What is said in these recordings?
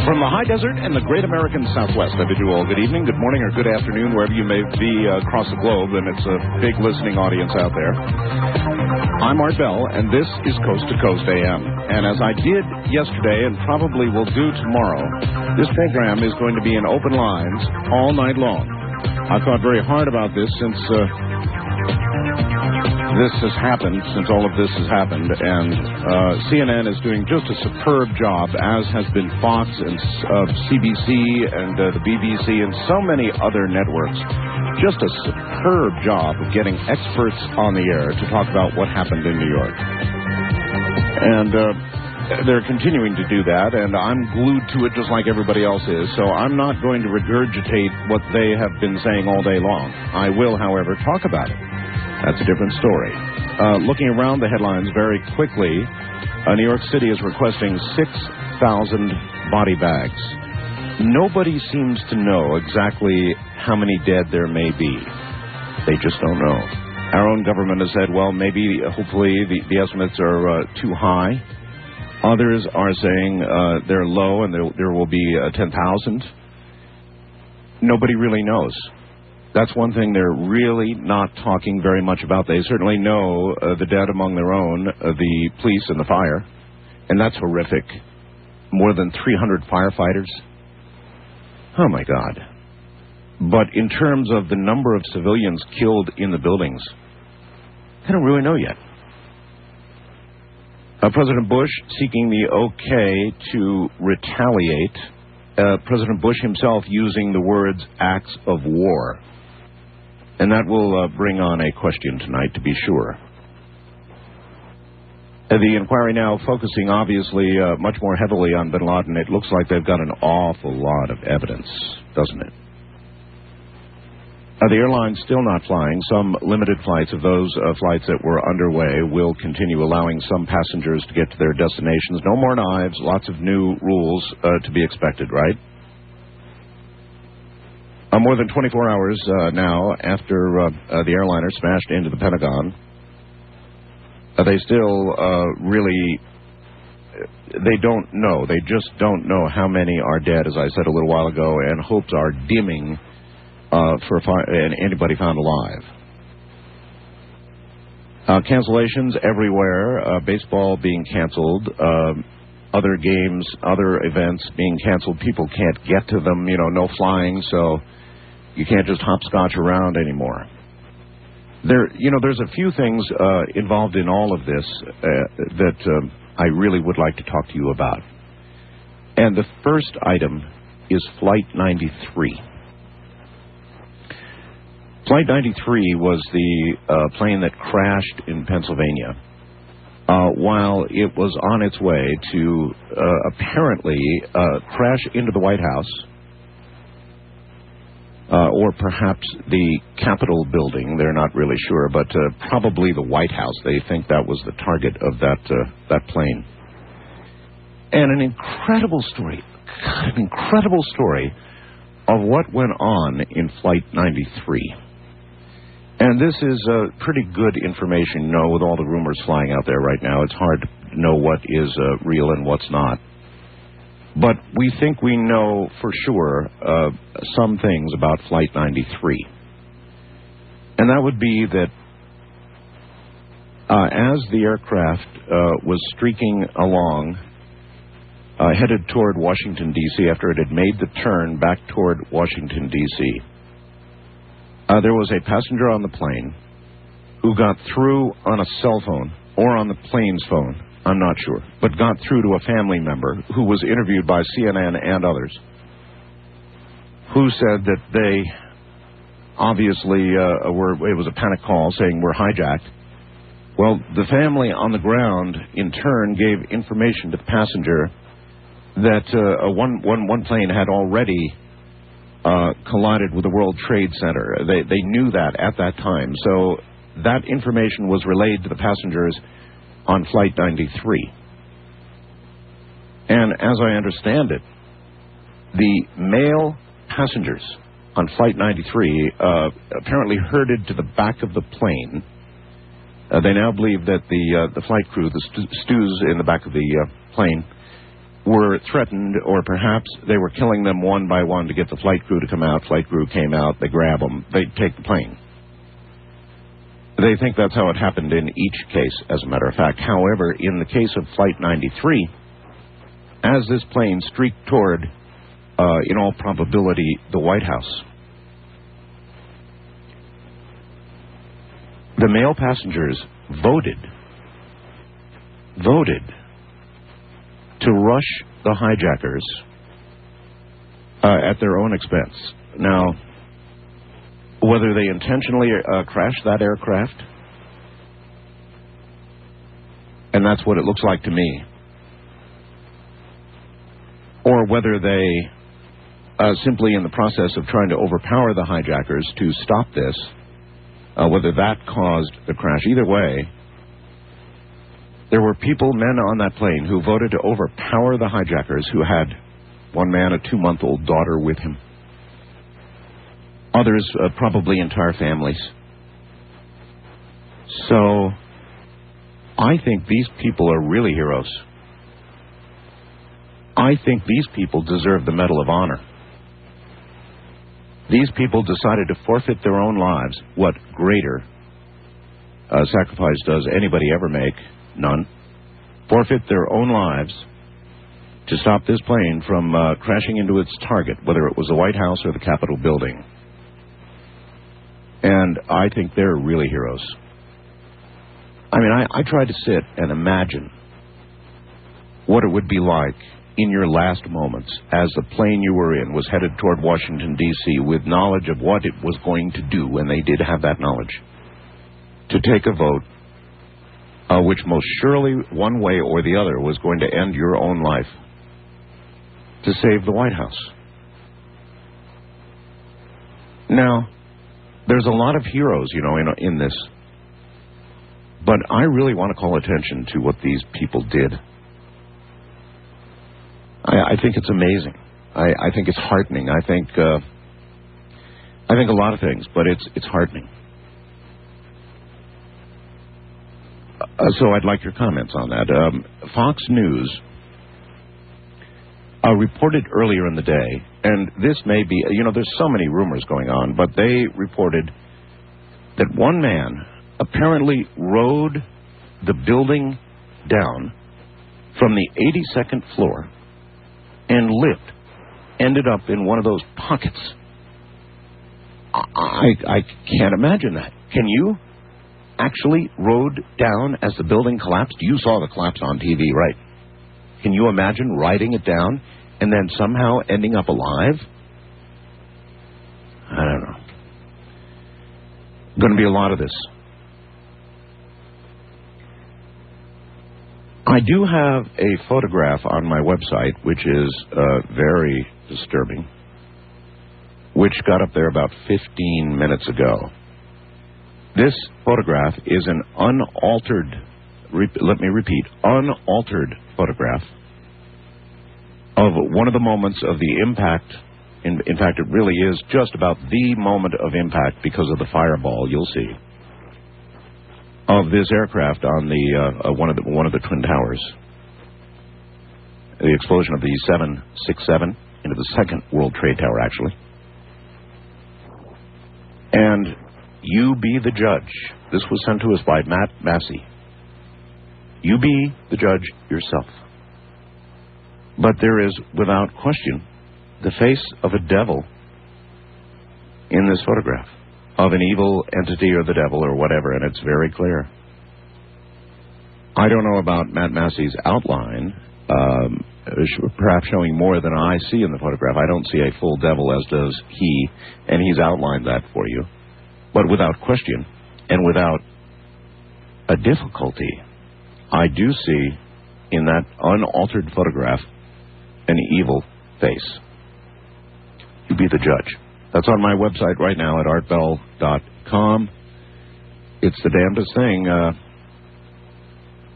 From the high desert and the great American Southwest, I bid you all good evening, good morning, or good afternoon, wherever you may be across the globe, and it's a big listening audience out there. I'm Art Bell, and this is Coast to Coast AM. And as I did yesterday, and probably will do tomorrow, this program is going to be in open lines all night long. I've thought very hard about this since all of this has happened, and CNN is doing just a superb job, as has been Fox and CBC and the BBC and so many other networks. Just a superb job of getting experts on the air to talk about what happened in New York. And they're continuing to do that, and I'm glued to it just like everybody else is, so I'm not going to regurgitate what they have been saying all day long. I will, however, talk about it. That's a different story. Looking around the headlines very quickly, New York City is requesting 6,000 body bags. Nobody seems to know exactly how many dead there may be. They just don't know. Our own government has said, well, maybe, hopefully, the estimates are too high. Others are saying they're low and there will be 10,000. Nobody really knows. That's one thing they're really not talking very much about. They certainly know the dead among their own, the police and the fire, and that's horrific. More than 300 firefighters. Oh, my God. But in terms of the number of civilians killed in the buildings, they don't really know yet. President Bush seeking the okay to retaliate. President Bush himself using the words acts of war. And that will bring on a question tonight, to be sure. The inquiry now focusing, obviously, much more heavily on bin Laden. It looks like they've got an awful lot of evidence, doesn't it? The airline's still not flying. Some limited flights of those flights that were underway will continue, allowing some passengers to get to their destinations. No more knives, lots of new rules to be expected, right? More than 24 hours now after the airliner smashed into the Pentagon, they still they don't know. They just don't know how many are dead, as I said a little while ago, and hopes are dimming for anybody found alive. Cancellations everywhere, baseball being canceled, other games, other events being canceled. People can't get to them, no flying, so you can't just hopscotch around anymore. There's a few things involved in all of this that I really would like to talk to you about. And the first item is Flight 93. Flight 93 was the plane that crashed in Pennsylvania while it was on its way to apparently crash into the White House, or perhaps the Capitol building. They're not really sure, but probably the White House. They think that was the target of that plane. And an incredible story of what went on in Flight 93. And this is pretty good information, with all the rumors flying out there right now. It's hard to know what is real and what's not. But we think we know for sure some things about Flight 93. And that would be that as the aircraft was streaking along, headed toward Washington, D.C., after it had made the turn back toward Washington, D.C., there was a passenger on the plane who got through on a cell phone or on the plane's phone, I'm not sure, but got through to a family member who was interviewed by CNN and others, who said that they obviously it was a panic call saying we're hijacked. Well, the family on the ground in turn gave information to the passenger that one plane had already collided with the World Trade Center. They knew that at that time. So that information was relayed to the passengers on Flight 93. And as I understand it, the male passengers on Flight 93 apparently herded to the back of the plane. They now believe that the flight crew, the stews in the back of the plane, were threatened, or perhaps they were killing them one by one to get the flight crew to come out. Flight crew came out, they grab them, they take the plane. They think that's how it happened in each case, as a matter of fact. However, in the case of Flight 93, as this plane streaked toward, in all probability, the White House, the male passengers voted to rush the hijackers at their own expense. Now, whether they intentionally crashed that aircraft, and that's what it looks like to me, or whether they simply in the process of trying to overpower the hijackers to stop this, whether that caused the crash, either way, there were people, men on that plane, who voted to overpower the hijackers, who had one man a 2-month-old daughter with him. Others, probably entire families. So, I think these people are really heroes. I think these people deserve the Medal of Honor. These people decided to forfeit their own lives. What greater sacrifice does anybody ever make? None. Forfeit their own lives to stop this plane from crashing into its target, whether it was the White House or the Capitol building. And I think they're really heroes. I mean, I tried to sit and imagine what it would be like in your last moments as the plane you were in was headed toward Washington, D.C., with knowledge of what it was going to do, and they did have that knowledge, to take a vote which most surely, one way or the other, was going to end your own life to save the White House. Now, there's a lot of heroes, in this. But I really want to call attention to what these people did. I think it's amazing. I think it's heartening. I think a lot of things, but it's heartening. So I'd like your comments on that. Fox News reported earlier in the day, and this may be, there's so many rumors going on, but they reported that one man apparently rode the building down from the 82nd floor and ended up in one of those pockets. I can't imagine that. Can you? Actually rode down as the building collapsed? You saw the collapse on TV, right? Can you imagine riding it down and then somehow ending up alive? I don't know. Going to be a lot of this. I do have a photograph on my website, which is very disturbing, which got up there about 15 minutes ago. This photograph is an unaltered, let me repeat, unaltered photograph of one of the moments of the impact. In fact, it really is just about the moment of impact because of the fireball, you'll see, of this aircraft on the one of the Twin Towers. The explosion of the 767 into the second World Trade Tower, actually. And you be the judge. This was sent to us by Matt Massey. You be the judge yourself. But there is, without question, the face of a devil in this photograph, of an evil entity or the devil or whatever, and it's very clear. I don't know about Matt Massey's outline, perhaps showing more than I see in the photograph. I don't see a full devil, as does he, and he's outlined that for you. But without question, and without a difficulty, I do see in that unaltered photograph an evil face. You be the judge. That's on my website right now at artbell.com. It's the damnedest thing.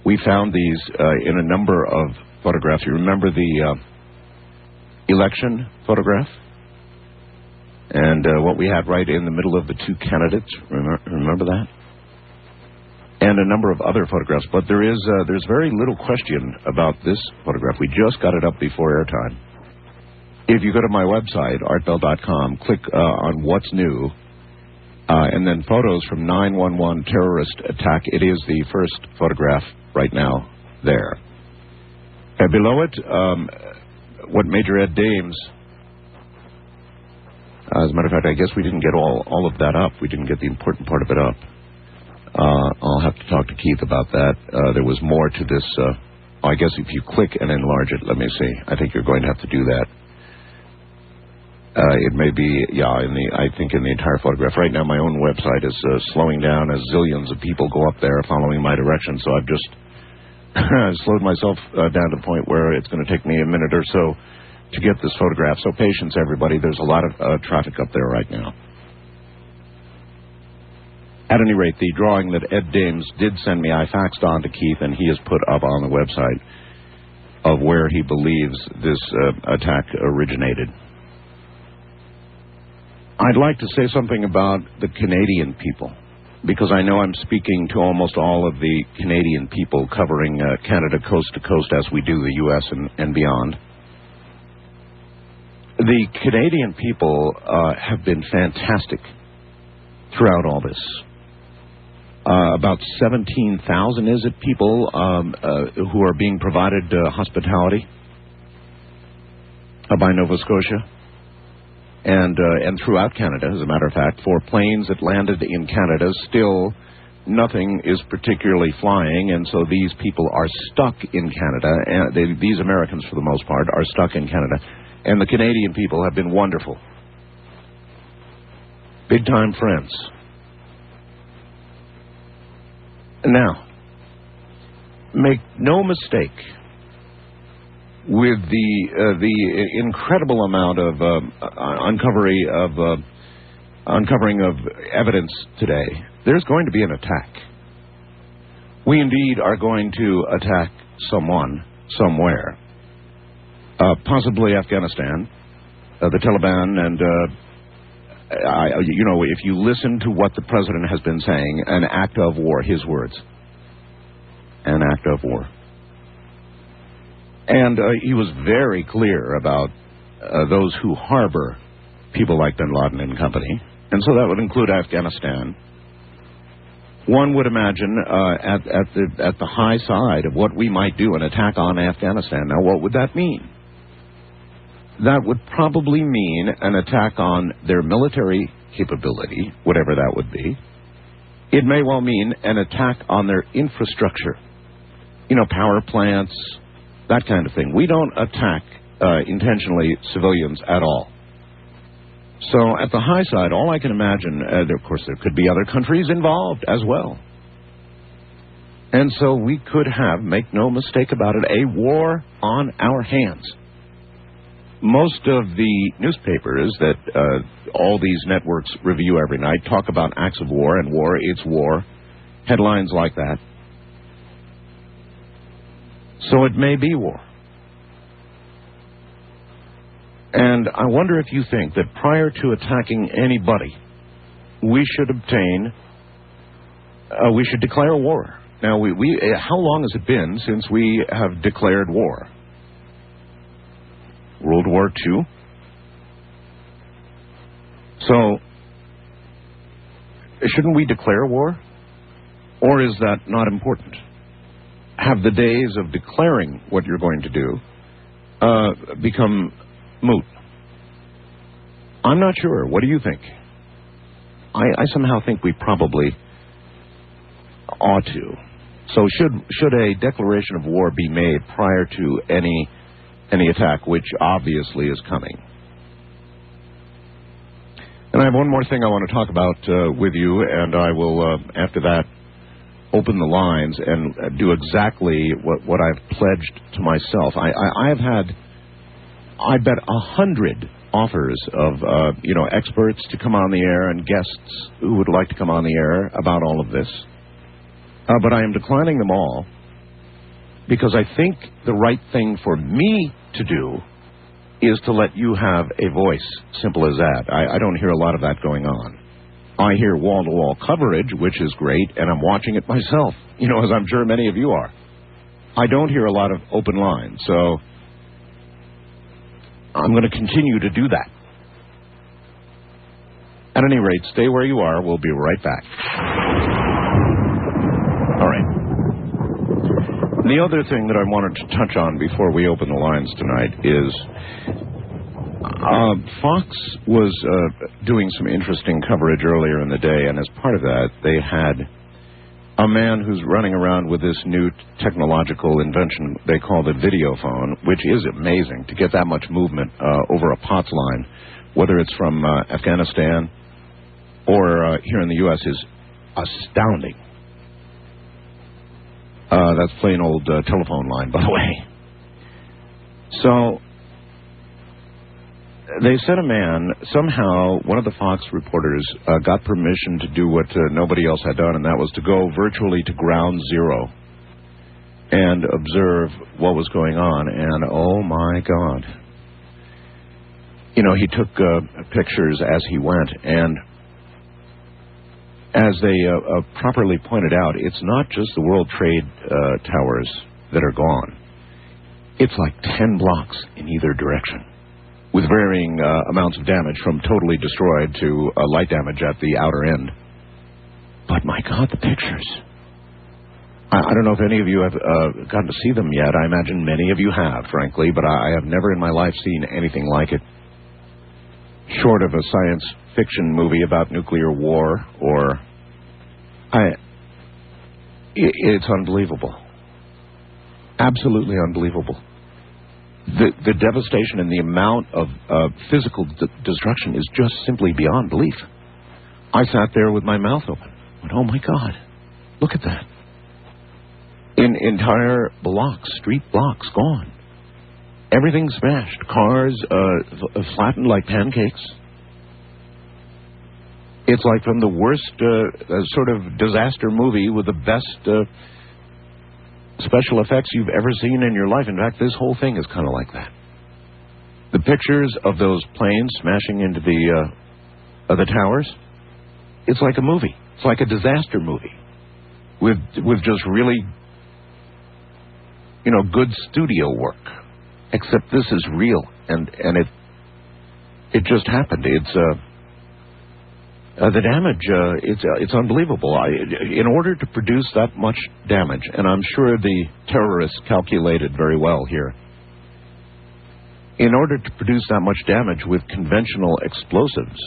We found these in a number of photographs. You remember the election photograph? And what we had right in the middle of the two candidates, remember that? and a number of other photographs. But there's very little question about this photograph. We just got it up before airtime. If you go to my website, artbell.com, click on What's New, and then photos from 9/11 terrorist attack. It is the first photograph right now there. And below it, what Major Ed Dames, as a matter of fact, I guess we didn't get all of that up. We didn't get the important part of it up. I'll have to talk to Keith about that. There was more to this. I guess if you click and enlarge it, let me see. I think you're going to have to do that. It may be, I think in the entire photograph. Right now, my own website is slowing down as zillions of people go up there following my direction, so I've just slowed myself down to the point where it's going to take me a minute or so to get this photograph. So patience, everybody. There's a lot of traffic up there right now. At any rate, the drawing that Ed Dames did send me, I faxed on to Keith, and he has put up on the website of where he believes this attack originated. I'd like to say something about the Canadian people, because I know I'm speaking to almost all of the Canadian people, covering Canada coast to coast as we do the U.S. and beyond. The Canadian people have been fantastic throughout all this. About 17,000, is it, people who are being provided hospitality by Nova Scotia and throughout Canada, as a matter of fact. For planes that landed in Canada, still nothing is particularly flying, and so these people are stuck in Canada, and these Americans, for the most part, are stuck in Canada. And the Canadian people have been wonderful. Big-time friends. Now, make no mistake, with the incredible amount of uncovering of evidence today, there's going to be an attack. We indeed are going to attack someone, somewhere. Possibly Afghanistan, the Taliban, and if you listen to what the president has been saying, an act of war, his words, an act of war. And he was very clear about those who harbor people like bin Laden and company, and so that would include Afghanistan. One would imagine at the high side of what we might do, an attack on Afghanistan. Now, what would that mean? That would probably mean an attack on their military capability, whatever that would be. It may well mean an attack on their infrastructure, power plants, that kind of thing. We don't attack intentionally civilians at all. So at the high side, all I can imagine, of course, there could be other countries involved as well. And so we could have, make no mistake about it, a war on our hands. Most of the newspapers that all these networks review every night talk about acts of war and war, it's war, headlines like that. So it may be war. And I wonder if you think that prior to attacking anybody, we should declare war. Now, how long has it been since we have declared war? World War II? So, shouldn't we declare war? Or is that not important? Have the days of declaring what you're going to do become moot? I'm not sure. What do you think? I somehow think we probably ought to. So should a declaration of war be made prior to any attack, which obviously is coming? And I have one more thing I want to talk about with you, and I will, after that, open the lines and do exactly what I've pledged to myself. I have had, I bet, 100 offers of, experts to come on the air and guests who would like to come on the air about all of this. But I am declining them all because I think the right thing for me to do is to let you have a voice. Simple as that. I don't hear a lot of that going on. I hear wall-to-wall coverage, which is great, and I'm watching it myself, as I'm sure many of you are. I don't hear a lot of open lines, so I'm going to continue to do that. At any rate, stay where you are. We'll be right back. All right. The other thing that I wanted to touch on before we open the lines tonight is Fox was doing some interesting coverage earlier in the day, and as part of that, they had a man who's running around with this new technological invention they call the video phone, which is amazing to get that much movement over a POTS line, whether it's from Afghanistan or here in the U.S., is astounding. That's plain old telephone line, by the way. So they said a man, somehow one of the Fox reporters got permission to do what nobody else had done, and that was to go virtually to ground zero and observe what was going on. And oh my God. He took pictures as he went, and as they properly pointed out, it's not just the World Trade Towers that are gone. It's like 10 blocks in either direction, with varying amounts of damage, from totally destroyed to light damage at the outer end. But my God, the pictures. I don't know if any of you have gotten to see them yet. I imagine many of you have, frankly, but I have never in my life seen anything like it. Short of a science fiction movie about nuclear war, or it's unbelievable. Absolutely unbelievable. The devastation and the amount of physical destruction is just simply beyond belief. I sat there with my mouth open. Went, oh my God, look at that. Entire blocks, street blocks gone. Everything smashed. Cars flattened like pancakes. It's like from the worst sort of disaster movie with the best special effects you've ever seen in your life. In fact, this whole thing is kind of like that. The pictures of those planes smashing into the towers, it's like a movie. It's like a disaster movie with just really, good studio work. Except this is real, and it just happened. It's the damage. It's unbelievable. In order to produce that much damage, and I'm sure the terrorists calculated very well here. In order to produce that much damage with conventional explosives.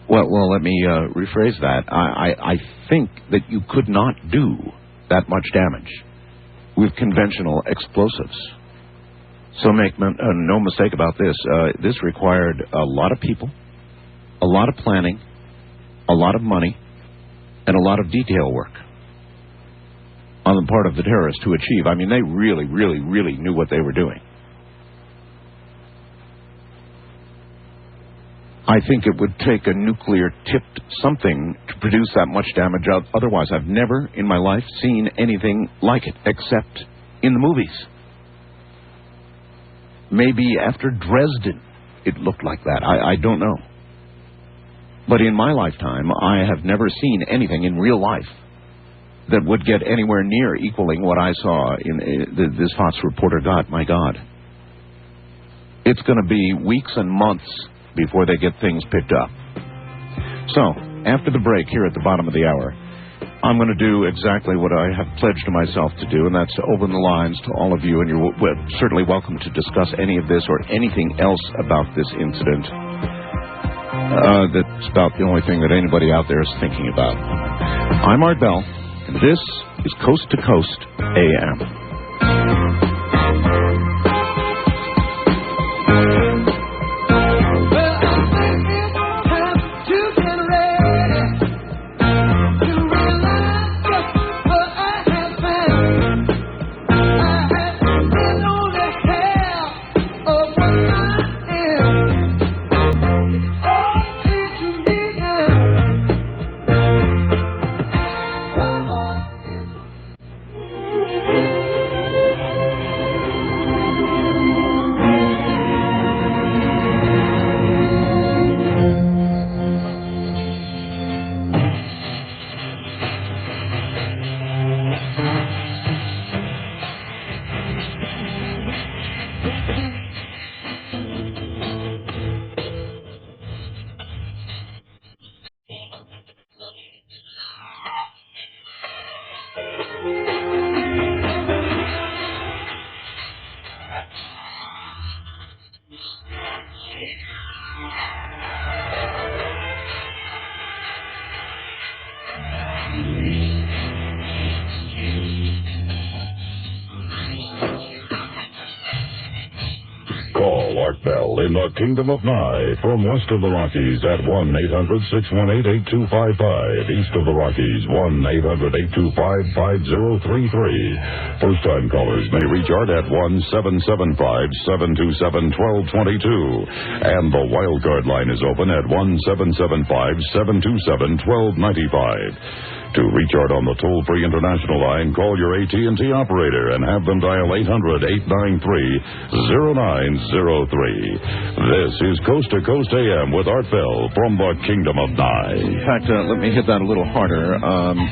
Well, let me rephrase that. I think that you could not do that much damage with conventional explosives. So make no mistake about this. This required a lot of people, a lot of planning, a lot of money, and a lot of detail work on the part of the terrorists to achieve. I mean, they really, really, really knew what they were doing. I think it would take a nuclear-tipped something to produce that much damage. Otherwise, I've never in my life seen anything like it, except in the movies. Maybe after Dresden, it looked like that. I don't know. But in my lifetime, I have never seen anything in real life that would get anywhere near equaling what I saw in this Fox reporter got. My God. It's going to be weeks and months before they get things picked up. So, after the break here at the bottom of the hour, I'm going to do exactly what I have pledged to myself to do, and that's to open the lines to all of you, and you're certainly welcome to discuss any of this or anything else about this incident. That's about the only thing that anybody out there is thinking about. I'm Art Bell, and this is Coast to Coast AM. Call Art Bell in the Kingdom of Nye from west of the Rockies at 1-800-618-8255. East of the Rockies, 1-800-825-5033. First-time callers may reach Art at 1-775-727-1222. And the wildcard line is open at 1-775-727-1295. To reach Art on the toll-free international line, call your AT&T operator and have them dial 800-893-0903. This is Coast to Coast AM with Art Bell from the Kingdom of Nye. In fact, let me hit that a little harder.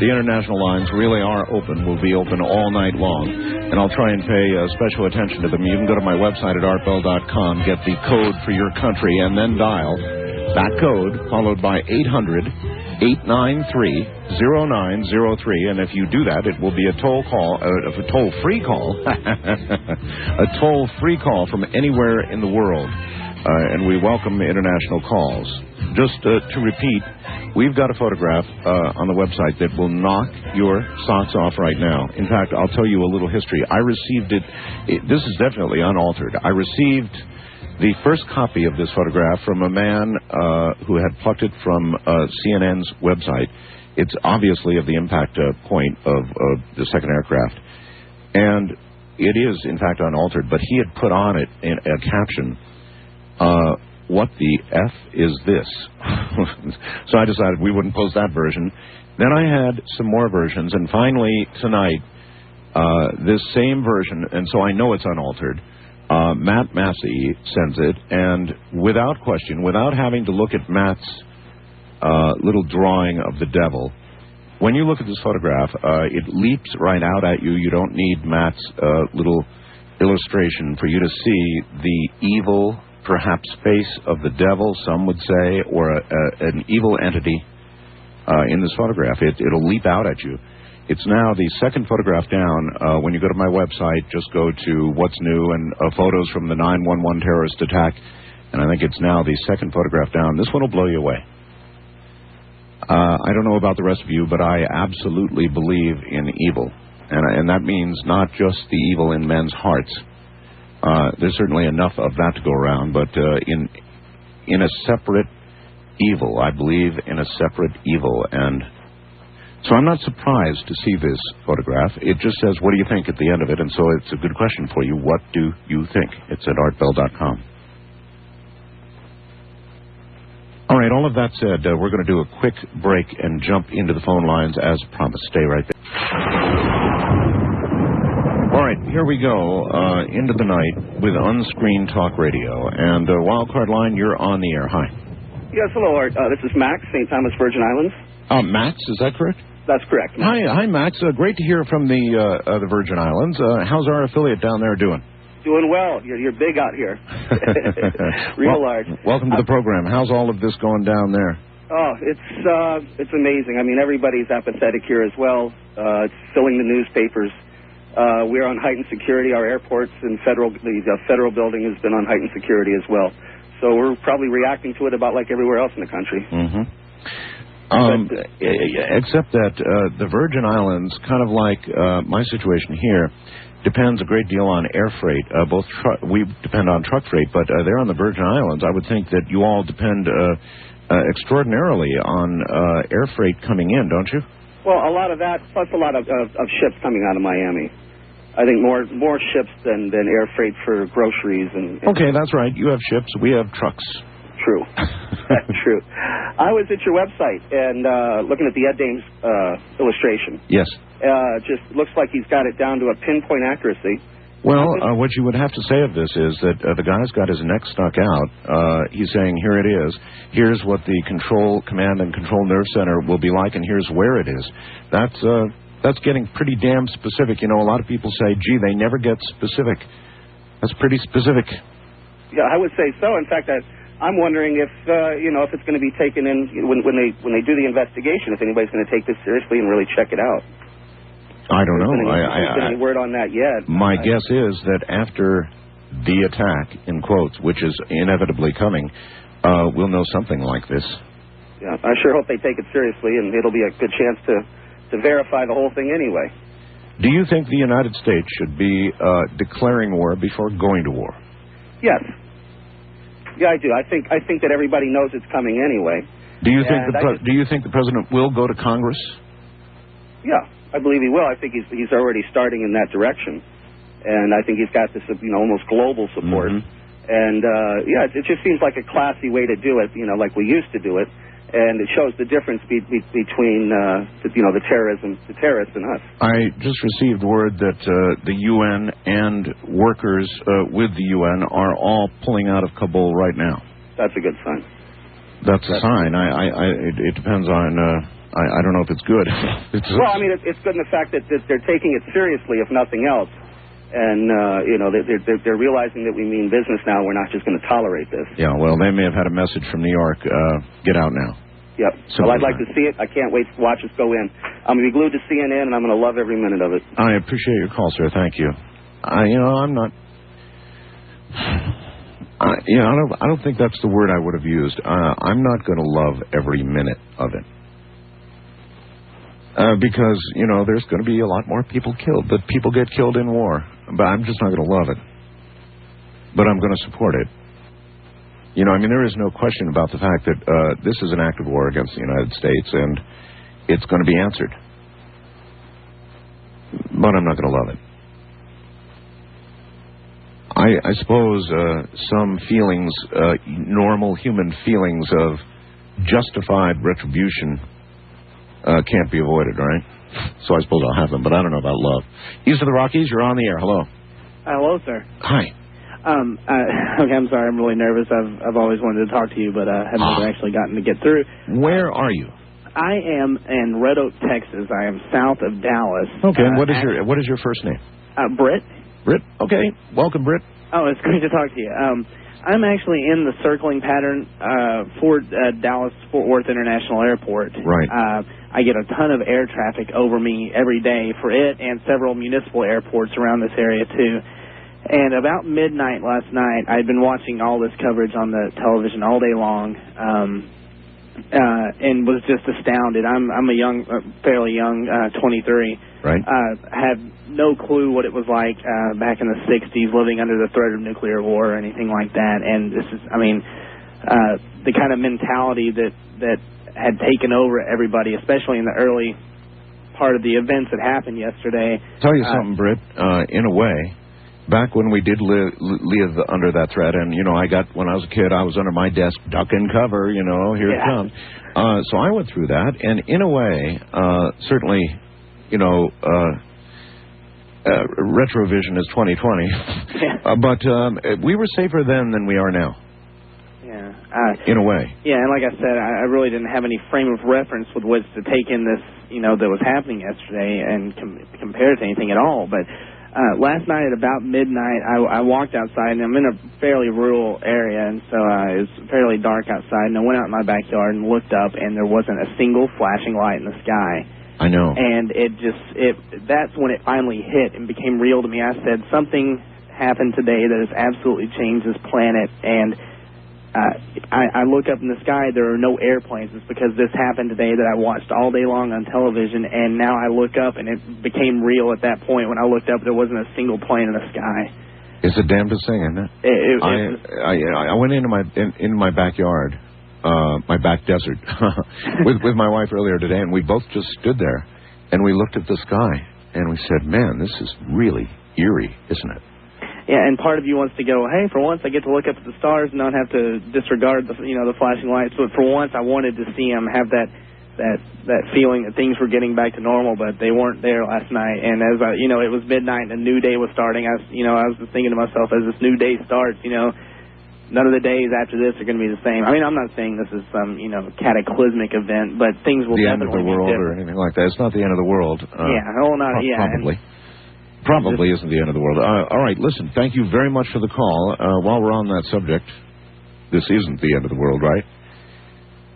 The international lines really are open, will be open all night long, and I'll try and pay special attention to them. You can go to my website at artbell.com, get the code for your country, and then dial that code, followed by 800-893-0903, and if you do that, it will be a toll-free call, a toll-free call from anywhere in the world, and we welcome international calls. Just to repeat, we've got a photograph on the website that will knock your socks off right now. In fact, I'll tell you a little history. I received it. This is definitely unaltered. I received the first copy of this photograph from a man who had plucked it from CNN's website. It's obviously of the impact point of the second aircraft. And it is, in fact, unaltered, but he had put on it in a caption, what the F is this? So I decided we wouldn't post that version. Then I had some more versions, and finally tonight, this same version, and so I know it's unaltered, Matt Massey sends it, and without question, without having to look at Matt's little drawing of the devil, when you look at this photograph, it leaps right out at you. You don't need Matt's little illustration for you to see the evil, perhaps face of the devil, some would say, or an evil entity in this photograph. It'll leap out at you. It's now the second photograph down. When you go to my website, just go to What's New and photos from the 9/11 terrorist attack. And I think it's now the second photograph down. This one will blow you away. I don't know about the rest of you, but I absolutely believe in evil. And that means not just the evil in men's hearts. There's certainly enough of that to go around, but in a separate evil. I believe in a separate evil, and so I'm not surprised to see this photograph. It just says, what do you think at the end of it? And so it's a good question for you. What do you think? It's at artbell.com. All right, all of that said, we're going to do a quick break and jump into the phone lines as promised. Stay right there. All right, here we go, into the night with Unscreened Talk Radio. And Wildcard Line, you're on the air. Hi. Yes, hello, Art. This is Max, St. Thomas, Virgin Islands. Max, is that correct? That's correct. Hi, Max. Great to hear from the Virgin Islands. How's our affiliate down there doing? Doing well. You're big out here. Real large. Welcome to the program. How's all of this going down there? Oh, it's amazing. I mean, everybody's apathetic here as well. It's filling the newspapers. We're on heightened security. Our airports and the federal building has been on heightened security as well. So we're probably reacting to it about like everywhere else in the country. Mm-hmm. Except that the Virgin Islands, kind of like my situation here, depends a great deal on air freight. We depend on truck freight, but they're on the Virgin Islands. I would think that you all depend extraordinarily on air freight coming in, don't you? Well, a lot of that, plus a lot of ships coming out of Miami. I think more ships than air freight for groceries and okay, that's right. You have ships. We have trucks. True. True. I was at your website and looking at the Ed Dames illustration. Yes. Just looks like he's got it down to a pinpoint accuracy. Well, what you would have to say of this is that the guy's got his neck stuck out. He's saying, here it is. Here's what the command and control nerve center will be like, and here's where it is. That's getting pretty damn specific. You know, a lot of people say, gee, they never get specific. That's pretty specific. Yeah, I would say so. In fact, I'm wondering if if it's going to be taken in when they do the investigation, if anybody's going to take this seriously and really check it out. I don't know. There's been any word on that yet. My guess is that after the attack, in quotes, which is inevitably coming, we'll know something like this. Yeah, I sure hope they take it seriously, and it'll be a good chance to verify the whole thing anyway. Do you think the United States should be declaring war before going to war? Yes. Yeah, I do. I think that everybody knows it's coming anyway. Do you think the president will go to Congress? Yeah, I believe he will. I think he's already starting in that direction, and I think he's got this almost global support. Mm-hmm. And it just seems like a classy way to do it, like we used to do it, and it shows the difference between the terrorists and us. I just received word that the UN and workers with the UN are all pulling out of Kabul right now. That's a good sign. That's a sign. It depends on. I don't know if it's good. Well, I mean, it's good in the fact that they're taking it seriously, if nothing else. And, they're realizing that we mean business now. We're not just going to tolerate this. Yeah, well, they may have had a message from New York. Get out now. Yep. Well, I'd like to see it. I can't wait to watch us go in. I'm going to be glued to CNN, and I'm going to love every minute of it. I appreciate your call, sir. Thank you. I'm not... I don't think that's the word I would have used. I'm not going to love every minute of it. Because, there's going to be a lot more people killed. But people get killed in war. But I'm just not going to love it. But I'm going to support it. There is no question about the fact that this is an act of war against the United States, and it's going to be answered. But I'm not going to love it. I suppose some feelings, normal human feelings of justified retribution can't be avoided, right? So I suppose I'll have them, but I don't know about love. East of the Rockies, you're on the air. Hello. Hello, sir. Hi. Okay, I'm sorry. I'm really nervous. I've always wanted to talk to you, but haven't ever actually gotten to get through. Where are you? I am in Red Oak, Texas. I am south of Dallas. Okay. And what is your first name? Britt. Britt. Okay. Welcome, Britt. Oh, it's great to talk to you. I'm actually in the circling pattern for Dallas-Fort Worth International Airport. Right. I get a ton of air traffic over me every day for it and several municipal airports around this area, too. And about midnight last night, I'd been watching all this coverage on the television all day long and was just astounded. I'm a fairly young, 23. Right. Had no clue what it was like back in the 60s, living under the threat of nuclear war or anything like that. And this is, the kind of mentality that had taken over everybody, especially in the early part of the events that happened yesterday. Tell you something, Britt, in a way, back when we did live under that threat, and, when I was a kid, I was under my desk, duck and cover, here it comes. So I went through that, and in a way, certainly, retrovision is 2020, but we were safer then than we are now. Yeah. In a way. Yeah, and like I said, I really didn't have any frame of reference with which to take in this, that was happening yesterday and compare it to anything at all. But last night at about midnight, I walked outside, and I'm in a fairly rural area, and so it was fairly dark outside, and I went out in my backyard and looked up, and there wasn't a single flashing light in the sky. I know. And that's when it finally hit and became real to me. I said, something happened today that has absolutely changed this planet, and I look up in the sky, there are no airplanes. It's because this happened today that I watched all day long on television, and now I look up, and it became real at that point. When I looked up, there wasn't a single plane in the sky. It's the damnedest thing, isn't it? I went into my backyard, my back desert, with my wife earlier today, and we both just stood there, and we looked at the sky, and we said, man, this is really eerie, isn't it? Yeah, and part of you wants to go, hey, for once I get to look up at the stars and not have to disregard the flashing lights. But for once, I wanted to see them have that feeling that things were getting back to normal, but they weren't there last night. And as it was midnight and a new day was starting, I was just thinking to myself, as this new day starts, none of the days after this are going to be the same. I mean, I'm not saying this is some cataclysmic event, but things will definitely be different. The end of the world or anything like that. It's not the end of the world. Probably. Probably isn't the end of the world. All right, listen, thank you very much for the call. While we're on that subject, this isn't the end of the world, right?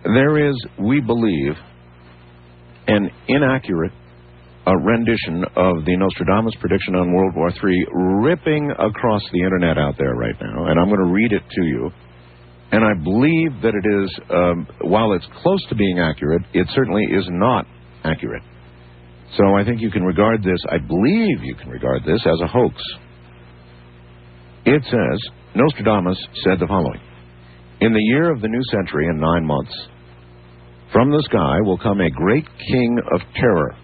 There is, we believe, an inaccurate rendition of the Nostradamus prediction on World War III ripping across the Internet out there right now, and I'm going to read it to you. And I believe that it is, while it's close to being accurate, it certainly is not accurate. So I think you can regard this, I believe you can regard this as a hoax. It says, Nostradamus said the following. In the year of the new century in 9 months, from the sky will come a great king of terror.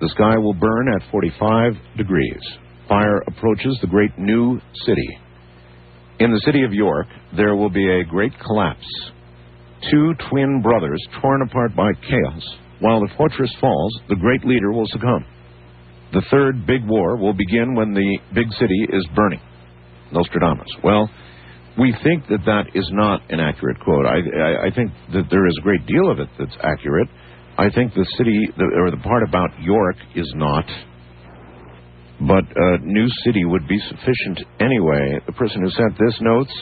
The sky will burn at 45 degrees. Fire approaches the great new city. In the city of York, there will be a great collapse. 2 twin brothers torn apart by chaos. While the fortress falls, the great leader will succumb. The third big war will begin when the big city is burning. Nostradamus. Well, we think that that is not an accurate quote. I think that there is a great deal of it that's accurate. I think the city, or the part about York, is not. But new city would be sufficient anyway. The person who sent this notes,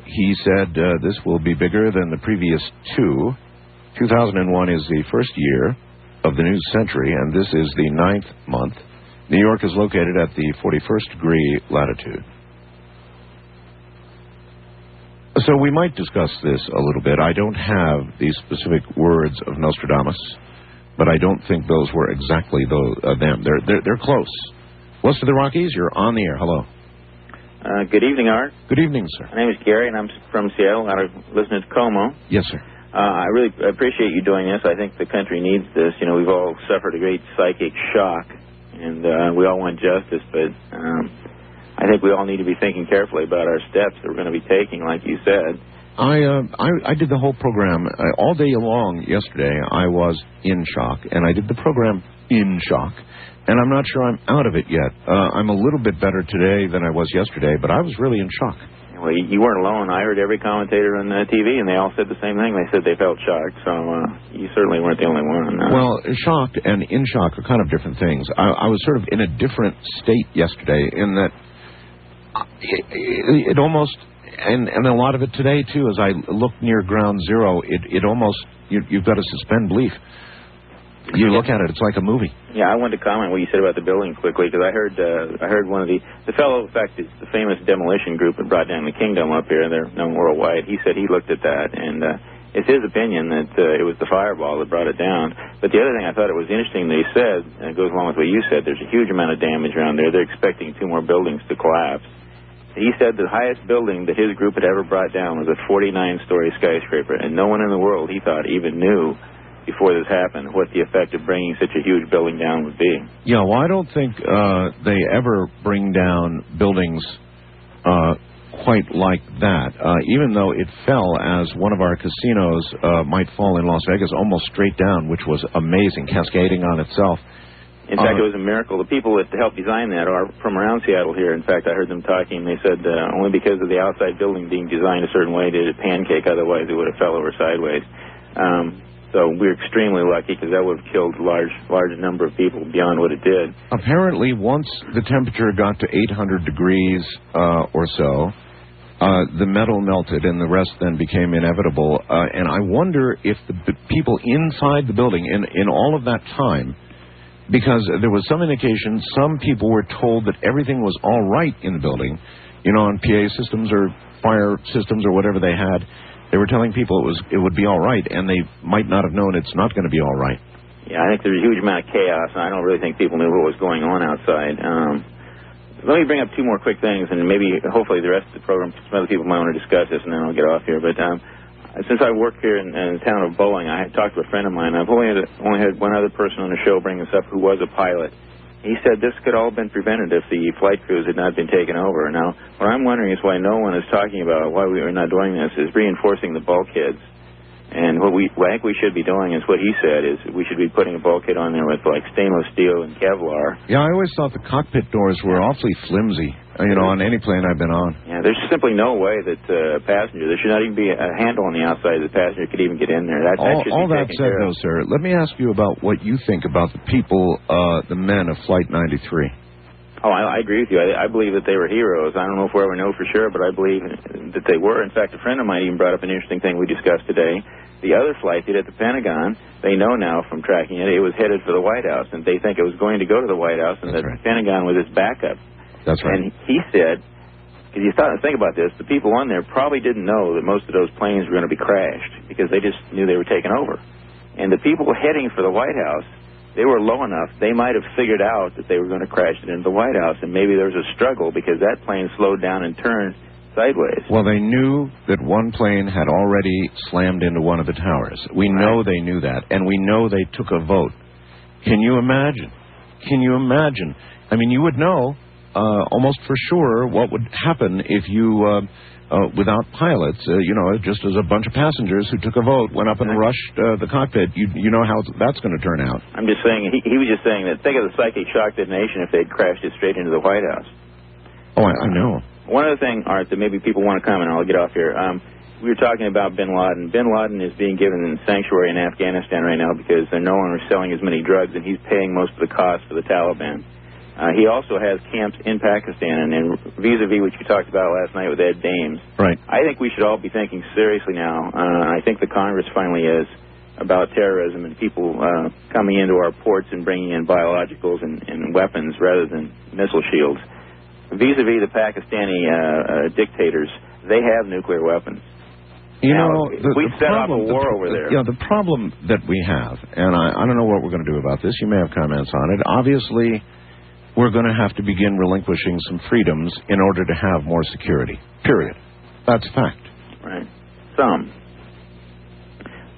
he said this will be bigger than the previous 2. 2001 is the first year of the new century, and this is the 9th month. New York is located at the 41st degree latitude. So we might discuss this a little bit. I don't have the specific words of Nostradamus, but I don't think those were exactly them. They're close. West of the Rockies, you're on the air. Hello. Good evening, Art. Good evening, sir. My name is Gary, and I'm from Seattle. I listen to Como. Yes, sir. I really appreciate you doing this. I think the country needs this. You know, we've all suffered a great psychic shock, and we all want justice, but I think we all need to be thinking carefully about our steps that we're going to be taking, like you said. I did the whole program all day long yesterday. I was in shock, and I did the program in shock, and I'm not sure I'm out of it yet. I'm a little bit better today than I was yesterday, but I was really in shock. Well, you weren't alone. I heard every commentator on TV, and they all said the same thing. They said they felt shocked, so you certainly weren't the only one. Well, shocked and in shock are kind of different things. I was sort of in a different state yesterday in that it almost, and a lot of it today, too, as I look near ground zero, it almost, you've got to suspend belief. You look at it, it's like a movie. Yeah, I wanted to comment what you said about the building quickly, because I heard one of the fellow, in fact, it's the famous demolition group that brought down the Kingdom up here, and they're known worldwide. He said he looked at that, and it's his opinion that it was the fireball that brought it down. But the other thing I thought it was interesting that he said, and it goes along with what you said, there's a huge amount of damage around there. They're expecting 2 more buildings to collapse. He said the highest building that his group had ever brought down was a 49-story skyscraper, and no one in the world, he thought, even knew before this happened what the effect of bringing such a huge building down would be. Yeah, well, I don't think they ever bring down buildings quite like that, even though it fell as one of our casinos might fall in Las Vegas, almost straight down, which was amazing, cascading on itself. In fact, it was a miracle. The people that helped design that are from around Seattle here. In fact, I heard them talking. They said only because of the outside building being designed a certain way did it pancake. Otherwise, it would have fell over sideways. So we're extremely lucky because that would have killed a large number of people beyond what it did. Apparently, once the temperature got to 800 degrees or so, the metal melted and the rest then became inevitable. And I wonder if the people inside the building, in all of that time, because there was some indication, some people were told that everything was all right in the building, on PA systems or fire systems or whatever they had. They were telling people it would be all right, and they might not have known it's not going to be all right. Yeah, I think there's a huge amount of chaos, and I don't really think people knew what was going on outside. Let me bring up 2 more quick things, and maybe, hopefully, the rest of the program, some other people might want to discuss this, and then I'll get off here. But since I work here in the town of Bowling, I talked to a friend of mine. I've only had one other person on the show bring this up who was a pilot. He said this could all have been prevented if the flight crews had not been taken over. Now, what I'm wondering is why no one is talking about why we are not doing this is reinforcing the bulkheads. And what I think we should be doing is what he said is we should be putting a bulkhead on there with like stainless steel and Kevlar. Yeah, I always thought the cockpit doors were awfully flimsy, on any plane I've been on. Yeah, there's simply no way that a passenger, there should not even be a handle on the outside that the passenger could even get in there. All that said, though, sir, let me ask you about what you think about the people, the men of Flight 93. Oh, I agree with you. I believe that they were heroes. I don't know if we'll ever know for sure, but I believe that they were. In fact, a friend of mine even brought up an interesting thing we discussed today. The other flight did at the Pentagon, they know now from tracking it, it was headed for the White House, and they think it was going to go to the White House, and the Pentagon was its backup. That's right. And he said, because you think about this, the people on there probably didn't know that most of those planes were going to be crashed because they just knew they were taken over. And the people heading for the White House, they were low enough, they might have figured out that they were going to crash it into the White House, and maybe there was a struggle because that plane slowed down and turned sideways. Well, they knew that one plane had already slammed into one of the towers. We know they knew that, and we know they took a vote. Can you imagine? Can you imagine? I mean, you would know almost for sure what would happen if you, without pilots, just as a bunch of passengers who took a vote, went up and rushed the cockpit. You know how that's going to turn out. I'm just saying, he was just saying that, think of the psychic shock detonation if they'd crashed it straight into the White House. Oh, I know. One other thing, Art, that maybe people want to comment on, I'll get off here. We were talking about bin Laden. Bin Laden is being given sanctuary in Afghanistan right now because they're no longer selling as many drugs, and he's paying most of the cost for the Taliban. He also has camps in Pakistan, and vis-a-vis what you talked about last night with Ed Dames. Right. I think we should all be thinking seriously now. I think the Congress finally is about terrorism and people coming into our ports and bringing in biologicals and weapons rather than missile shields. Vis-a-vis the Pakistani dictators, they have nuclear weapons. You now, know, we set up a war over there. Yeah, the problem that we have, and I don't know what we're going to do about this. You may have comments on it. Obviously, we're going to have to begin relinquishing some freedoms in order to have more security. Period. That's a fact. Right. Some.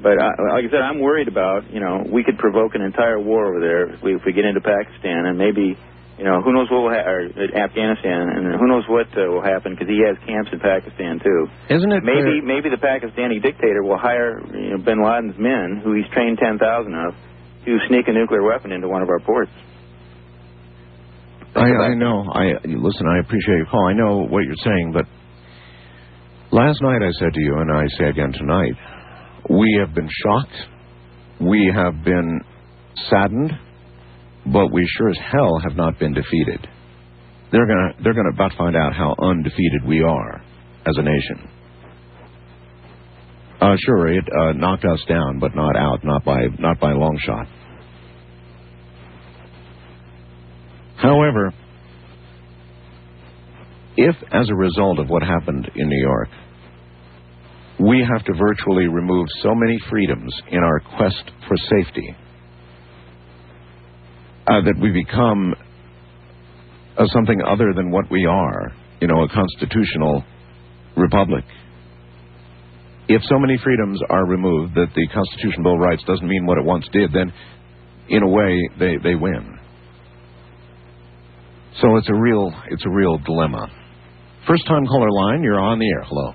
But like I said, I'm worried about, we could provoke an entire war over there if we get into Pakistan, and maybe, who knows what will happen, Afghanistan, and who knows what will happen, because he has camps in Pakistan, too. Isn't it Maybe the Pakistani dictator will hire bin Laden's men, who he's trained 10,000 of, to sneak a nuclear weapon into one of our ports. I know. Listen, I appreciate your call. I know what you're saying, but last night I said to you, and I say again tonight, we have been shocked, we have been saddened, but we sure as hell have not been defeated. They're gonna about find out how undefeated we are as a nation. Sure, it knocked us down, but not out, not by a long shot. However, if as a result of what happened in New York, we have to virtually remove so many freedoms in our quest for safety that we become something other than what we are, a constitutional republic. If so many freedoms are removed that the Constitutional Bill of Rights doesn't mean what it once did, then in a way they win. So it's a real dilemma. First time caller line, you're on the air. Hello.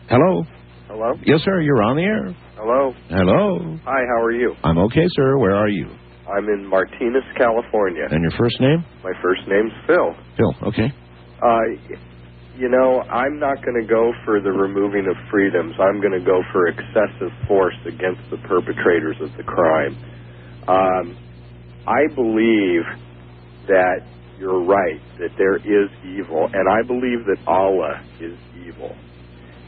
Hello. Hello? Yes, sir, you're on the air. Hello? Hello. Hi, how are you? I'm okay, sir. Where are you? I'm in Martinez, California. And your first name? My first name's Phil. Phil, okay. I'm not going to go for the removing of freedoms. I'm going to go for excessive force against the perpetrators of the crime. I believe that you're right, that there is evil, and I believe that Allah is evil.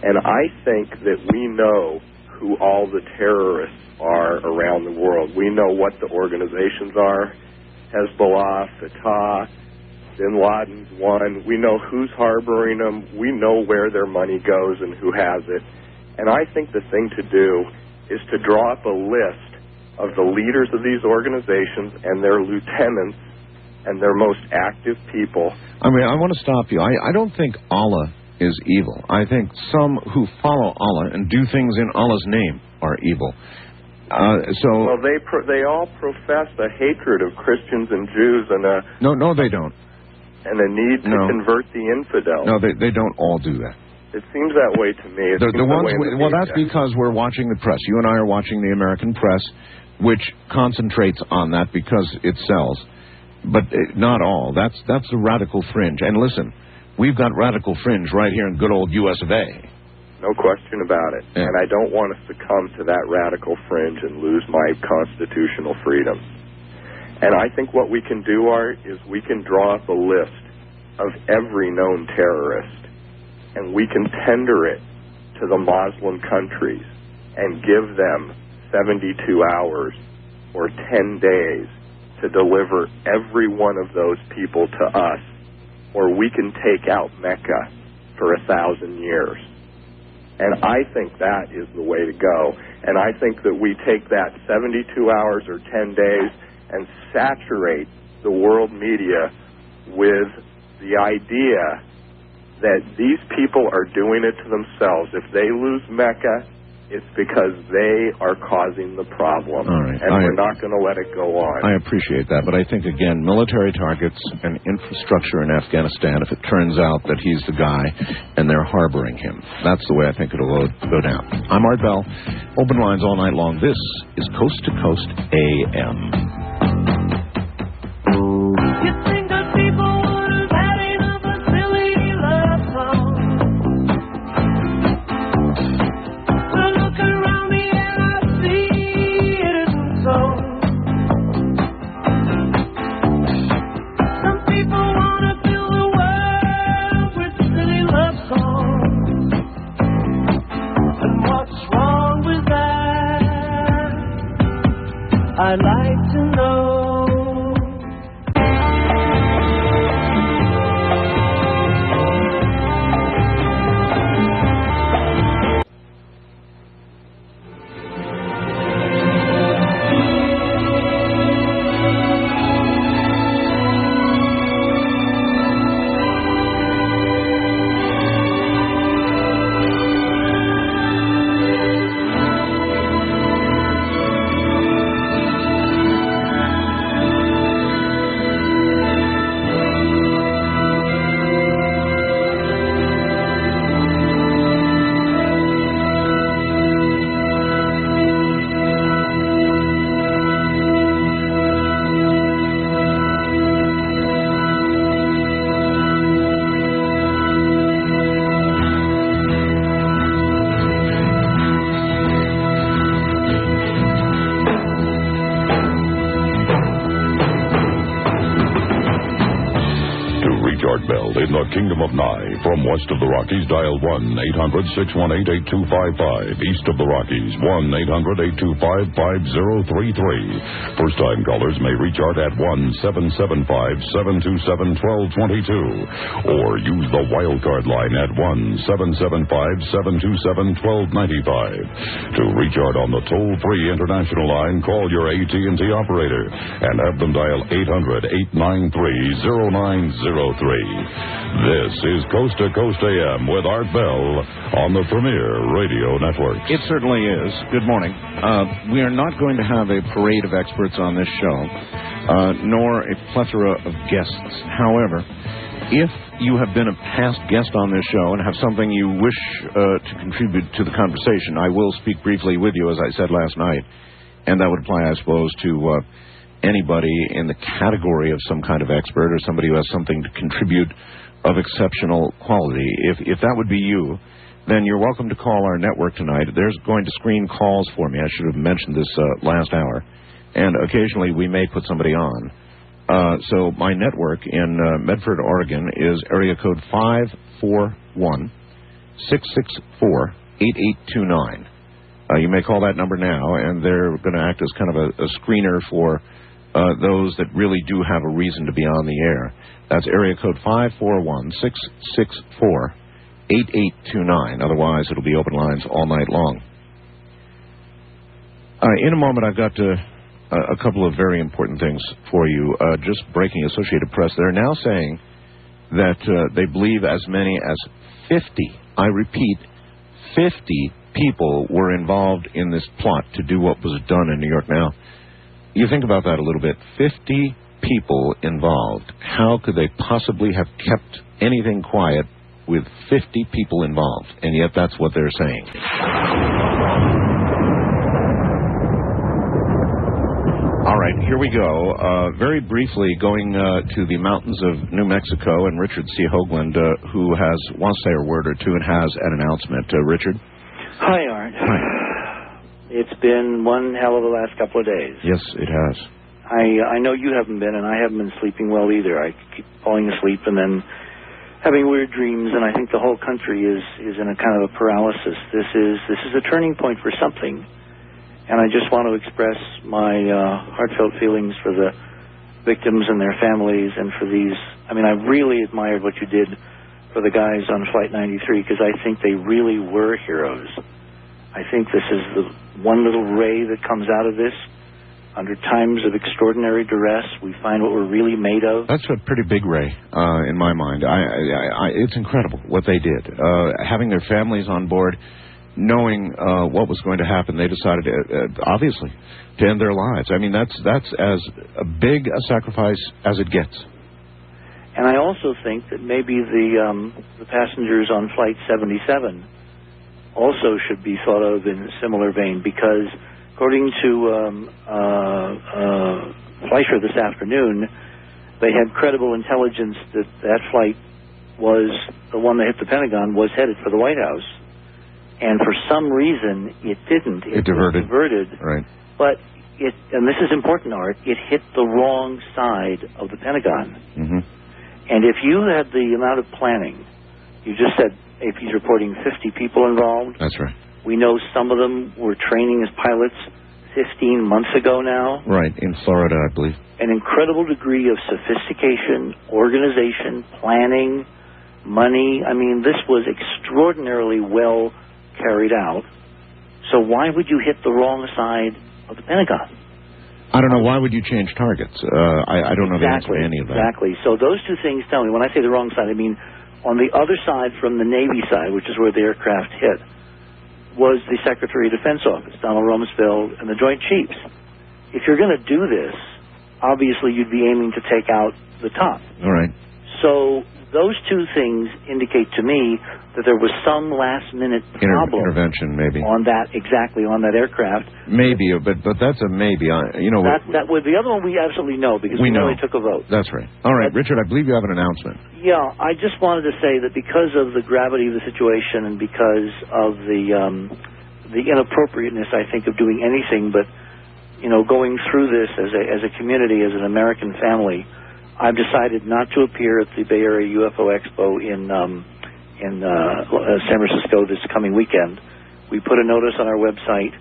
And I think that we know who all the terrorists are around the world. We know what the organizations are, Hezbollah, Fatah, bin Laden's one. We know who's harboring them. We know where their money goes and who has it. And I think the thing to do is to draw up a list of the leaders of these organizations and their lieutenants and their most active people. I mean, I want to stop you. I don't think Allah is evil. I think some who follow Allah and do things in Allah's name are evil. Well, they all profess a hatred of Christians and Jews and No, they don't. And a need to convert the infidel. No, they don't all do that. It seems that way to me. That's because we're watching the press. You and I are watching the American press, which concentrates on that because it sells. But not all. That's the radical fringe. And listen, we've got radical fringe right here in good old U.S. of A. No question about it. Yeah. And I don't want to succumb to that radical fringe and lose my constitutional freedom. And I think what we can do, Art, is we can draw up a list of every known terrorist, and we can tender it to the Muslim countries and give them 72 hours or 10 days to deliver every one of those people to us, or we can take out Mecca for 1,000 years. And I think that is the way to go. And I think that we take that 72 hours or 10 days and saturate the world media with the idea that these people are doing it to themselves. If they lose Mecca, it's because they are causing the problem. All right. And we're not going to let it go on. I appreciate that, but I think, again, military targets and infrastructure in Afghanistan, if it turns out that he's the guy and they're harboring him, that's the way I think it'll go down. I'm Art Bell. Open lines all night long. This is Coast to Coast AM. I'd like to know. In the Kingdom of Nye, from west of the Rockies, dial 1-800-618-8255. East of the Rockies, 1-800-825-5033. First-time callers may reach Art at 1-775-727-1222. Or use the wildcard line at 1-775-727-1295. To reach Art on the toll-free international line, call your AT&T operator and have them dial 800-893-0903. This is Coast to Coast AM with Art Bell on the Premier Radio Network. It certainly is. Good morning. We are not going to have a parade of experts on this show, nor a plethora of guests. However, if you have been a past guest on this show and have something you wish to contribute to the conversation, I will speak briefly with you, as I said last night, and that would apply, I suppose, to anybody in the category of some kind of expert or somebody who has something to contribute of exceptional quality. If that would be you, then you're welcome to call our network tonight. There's going to screen calls for me. I should have mentioned this last hour. And occasionally we may put somebody on. So my network in Medford, Oregon is area code 541-664-8829. You may call that number now, and they're going to act as kind of a screener for those that really do have a reason to be on the air. That's area code 541-664-8829. Otherwise, it'll be open lines all night long. In a moment, I've got a couple of very important things for you. Just breaking Associated Press. They're now saying that they believe as many as 50, I repeat, 50 people were involved in this plot to do what was done in New York. Now, you think about that a little bit. 50 people involved. How could they possibly have kept anything quiet with 50 people involved? And yet that's what they're saying. All right, here we go. Very briefly, going to the mountains of New Mexico, and Richard C. Hoagland, who wants to say a word or two and has an announcement. Richard? Hi, Art. Hi. It's been one hell of a last couple of days. Yes, it has. I know you haven't been, and I haven't been sleeping well either. I keep falling asleep and then having weird dreams, and I think the whole country is in a kind of a paralysis. This is a turning point for something, and I just want to express my heartfelt feelings for the victims and their families, and for these. I mean, I really admired what you did for the guys on Flight 93, because I think they really were heroes. I think this is the one little ray that comes out of this. under times of extraordinary duress, we find what we're really made of. That's a pretty big ray, in my mind. It's incredible what they did. Having their families on board, knowing what was going to happen, they decided, obviously, to end their lives. I mean, that's as big a sacrifice as it gets. And I also think that maybe the passengers on Flight 77 also should be thought of in a similar vein, because according to Fleischer this afternoon, they had credible intelligence that that flight was the one that hit the Pentagon, was headed for the White House. And for some reason, it didn't. It diverted. Right. But and this is important, Art, it hit the wrong side of the Pentagon. Mm-hmm. And if you had the amount of planning, you just said AP's reporting 50 people involved. That's right. We know some of them were training as pilots 15 months ago now. Right, in Florida, I believe. An incredible degree of sophistication, organization, planning, money. I mean, this was extraordinarily well carried out. So why would you hit the wrong side of the Pentagon? I don't know. Why would you change targets? I don't know the answer to any of that. Exactly. So those two things tell me, when I say the wrong side, I mean on the other side from the Navy side, which is where the aircraft hit, was the Secretary of Defense Office, Donald Rumsfeld, and the Joint Chiefs. If you're going to do this, obviously you'd be aiming to take out the top. All right. So those two things indicate to me that there was some last-minute problem intervention, maybe on that aircraft. Maybe, but that's a maybe. That would the other one we absolutely know, because we know they took a vote. That's right. All right, Richard, I believe you have an announcement. Yeah, I just wanted to say that because of the gravity of the situation and because of the inappropriateness, I think, of doing anything but going through this as a community, as an American family, I've decided not to appear at the Bay Area UFO Expo in San Francisco this coming weekend. We put a notice on our website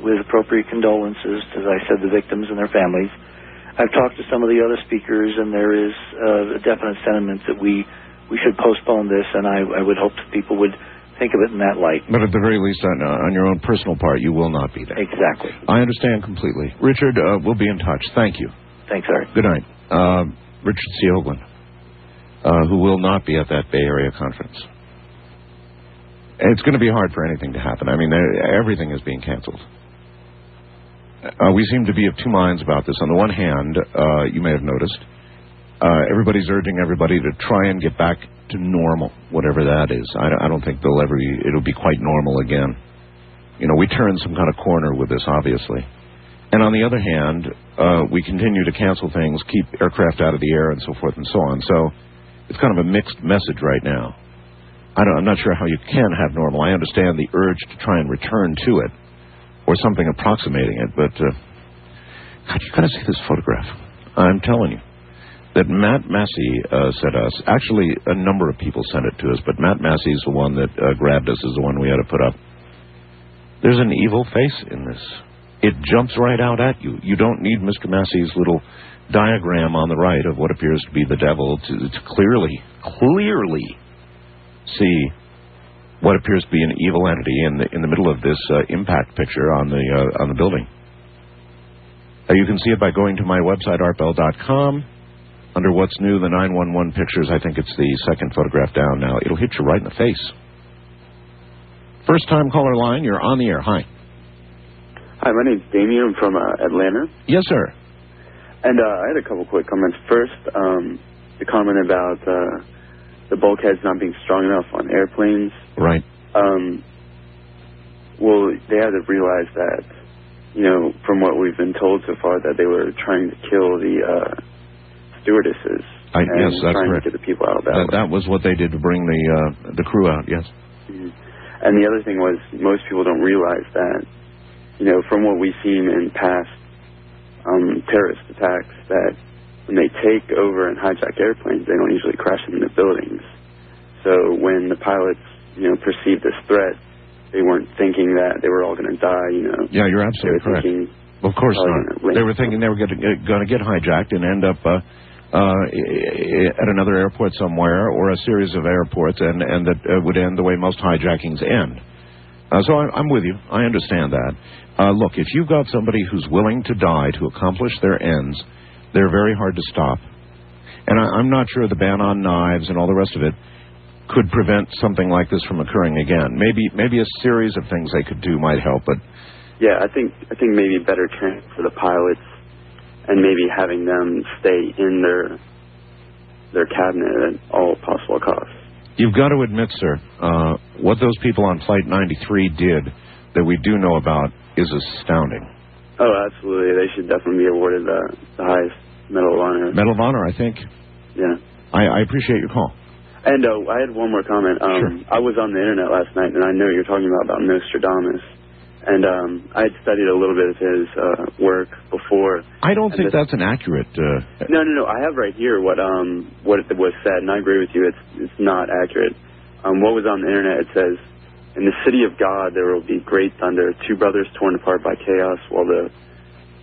with appropriate condolences, as I said, the victims and their families. I've talked to some of the other speakers, and there is a definite sentiment that we should postpone this, and I would hope that people would think of it in that light. But at the very least, on your own personal part, you will not be there. Exactly. I understand completely. Richard, we'll be in touch. Thank you. Thanks, Art. Good night. Richard C. Hoagland, who will not be at that Bay Area conference. It's going to be hard for anything to happen. I mean, everything is being canceled. We seem to be of two minds about this. On the one hand, you may have noticed, everybody's urging everybody to try and get back to normal, whatever that is. I don't think it'll be quite normal again. We turned some kind of corner with this, obviously. And on the other hand, we continue to cancel things, keep aircraft out of the air, and so forth and so on. So it's kind of a mixed message right now. I'm not sure how you can have normal. I understand the urge to try and return to it, or something approximating it, but God, you got to see this photograph. I'm telling you that Matt Massey sent us. Actually, a number of people sent it to us, but Matt Massey is the one that grabbed us, is the one we had to put up. There's an evil face in this. It jumps right out at you. You don't need Mr. Massey's little diagram on the right of what appears to be the devil to clearly see what appears to be an evil entity in the middle of this impact picture on the building. You can see it by going to my website, artbell.com. Under What's New, the 911 pictures, I think it's the second photograph down now. It'll hit you right in the face. First-time caller line, you're on the air. Hi. Hi, my name's Damien. I'm from Atlanta. Yes, sir. And I had a couple quick comments. First, the comment about the bulkheads not being strong enough on airplanes. Right. Well, they had to realize that, from what we've been told so far, that they were trying to kill the stewardesses. Yes, that's trying correct. to get the people out that was what they did to bring the crew out, yes. Mm-hmm. And the other thing was, most people don't realize that, from what we've seen in past terrorist attacks, that when they take over and hijack airplanes, they don't usually crash into buildings. So when the pilots, perceived this threat, they weren't thinking that they were all going to die, Yeah, you're absolutely correct. Of course not. They were thinking they were going to get hijacked and end up at another airport somewhere, or a series of airports, and that would end the way most hijackings end. So I'm with you. I understand that. Look, if you've got somebody who's willing to die to accomplish their ends, they're very hard to stop. And I'm not sure the ban on knives and all the rest of it could prevent something like this from occurring again. Maybe a series of things they could do might help, but... Yeah, I think maybe better training for the pilots and maybe having them stay in their cabinet at all possible costs. You've got to admit, sir, what those people on Flight 93 did that we do know about is astounding. Oh, absolutely. They should definitely be awarded the highest Medal of Honor. Medal of Honor, I think. Yeah. I appreciate your call. And I had one more comment. Sure. I was on the internet last night, and I know you're talking about Nostradamus. And I had studied a little bit of his work before. I don't think that's an accurate... No. I have right here what it was said, and I agree with you. It's not accurate. What was on the internet, it says, in the city of God there will be great thunder, two brothers torn apart by chaos, while the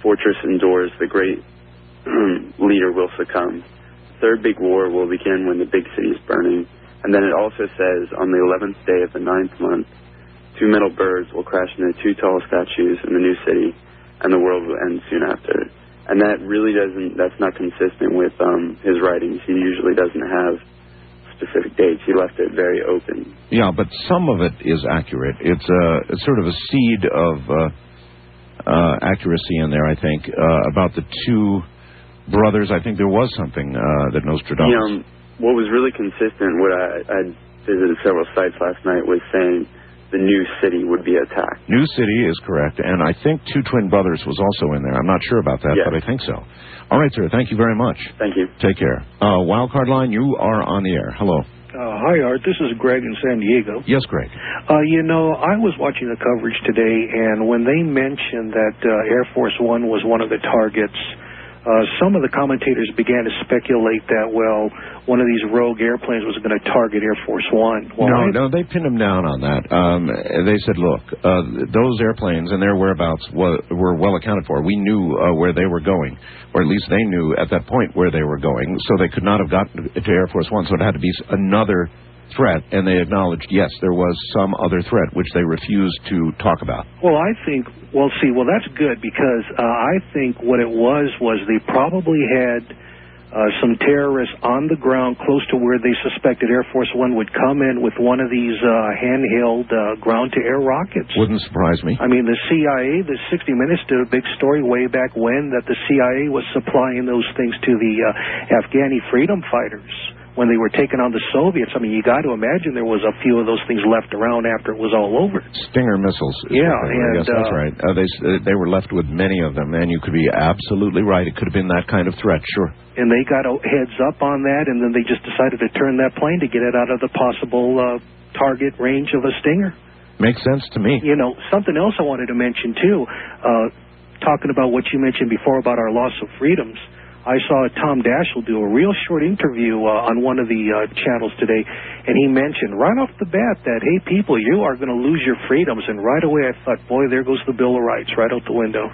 fortress endures, the great leader will succumb. Third big war will begin when the big city is burning. And then it also says, on the 11th day of the 9th month, two metal birds will crash into two tall statues in the new city, and the world will end soon after. And that really that's not consistent with his writings. He usually doesn't have specific dates. He left it very open. Yeah, but some of it is accurate. It's sort of a seed of accuracy in there, I think, about the two brothers. I think there was something that Nostradamus... what was really consistent, what I visited several sites last night, was saying the new city would be attacked. New city is correct, and I think two twin brothers was also in there. I'm not sure about that, but I think so. All right, sir, thank you very much. Thank you. Take care. Wildcard line, you are on the air. Hello. Hi, Art. This is Greg in San Diego. Yes, Greg. I was watching the coverage today, and when they mentioned that Air Force One was one of the targets, some of the commentators began to speculate that, well, one of these rogue airplanes was going to target Air Force One. Well, no, they pinned them down on that. They said, look, those airplanes and their whereabouts were well accounted for. We knew where they were going, or at least they knew at that point where they were going, so they could not have gotten to Air Force One, so it had to be another threat, and they acknowledged, yes, there was some other threat, which they refused to talk about. Well, that's good, because I think what it was they probably had some terrorists on the ground close to where they suspected Air Force One would come in with one of these handheld ground-to-air rockets. Wouldn't surprise me. I mean, the CIA, the 60 Minutes did a big story way back when that the CIA was supplying those things to the Afghani freedom fighters when they were taking on the Soviets. I mean, you got to imagine there was a few of those things left around after it was all over. Stinger missiles. Yeah, yes, that's right. They were left with many of them, and you could be absolutely right. It could have been that kind of threat, sure. And they got a heads up on that, and then they just decided to turn that plane to get it out of the possible target range of a Stinger. Makes sense to me. Something else I wanted to mention, too, talking about what you mentioned before about our loss of freedoms. I saw Tom Daschle do a real short interview on one of the channels today, and he mentioned right off the bat that, hey, people, you are going to lose your freedoms. And right away I thought, boy, there goes the Bill of Rights right out the window.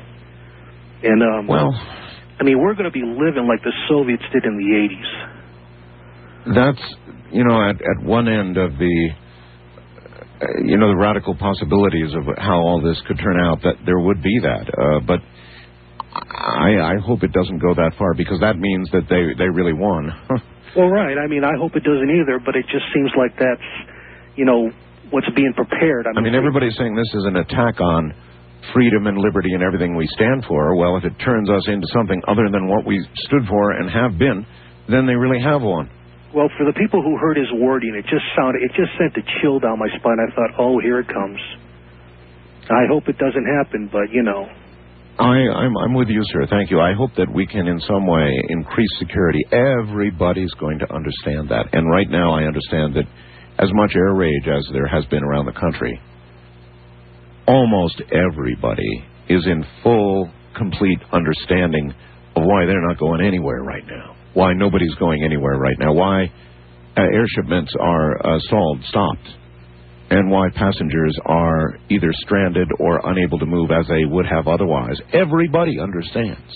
And, we're going to be living like the Soviets did in the 80s. That's, at one end of the, the radical possibilities of how all this could turn out, that there would be that. But I hope it doesn't go that far, because that means that they really won. Well, right. I hope it doesn't either, but it just seems like that's, what's being prepared. Everybody's saying this is an attack on freedom and liberty and everything we stand for. Well, if it turns us into something other than what we stood for and have been, then they really have won. Well, for the people who heard his wording, it just sent a chill down my spine. I thought, oh, here it comes. I hope it doesn't happen, but, I'm with you, sir. Thank you. I hope that we can in some way increase security. Everybody's going to understand that. And right now I understand that as much air rage as there has been around the country, almost everybody is in full, complete understanding of why they're not going anywhere right now, why nobody's going anywhere right now, why air shipments are stopped, and why passengers are either stranded or unable to move as they would have otherwise. Everybody understands.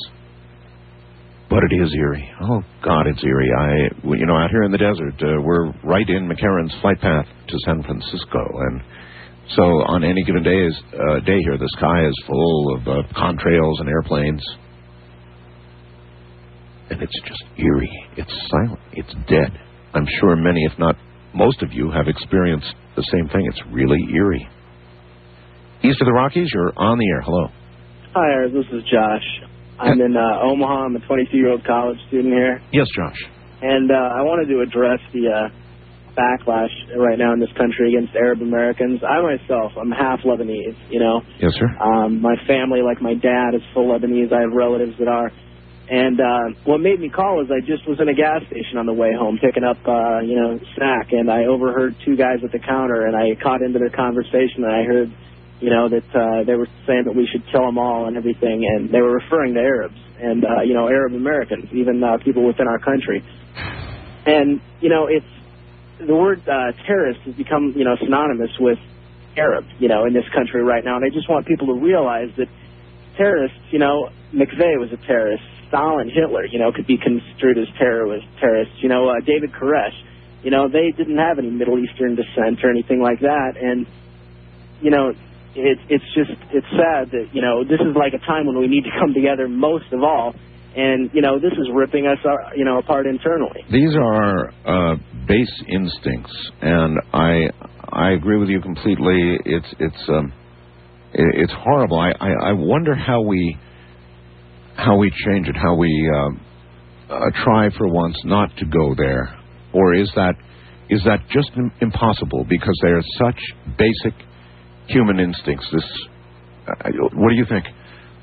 But it is eerie. Oh, God, it's eerie. Out here in the desert, we're right in McCarran's flight path to San Francisco, and So on any given day here, the sky is full of contrails and airplanes. And it's just eerie. It's silent. It's dead. I'm sure many, if not most of you, have experienced the same thing. It's really eerie. East of the Rockies, you're on the air. Hello. Hi, this is Josh. I'm in Omaha. I'm a 22-year-old college student here. Yes, Josh. And I wanted to address the backlash right now in this country against Arab Americans. I myself, I'm half Lebanese, you know. Yes, sir. My family, like my dad, is full Lebanese. I have relatives that are. And what made me call is I just was in a gas station on the way home picking up, snack, and I overheard two guys at the counter, and I caught into their conversation, and I heard, that they were saying that we should kill them all and everything, and they were referring to Arabs and, Arab Americans, even people within our country. And, it's the word terrorist has become, synonymous with Arab, in this country right now, and I just want people to realize that terrorists, McVeigh was a terrorist. Stalin, Hitler, could be construed as terrorists. David Koresh, they didn't have any Middle Eastern descent or anything like that. And, it's sad that, this is like a time when we need to come together most of all. And, this is ripping us, apart internally. These are base instincts, and I agree with you completely. It's horrible. I wonder how we change it, how we try for once not to go there, or is that just impossible because they are such basic human instincts? What do you think?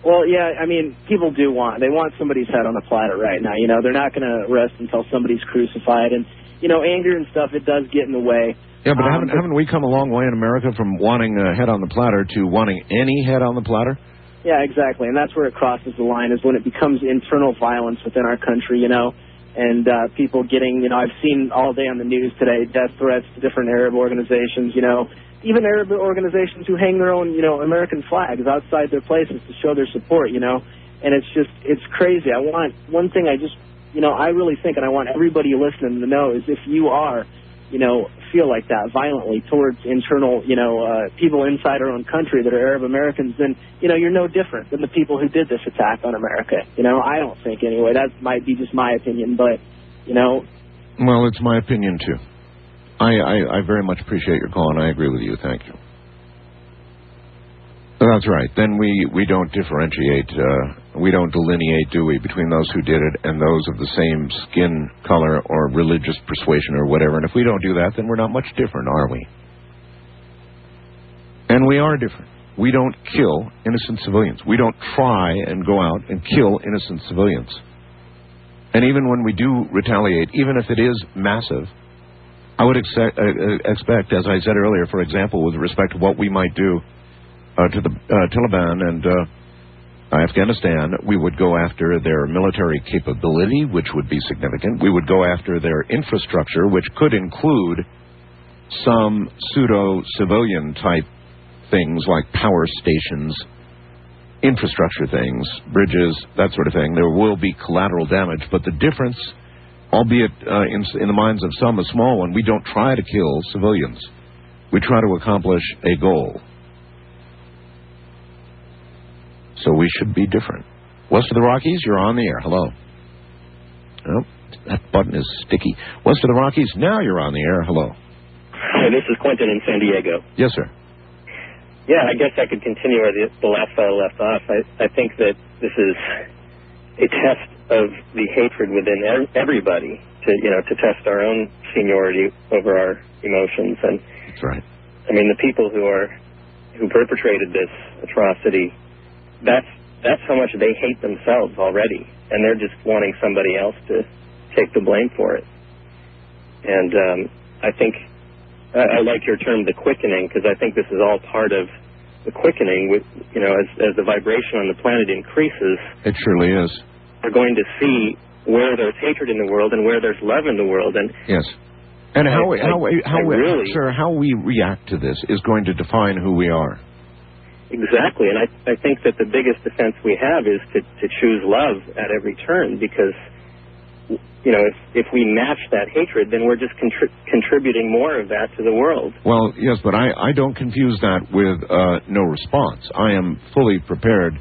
Well, yeah, I mean, people they want somebody's head on a platter right now. They're not going to rest until somebody's crucified, and anger and stuff, it does get in the way. Yeah, but haven't we come a long way in America from wanting a head on the platter to wanting any head on the platter? Yeah, exactly, and that's where it crosses the line, is when it becomes internal violence within our country, and people getting, I've seen all day on the news today, death threats to different Arab organizations, even Arab organizations who hang their own, American flags outside their places to show their support, and it's crazy. One thing I really think, and I want everybody listening to know, is if you are, feel like that violently towards internal, people inside our own country that are Arab Americans, then, you're no different than the people who did this attack on America. I don't think anyway. That might be just my opinion, but, Well, it's my opinion, too. I very much appreciate your call, and I agree with you. Thank you. That's right. Then we don't differentiate, we don't delineate, do we, between those who did it and those of the same skin color or religious persuasion or whatever. And if we don't do that, then we're not much different, are we? And we are different. We don't kill innocent civilians. We don't try and go out and kill innocent civilians. And even when we do retaliate, even if it is massive, I would expect, as I said earlier, for example, with respect to what we might do to the Taliban and Afghanistan, we would go after their military capability, which would be significant. We would go after their infrastructure, which could include some pseudo-civilian type things like power stations, infrastructure things, bridges, that sort of thing. There will be collateral damage, but the difference, albeit in the minds of some a small one, we don't try to kill civilians. We try to accomplish a goal. So we should be different. West of the Rockies, you're on the air. Hello. Oh, that button is sticky. West of the Rockies, now you're on the air. Hello. Hi, this is Quentin in San Diego. Yes, sir. Yeah, I guess I could continue where the last fellow left off. I think that this is a test of the hatred within everybody to test our own seniority over our emotions. And that's right. I mean, the people who perpetrated this atrocity, that's how much they hate themselves already, and they're just wanting somebody else to take the blame for it. And I think I like your term, the quickening, because I think this is all part of the quickening. With as the vibration on the planet increases, it surely is. We're going to see where there's hatred in the world and where there's love in the world. And yes, and how we react to this is going to define who we are. Exactly, and I think that the biggest defense we have is to choose love at every turn, because you know, if we match that hatred, then we're just contributing more of that to the world. Well, yes, but I don't confuse that with no response. I am fully prepared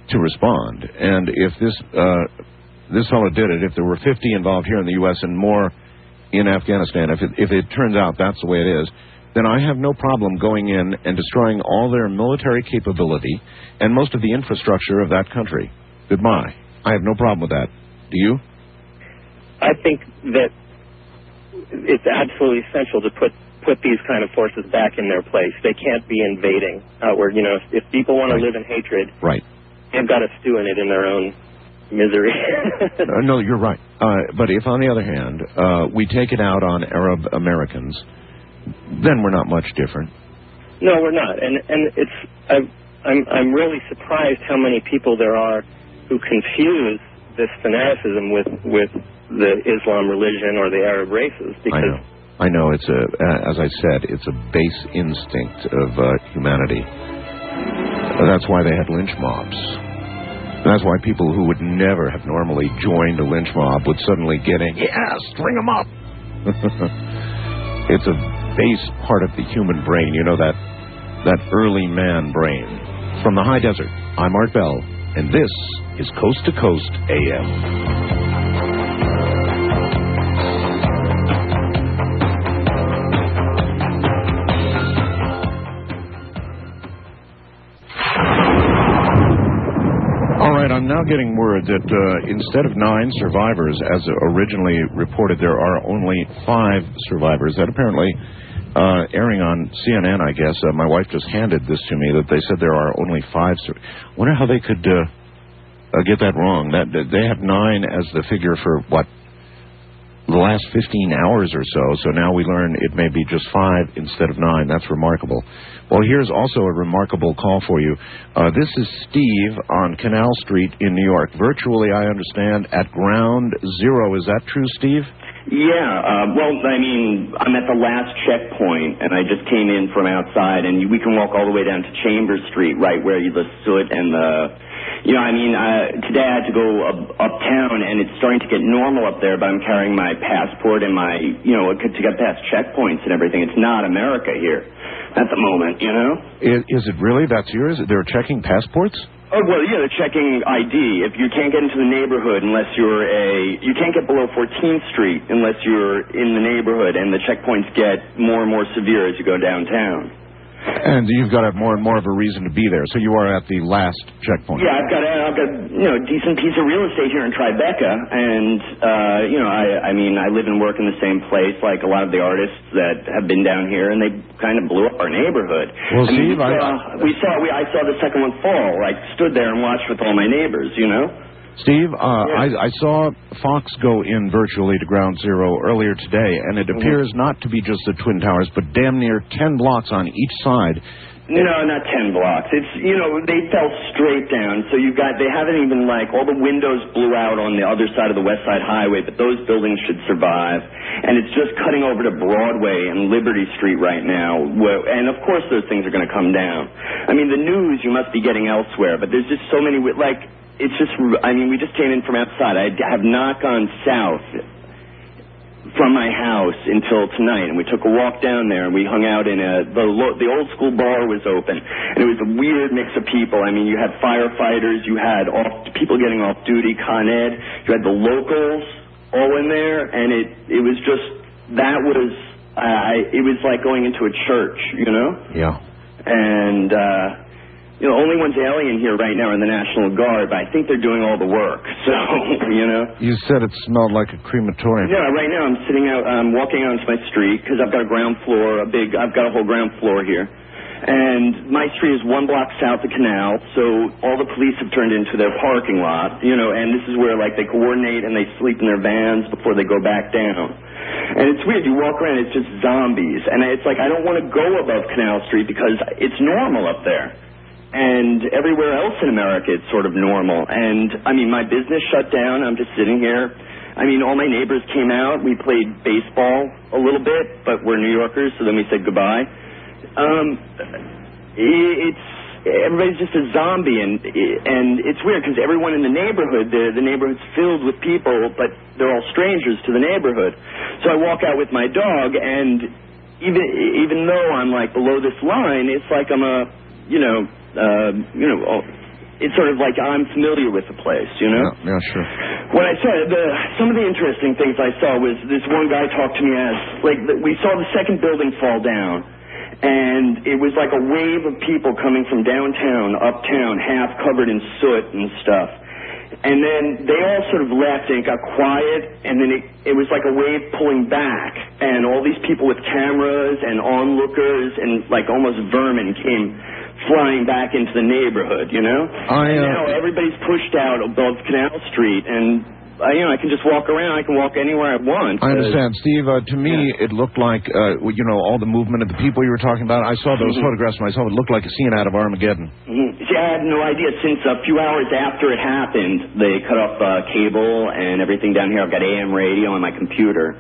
to respond. And if this fellow did it, if there were 50 involved here in the U.S. and more in Afghanistan, if it turns out that's the way it is, then I have no problem going in and destroying all their military capability and most of the infrastructure of that country. Goodbye. I have no problem with that. Do you? I think that it's absolutely essential to put these kind of forces back in their place. They can't be invading outward. You know, if people want to live in hatred, they've got to stew in it in their own misery. No, you're right. But if, on the other hand, we take it out on Arab Americans, then we're not much different. No, we're not. And I'm really surprised how many people there are who confuse this fanaticism with the Islam religion or the Arab races. Because I know. It's as I said, it's a base instinct of humanity. That's why they had lynch mobs. That's why people who would never have normally joined a lynch mob would suddenly get in. Yeah, string them up. It's a base part of the human brain. You know, that early man brain. From the high desert, I'm Art Bell, and this is Coast to Coast AM. I'm now getting word that instead of 9 survivors, as originally reported, there are only 5 survivors. That apparently, airing on CNN, I guess, my wife just handed this to me, that they said there are only 5. Wonder how they could get that wrong. That they have 9 as the figure for, what, the last 15 hours or so. So now we learn it may be just 5 instead of 9. That's remarkable. Well, here's also a remarkable call for you. This is Steve on Canal Street in New York. Virtually, I understand, at ground zero. Is that true, Steve? Yeah. Well, I mean, I'm at the last checkpoint, and I just came in from outside, and we can walk all the way down to Chambers Street, right where the soot and the... You know, I mean, today I had to go uptown, and it's starting to get normal up there, but I'm carrying my passport and my, you know, to get past checkpoints and everything. It's not America here at the moment, you know? Is it really? That's yours? They're checking passports? Oh, well, yeah, they're checking ID. If you can't get into the neighborhood unless you can't get below 14th Street unless you're in the neighborhood, and the checkpoints get more and more severe as you go downtown. And you've got to have more and more of a reason to be there. So you are at the last checkpoint. Yeah, I've got you know, a decent piece of real estate here in Tribeca, and you know, I mean, I live and work in the same place like a lot of the artists that have been down here, and they kind of blew up our neighborhood. Well, Steve, I saw the second one fall. I stood there and watched with all my neighbors, you know. Steve, I saw Fox go in virtually to ground zero earlier today, and it appears not to be just the Twin Towers, but damn near 10 blocks on each side. No, not 10 blocks. It's, you know, they fell straight down. So they haven't even, like, all the windows blew out on the other side of the West Side Highway, but those buildings should survive. And it's just cutting over to Broadway and Liberty Street right now. And, of course, those things are going to come down. I mean, the news you must be getting elsewhere, but there's just so many, like... It's just, I mean, we just came in from outside. I have not gone south from my house until tonight, and we took a walk down there, and we hung out in the old school bar was open, and it was a weird mix of people. I mean, you had firefighters, you had people getting off duty, Con Ed, you had the locals all in there, and it was just, it was like going into a church, you know? Yeah. And, you know, only one's alien here right now are the National Guard, but I think they're doing all the work, so, you know. You said it smelled like a crematorium. Yeah, right now I'm sitting out, I'm walking out onto my street, because I've got a ground floor, I've got a whole ground floor here. And my street is 1 block south of Canal, so all the police have turned into their parking lot, you know, and this is where, like, they coordinate and they sleep in their vans before they go back down. And it's weird, you walk around, it's just zombies, and it's like, I don't want to go above Canal Street because it's normal up there. And everywhere else in America, it's sort of normal. And, I mean, my business shut down. I'm just sitting here. I mean, all my neighbors came out. We played baseball a little bit, but we're New Yorkers, so then we said goodbye. everybody's just a zombie, and it's weird because everyone in the neighborhood, the neighborhood's filled with people, but they're all strangers to the neighborhood. So I walk out with my dog, and even though I'm like below this line, it's like I'm it's sort of like I'm familiar with the place, you know? Yeah, sure. When I saw some of the interesting things I saw was this one guy talked to me as, like, we saw the second building fall down, and it was like a wave of people coming from downtown, uptown, half covered in soot and stuff. And then they all sort of left, and it got quiet, and then it was like a wave pulling back, and all these people with cameras and onlookers and like almost vermin came flying back into the neighborhood, you know? And now everybody's pushed out above Canal Street, and I can just walk around. I can walk anywhere I want. I understand, Steve. To me, it looked like all the movement of the people you were talking about. I saw those photographs myself. It looked like a scene out of Armageddon. See, I had no idea. Since a few hours after it happened, they cut off cable and everything down here. I've got AM radio on my computer.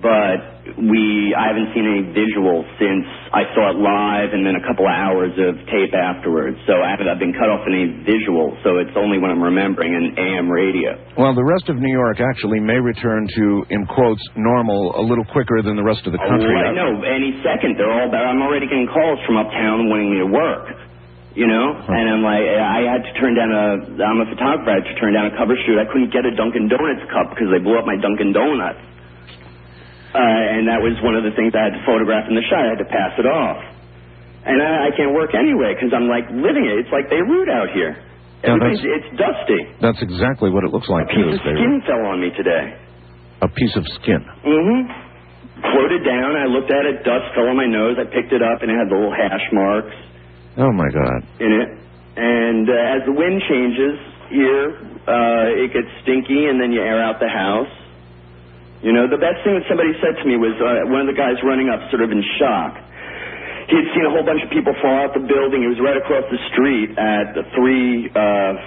But I haven't seen any visuals since I saw it live and then a couple of hours of tape afterwards. So I've been cut off any visual, so it's only when I'm remembering an AM radio. Well, the rest of New York actually may return to, in quotes, normal a little quicker than the rest of the country. Oh, I know. Any second. I'm already getting calls from uptown wanting me to work. You know? And I'm like, I had to turn down I'm a photographer. I had to turn down a cover shoot. I couldn't get a Dunkin' Donuts cup because they blew up my Dunkin' Donuts. And that was one of the things I had to photograph in the shot. I had to pass it off. And I can't work anyway because I'm, like, living it. It's like Beirut out here. It's dusty. That's exactly what it looks like, too. A piece of skin fell on me today. A piece of skin? Mm-hmm. Floated down. I looked at it. Dust fell on my nose. I picked it up, and it had the little hash marks. Oh, my God. In it. And as the wind changes here, it gets stinky, and then you air out the house. You know, the best thing that somebody said to me was one of the guys running up sort of in shock. He had seen a whole bunch of people fall out the building. He was right across the street at the 3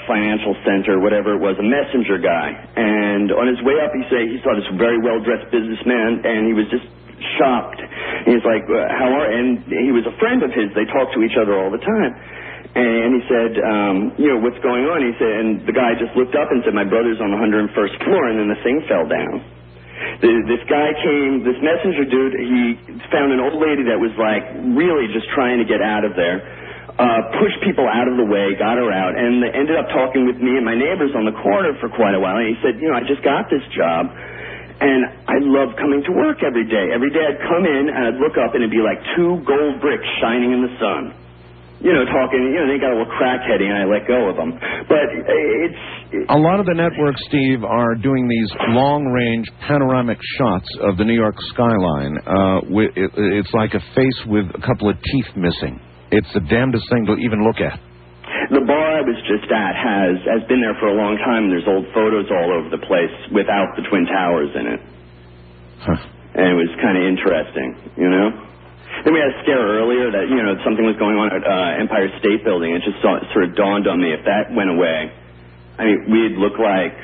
Financial Center, whatever it was, a messenger guy. And on his way up, he saw this very well-dressed businessman, and he was just shocked. He's like, and he was a friend of his. They talked to each other all the time. And he said, what's going on? He said, and the guy just looked up and said, my brother's on the 101st floor, and then the thing fell down. This guy came, this messenger dude, he found an old lady that was like really just trying to get out of there, pushed people out of the way, got her out, and ended up talking with me and my neighbors on the corner for quite a while. And he said, I just got this job, and I love coming to work every day. Every day I'd come in and I'd look up and it'd be like 2 gold bricks shining in the sun. Talking, they got a little crackheady, and I let go of them. But a lot of the networks, Steve, are doing these long-range panoramic shots of the New York skyline. It's like a face with a couple of teeth missing. It's the damnedest thing to even look at. The bar I was just at has been there for a long time. There's old photos all over the place without the Twin Towers in it. Huh. And it was kind of interesting, Then we had a scare earlier that, something was going on at Empire State Building. It just sort of dawned on me, if that went away, I mean, we'd look like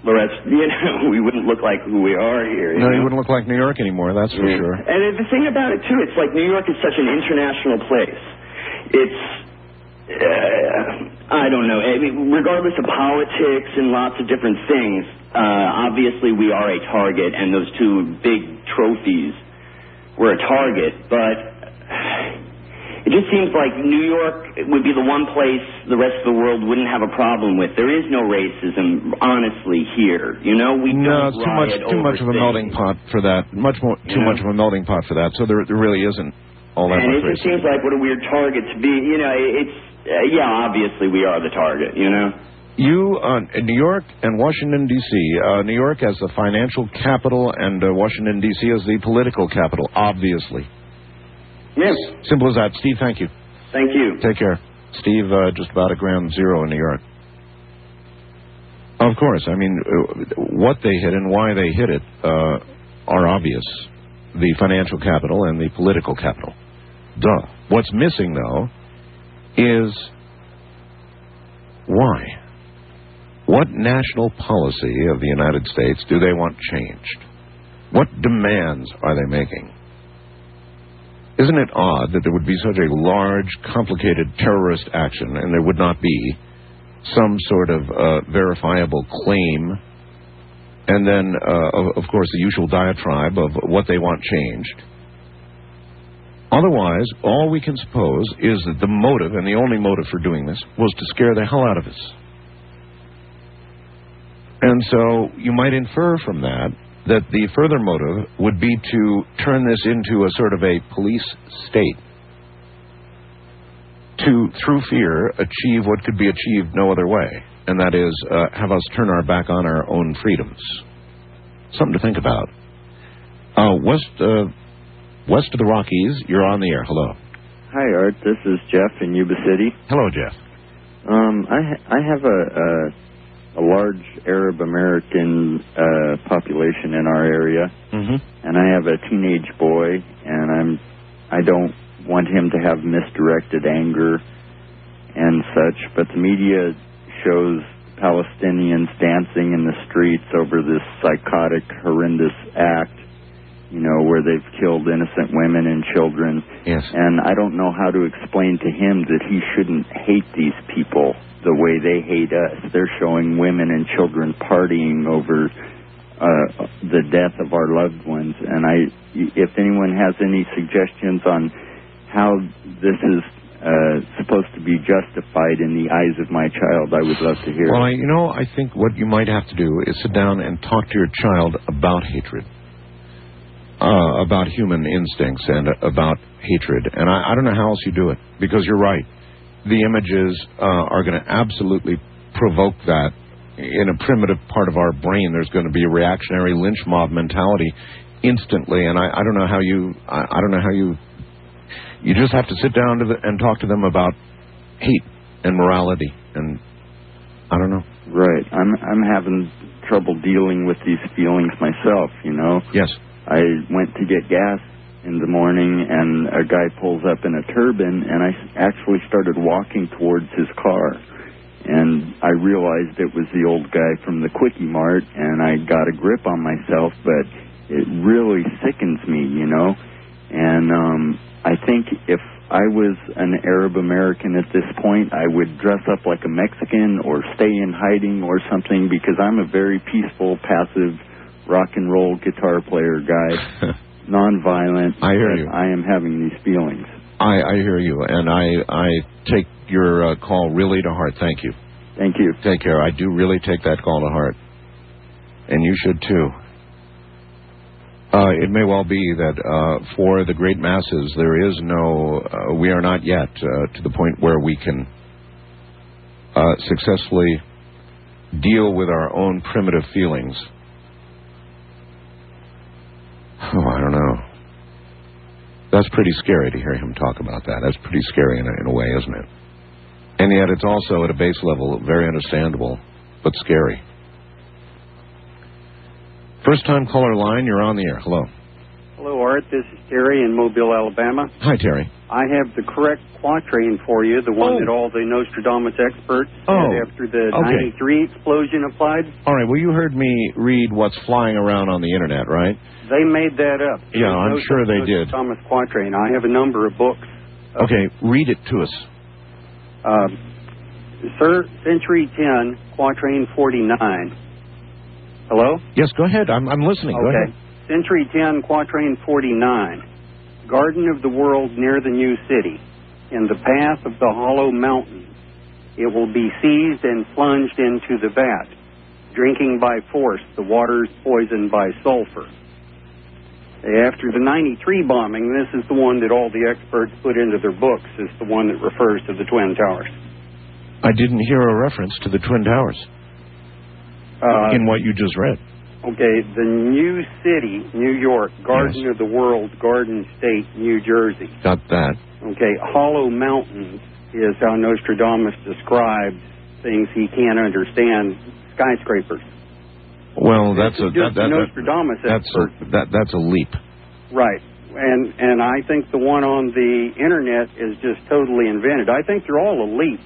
the rest, we wouldn't look like who we are here. You wouldn't look like New York anymore, that's for sure. And the thing about it, too, it's like New York is such an international place. It's, I don't know, regardless of politics and lots of different things, obviously we are a target, and those 2 big trophies were a target, but it just seems like New York would be the one place the rest of the world wouldn't have a problem with. There is no racism, honestly, here. It's too much of a melting pot for that. Too much of a melting pot for that. So there really isn't all that much racism. And it just seems like what a weird target to be. Obviously we are the target. You, New York and Washington, D.C., New York as the financial capital and Washington, D.C. as the political capital, obviously. Yes. Simple as that. Steve, thank you. Thank you. Take care. Steve, just about a ground zero in New York. Of course, I mean, what they hit and why they hit it are obvious. The financial capital and the political capital. Duh. What's missing, though, is why? What national policy of the United States do they want changed? What demands are they making? Isn't it odd that there would be such a large, complicated terrorist action and there would not be some sort of verifiable claim, and then, of course, the usual diatribe of what they want changed? Otherwise, all we can suppose is that the motive, and the only motive for doing this, was to scare the hell out of us. And so you might infer from that the further motive would be to turn this into a sort of a police state, to, through fear, achieve what could be achieved no other way, and that is have us turn our back on our own freedoms. Something to think about. West of the Rockies, you're on the air. Hello. Hi, Art. This is Jeff in Yuba City. Hello, Jeff. I have a large Arab American population in our area, and I have a teenage boy, and I don't want him to have misdirected anger and such, but the media shows Palestinians dancing in the streets over this psychotic, horrendous act, you know, where they've killed innocent women and children. Yes. And I don't know how to explain to him that he shouldn't hate these people the way they hate us. They're showing women and children partying over the death of our loved ones. And if anyone has any suggestions on how this is supposed to be justified in the eyes of my child, I would love to hear. Well, I think what you might have to do is sit down and talk to your child about hatred, about human instincts and about hatred. And I don't know how else you do it, because you're right. The images are going to absolutely provoke that. In a primitive part of our brain, there's going to be a reactionary lynch mob mentality instantly. And I don't know how you just have to sit down and talk to them about hate and morality, and I don't know. Right. I'm having trouble dealing with these feelings myself, you know. Yes. I went to get gas in the morning, and a guy pulls up in a turban, and I actually started walking towards his car. And I realized it was the old guy from the Quickie Mart, and I got a grip on myself, but it really sickens me, you know. And I think if I was an Arab American at this point, I would dress up like a Mexican or stay in hiding or something, because I'm a very peaceful, passive rock and roll guitar player guy, nonviolent. I hear you. I am having these feelings. I hear you, and I take your call really to heart. Thank you. Thank you. Take care. I do really take that call to heart, and you should too. It may well be that for the great masses, there is no, we are not yet to the point where we can successfully deal with our own primitive feelings. Oh, I don't know. That's pretty scary to hear him talk about that. That's pretty scary in a way, isn't it? And yet it's also, at a base level, very understandable, but scary. First-time caller line, you're on the air. Hello. Hello, Art. This is Terry in Mobile, Alabama. Hi, Terry. I have the correct quatrain for you, the one that all the Nostradamus experts said after the 93 explosion applied. All right, well, you heard me read what's flying around on the Internet, right? They made that up. Yeah, I'm sure they did. Nostradamus quatrain. I have a number of books. Okay, read it to us. Sir, Century 10, quatrain 49. Hello? Yes, go ahead. I'm listening. Go ahead. Century 10, quatrain 49. Garden of the world near the new city, in the path of the hollow mountain, it will be seized and plunged into the vat, drinking by force the waters poisoned by sulfur. After the 93 bombing, this is the one that all the experts put into their books, is the one that refers to the Twin Towers. I didn't hear a reference to the Twin Towers in what you just read. Okay, the new city, New York, Garden of the World, Garden State, New Jersey. Got that. Okay, hollow mountains is how Nostradamus describes things he can't understand, skyscrapers. Well, that's a leap. Right, and I think the one on the Internet is just totally invented. I think they're all a leap.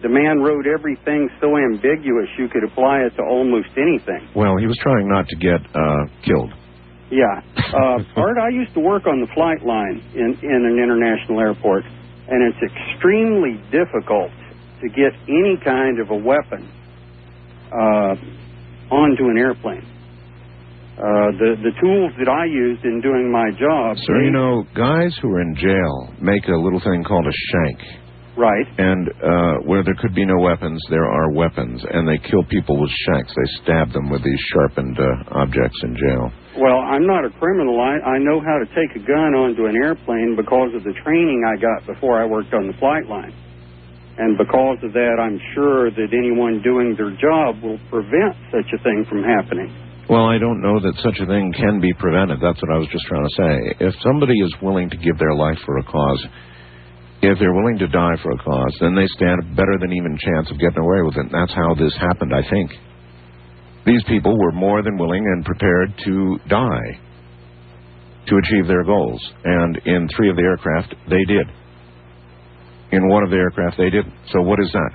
The man wrote everything so ambiguous you could apply it to almost anything. Well, he was trying not to get killed. Yeah. Art, I used to work on the flight line in an international airport, and it's extremely difficult to get any kind of a weapon onto an airplane. The tools that I used in doing my job... Sir, you know, guys who are in jail make a little thing called a shank. Right. And where there could be no weapons, there are weapons, and they kill people with shanks. They stab them with these sharpened objects in jail. Well, I'm not a criminal. I know how to take a gun onto an airplane because of the training I got before I worked on the flight line. And because of that, I'm sure that anyone doing their job will prevent such a thing from happening. Well, I don't know that such a thing can be prevented. That's what I was just trying to say. If somebody is willing to give their life for a cause, if they're willing to die for a cause, then they stand a better than even chance of getting away with it. And that's how this happened, I think. These people were more than willing and prepared to die to achieve their goals. And in 3 of the aircraft, they did. In 1 of the aircraft, they didn't. So what is that?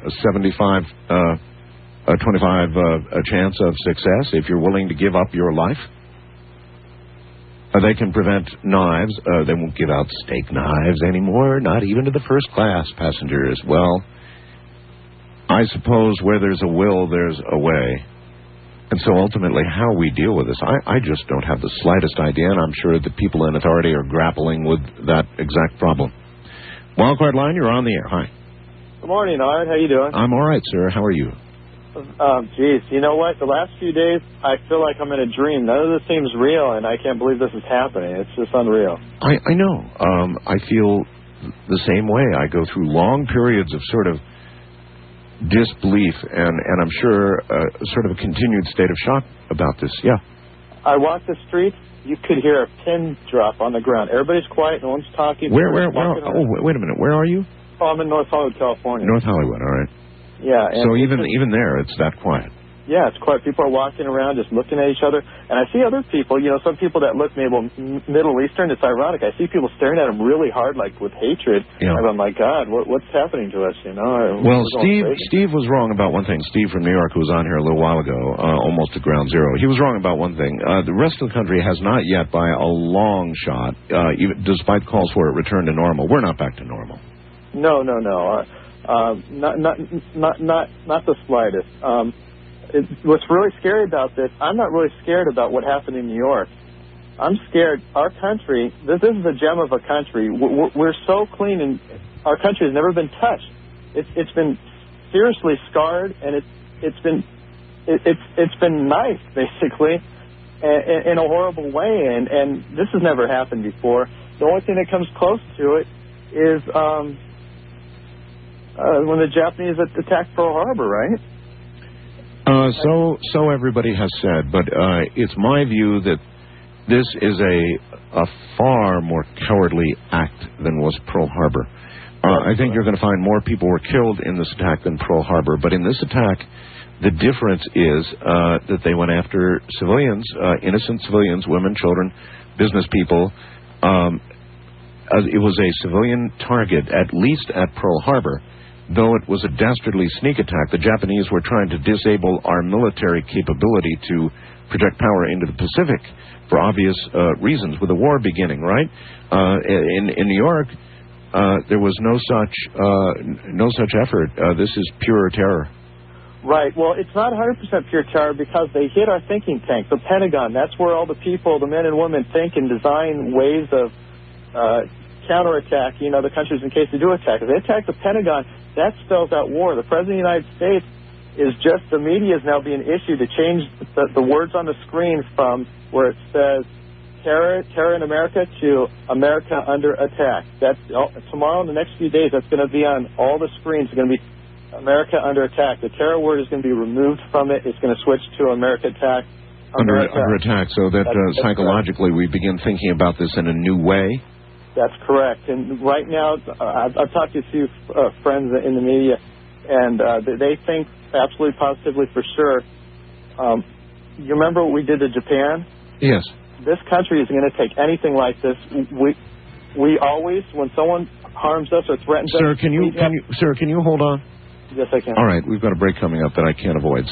A 25 chance of success if you're willing to give up your life? They can prevent knives. They won't give out steak knives anymore, not even to the first class passengers. Well, I suppose where there's a will, there's a way. And so ultimately, how we deal with this, I just don't have the slightest idea, and I'm sure the people in authority are grappling with that exact problem. Wildcard Line, you're on the air. Hi. Good morning, Art. How you doing? I'm all right, sir. How are you? Geez, you know what? The last few days, I feel like I'm in a dream. None of this seems real, and I can't believe this is happening. It's just unreal. I know. I feel the same way. I go through long periods of sort of disbelief, and I'm sure sort of a continued state of shock about this. Yeah. I walk the streets. You could hear a pin drop on the ground. Everybody's quiet. No one's talking. Where wait a minute. Where are you? Oh, I'm in North Hollywood, California. North Hollywood, all right. Yeah. And so even there, it's that quiet. Yeah, it's quiet. People are walking around just looking at each other. And I see other people, you know, some people that look maybe Middle Eastern. It's ironic. I see people staring at them really hard, like with hatred. Yeah. I'm like, God, what's happening to us, you know? Well, Steve was wrong about one thing. Steve from New York, who was on here a little while ago, almost at ground zero, he was wrong about one thing. The rest of the country has not yet, by a long shot, even despite calls for it, returned to normal. We're not back to normal. No. Not the slightest. What's really scary about this, I'm not really scared about what happened in New York. I'm scared our country, this is a gem of a country. We're so clean, and our country has never been touched. It's been seriously scarred, and it's been knifed, basically, in a horrible way, and this has never happened before. The only thing that comes close to it is when the Japanese attacked Pearl Harbor, right? So everybody has said, but it's my view that this is a far more cowardly act than was Pearl Harbor. I think you're going to find more people were killed in this attack than Pearl Harbor, but in this attack, the difference is that they went after civilians, innocent civilians, women, children, business people. It was a civilian target, at least at Pearl Harbor. Though it was a dastardly sneak attack, the Japanese were trying to disable our military capability to project power into the Pacific for obvious reasons, with the war beginning, right? In New York, there was no such effort. This is pure terror. Right. Well, it's not 100% pure terror because they hit our thinking tank, the Pentagon. That's where all the people, the men and women, think and design ways of counterattack, the countries in case they do attack. If they attack the Pentagon, that spells out war. The President of the United States is just, the media is now being issued to change the words on the screen from where it says terror in America to America under attack. That's tomorrow, in the next few days, that's going to be on all the screens. It's going to be America under attack. The terror word is going to be removed from it. It's going to switch to America attack. Under attack, so that psychologically we begin thinking about this in a new way. That's correct. And right now, I've talked to a few friends in the media, and they think absolutely positively for sure. You remember what we did to Japan? Yes. This country isn't going to take anything like this. We always, when someone harms us or threatens us... Sir, can you hold on? Yes, I can. All right, we've got a break coming up that I can't avoid.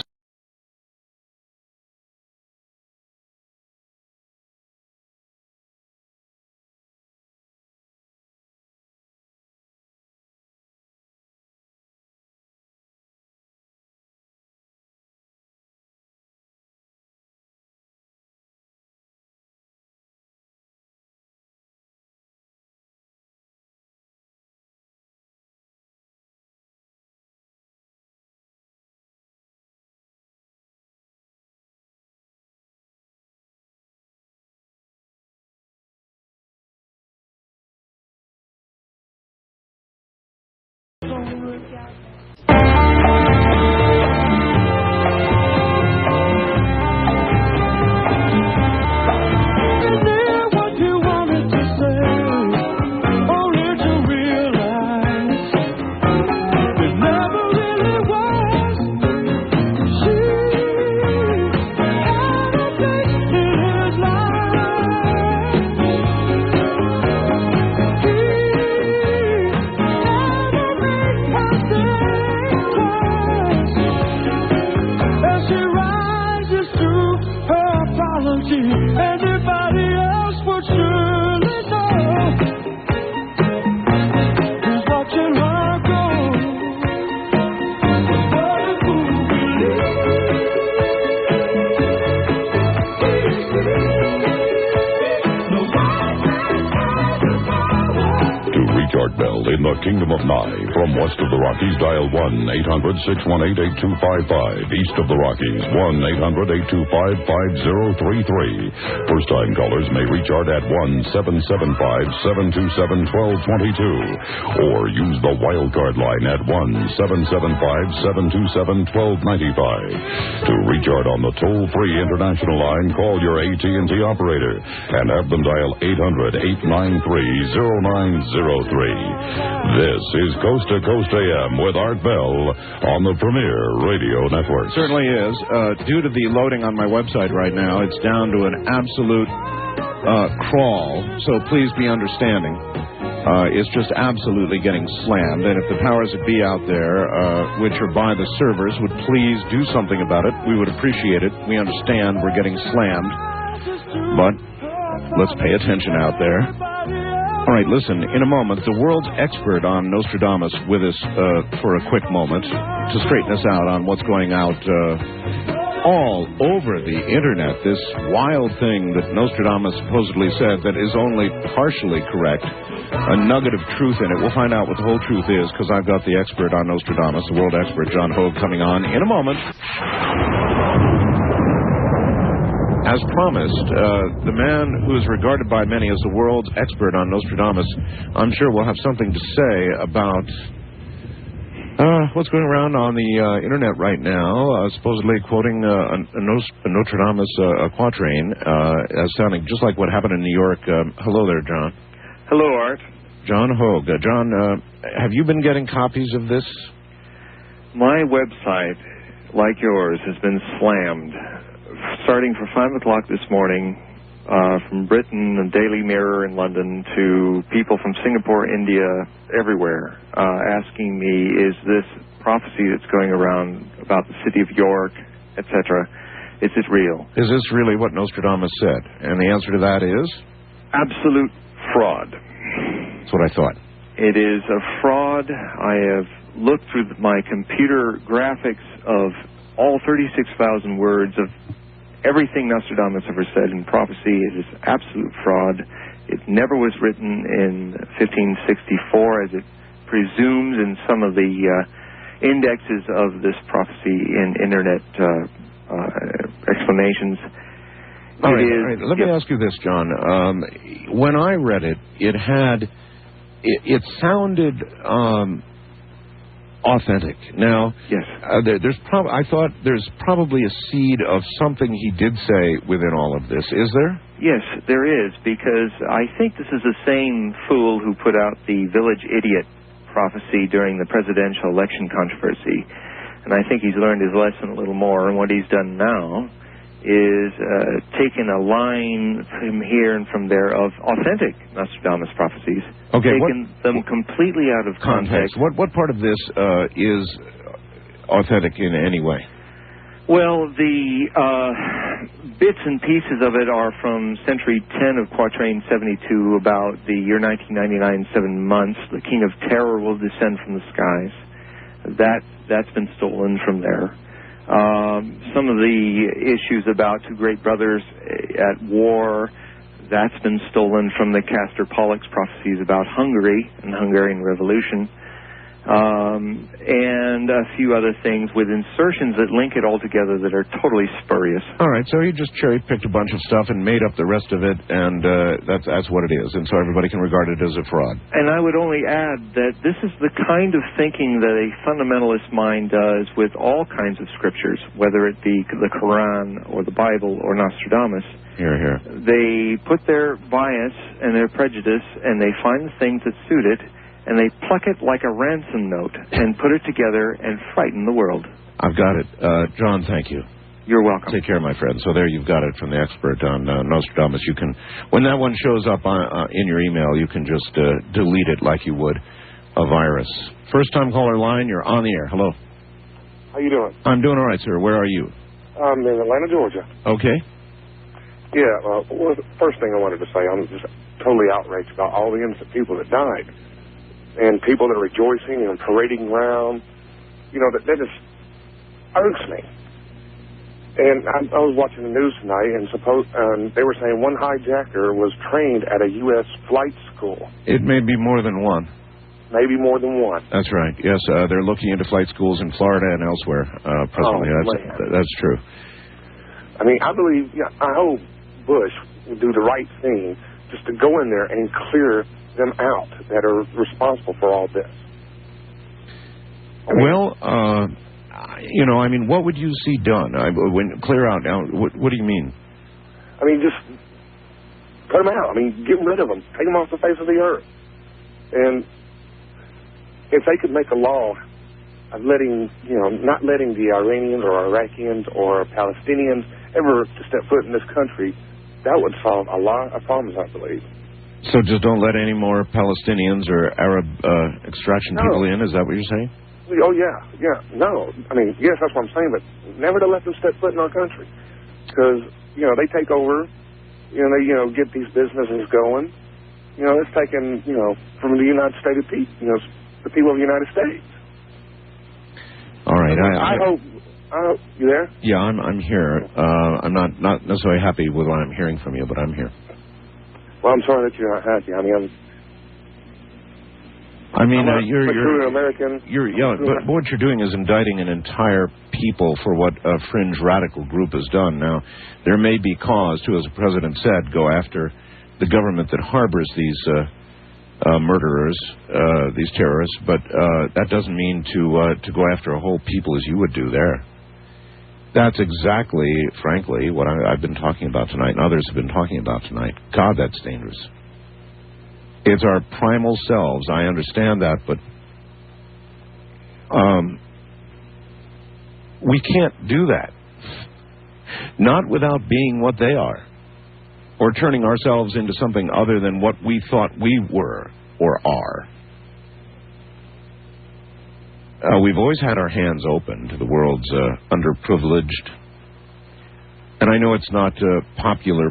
World in the Kingdom of Nye. From west of the Rockies, dial 1-800-618-8255. East of the Rockies, 1-800-825-5033. First-time callers may reach Art at 1-775-727-1222. Or use the wildcard line at 1-775-727-1295. To reach Art on the toll-free international line, call your AT&T operator and have them dial 800-893-0903. This is Coast to Coast AM with Art Bell on the Premier Radio Network. Certainly is. Due to the loading on my website right now, it's down to an absolute crawl, so please be understanding. It's just absolutely getting slammed, and if the powers that be out there, which are by the servers, would please do something about it, we would appreciate it. We understand we're getting slammed, but let's pay attention out there. All right, listen, in a moment, the world's expert on Nostradamus with us for a quick moment to straighten us out on what's going out all over the Internet, this wild thing that Nostradamus supposedly said that is only partially correct, a nugget of truth in it. We'll find out what the whole truth is because I've got the expert on Nostradamus, the world expert, John Hogue, coming on in a moment. As promised, the man who is regarded by many as the world's expert on Nostradamus, I'm sure will have something to say about what's going around on the Internet right now, supposedly quoting a Nostradamus quatrain, sounding just like what happened in New York. Hello there, John. Hello, Art. John Hogue. John, have you been getting copies of this? My website, like yours, has been slammed. Starting for 5 o'clock this morning, from Britain, the Daily Mirror in London, to people from Singapore, India, everywhere, asking me, is this prophecy that's going around about the city of York, etc., is it real? Is this really what Nostradamus said? And the answer to that is? Absolute fraud. That's what I thought. It is a fraud. I have looked through my computer graphics of all 36,000 words of everything Nostradamus ever said in prophecy. It is absolute fraud. It never was written in 1564, as it presumes in some of the indexes of this prophecy in Internet explanations. All right. Let me ask you this, John. When I read it, it sounded authentic. Now, yes, I thought there's probably a seed of something he did say within all of this. Is there? Yes, there is, because I think this is the same fool who put out the village idiot prophecy during the presidential election controversy. And I think he's learned his lesson a little more, and what he's done now is taken a line from here and from there of authentic Nostradamus prophecies, taken them completely out of context. What part of this is authentic in any way? Well, the bits and pieces of it are from Century 10 of Quatrain 72 about the year 1999, 7 months. The King of Terror will descend from the skies. That's been stolen from there. Some of the issues about two great brothers at war, that's been stolen from the Castor Pollock's prophecies about Hungary and the Hungarian Revolution, and a few other things with insertions that link it all together that are totally spurious. All right, so he just cherry-picked a bunch of stuff and made up the rest of it, and that's what it is, and so everybody can regard it as a fraud. And I would only add that this is the kind of thinking that a fundamentalist mind does with all kinds of scriptures, whether it be the Quran or the Bible or Nostradamus. Hear, hear. They put their bias and their prejudice, and they find the things that suit it, and they pluck it like a ransom note and put it together and frighten the world. I've got it. John, thank you. You're welcome. Take care, my friend. So there you've got it from the expert on Nostradamus. You can, when that one shows up in your email, you can just delete it like you would a virus. First-time caller line, you're on the air. Hello. How you doing? I'm doing all right, sir. Where are you? I'm in Atlanta, Georgia. Okay. Yeah, well, the first thing I wanted to say, I'm just totally outraged about all the innocent people that died. And people that are rejoicing and parading around, you know, that just irks me. And I was watching the news tonight, and they were saying one hijacker was trained at a U.S. flight school. It may be more than one. maybe more than one. That's right. Yes, they're looking into flight schools in Florida and elsewhere presently. That's true. I mean, I believe, I hope Bush will do the right thing just to go in there and clear them out that are responsible for all this. What would you see done? Clear out now, what do you mean? I mean, just cut them out. I mean, get rid of them. Take them off the face of the earth. And if they could make a law of not letting the Iranians or Iraqians or Palestinians ever to step foot in this country, that would solve a lot of problems, I believe. So just don't let any more Palestinians or Arab extraction people in? Is that what you're saying? Oh, yeah. No. I mean, yes, that's what I'm saying, but never to let them step foot in our country. Because, they take over, they, get these businesses going. It's taken, from the United States of people, the people of the United States. All right. I hope, you there? Yeah, I'm here. I'm not necessarily happy with what I'm hearing from you, but I'm here. Well, I'm sorry that you're not happy. You're an American. But what you're doing is indicting an entire people for what a fringe radical group has done. Now, there may be cause to, as the president said, go after the government that harbors these murderers, these terrorists, but that doesn't mean to go after a whole people as you would do there. That's exactly, frankly, what I've been talking about tonight, and others have been talking about tonight. God, that's dangerous. It's our primal selves. I understand that, but we can't do that. Not without being what they are, or turning ourselves into something other than what we thought we were or are. We've always had our hands open to the world's underprivileged. And I know it's not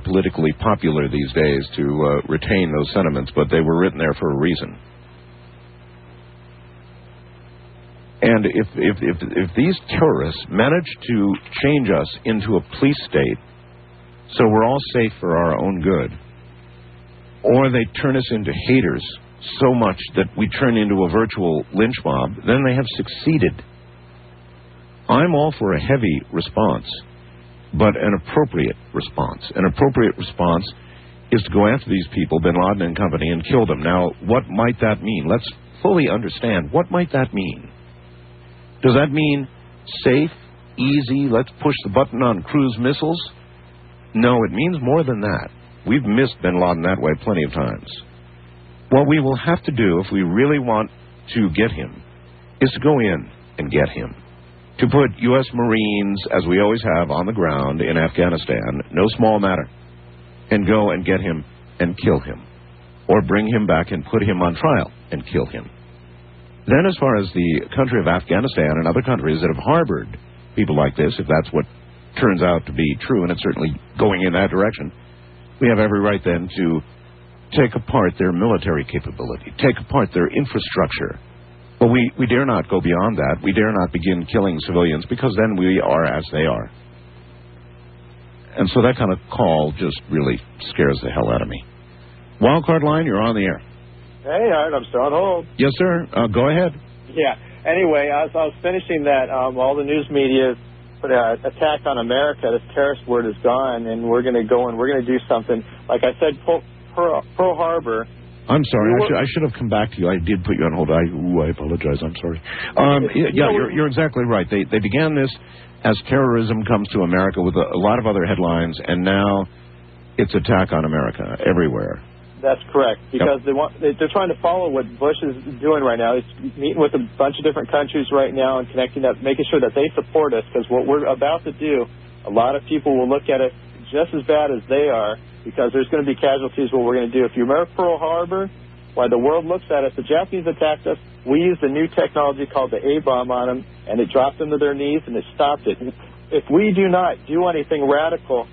politically popular these days to retain those sentiments, but they were written there for a reason. And if these terrorists manage to change us into a police state so we're all safe for our own good, or they turn us into haters so much that we turn into a virtual lynch mob, then they have succeeded. I'm all for a heavy response, but an appropriate response. An appropriate response is to go after these people, Bin Laden and company, and kill them. Now, what might that mean? Let's fully understand. What might that mean? Does that mean safe, easy, let's push the button on cruise missiles? No, it means more than that. We've missed Bin Laden that way plenty of times. What we will have to do, if we really want to get him, is to go in and get him. To put U.S. Marines, as we always have, on the ground in Afghanistan, no small matter, and go and get him and kill him, or bring him back and put him on trial and kill him. Then, as far as the country of Afghanistan and other countries that have harbored people like this, if that's what turns out to be true, and it's certainly going in that direction, we have every right then to take apart their military capability, take apart their infrastructure. But we dare not go beyond that. We dare not begin killing civilians, because then we are as they are. And so that kind of call just really scares the hell out of me. Wildcard line, you're on the air. Hey, Art, I'm still on hold. Yes, sir. Go ahead. Yeah. Anyway, as I was finishing that, all the news media put an attack on America. This terrorist word is gone, and we're going to go and we're going to do something. Like I said, Pearl Harbor. I'm sorry. I should have come back to you. I did put you on hold. I apologize. I'm sorry. You're exactly right. They began this as terrorism comes to America with a lot of other headlines, and now it's attack on America everywhere. That's correct, because they're trying to follow what Bush is doing right now. He's meeting with a bunch of different countries right now and connecting up, making sure that they support us, because what we're about to do, a lot of people will look at it just as bad as they are, because there's going to be casualties. What we're going to do, if you remember Pearl Harbor, while the world looks at us, the Japanese attacked us, we used a new technology called the A-bomb on them, and it dropped them to their knees, and it stopped it. If we do not do anything radical,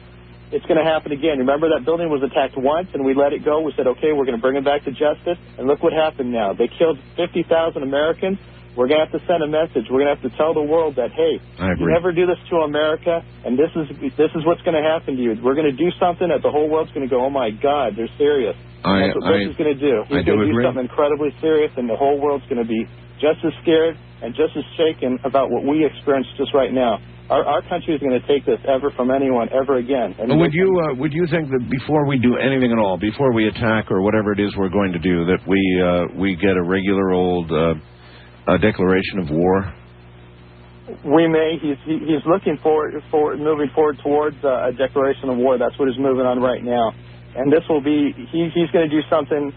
it's going to happen again. Remember that building was attacked once, and we let it go. We said, okay, we're going to bring them back to justice, and look what happened now. They killed 50,000 Americans. We're going to have to send a message. We're going to have to tell the world that, hey, you never do this to America, and this is what's going to happen to you. We're going to do something that the whole world's going to go, oh, my God, they're serious. That's what Bush is going to do. He's going to do something incredibly serious, and the whole world's going to be just as scared and just as shaken about what we experience just right now. Our country is going to take this ever from anyone ever again. And would you think that before we do anything at all, before we attack or whatever it is we're going to do, that we get a regular old declaration of war? We may. He's looking moving forward towards a declaration of war. That's what he's moving on right now. And this will be, he's going to do something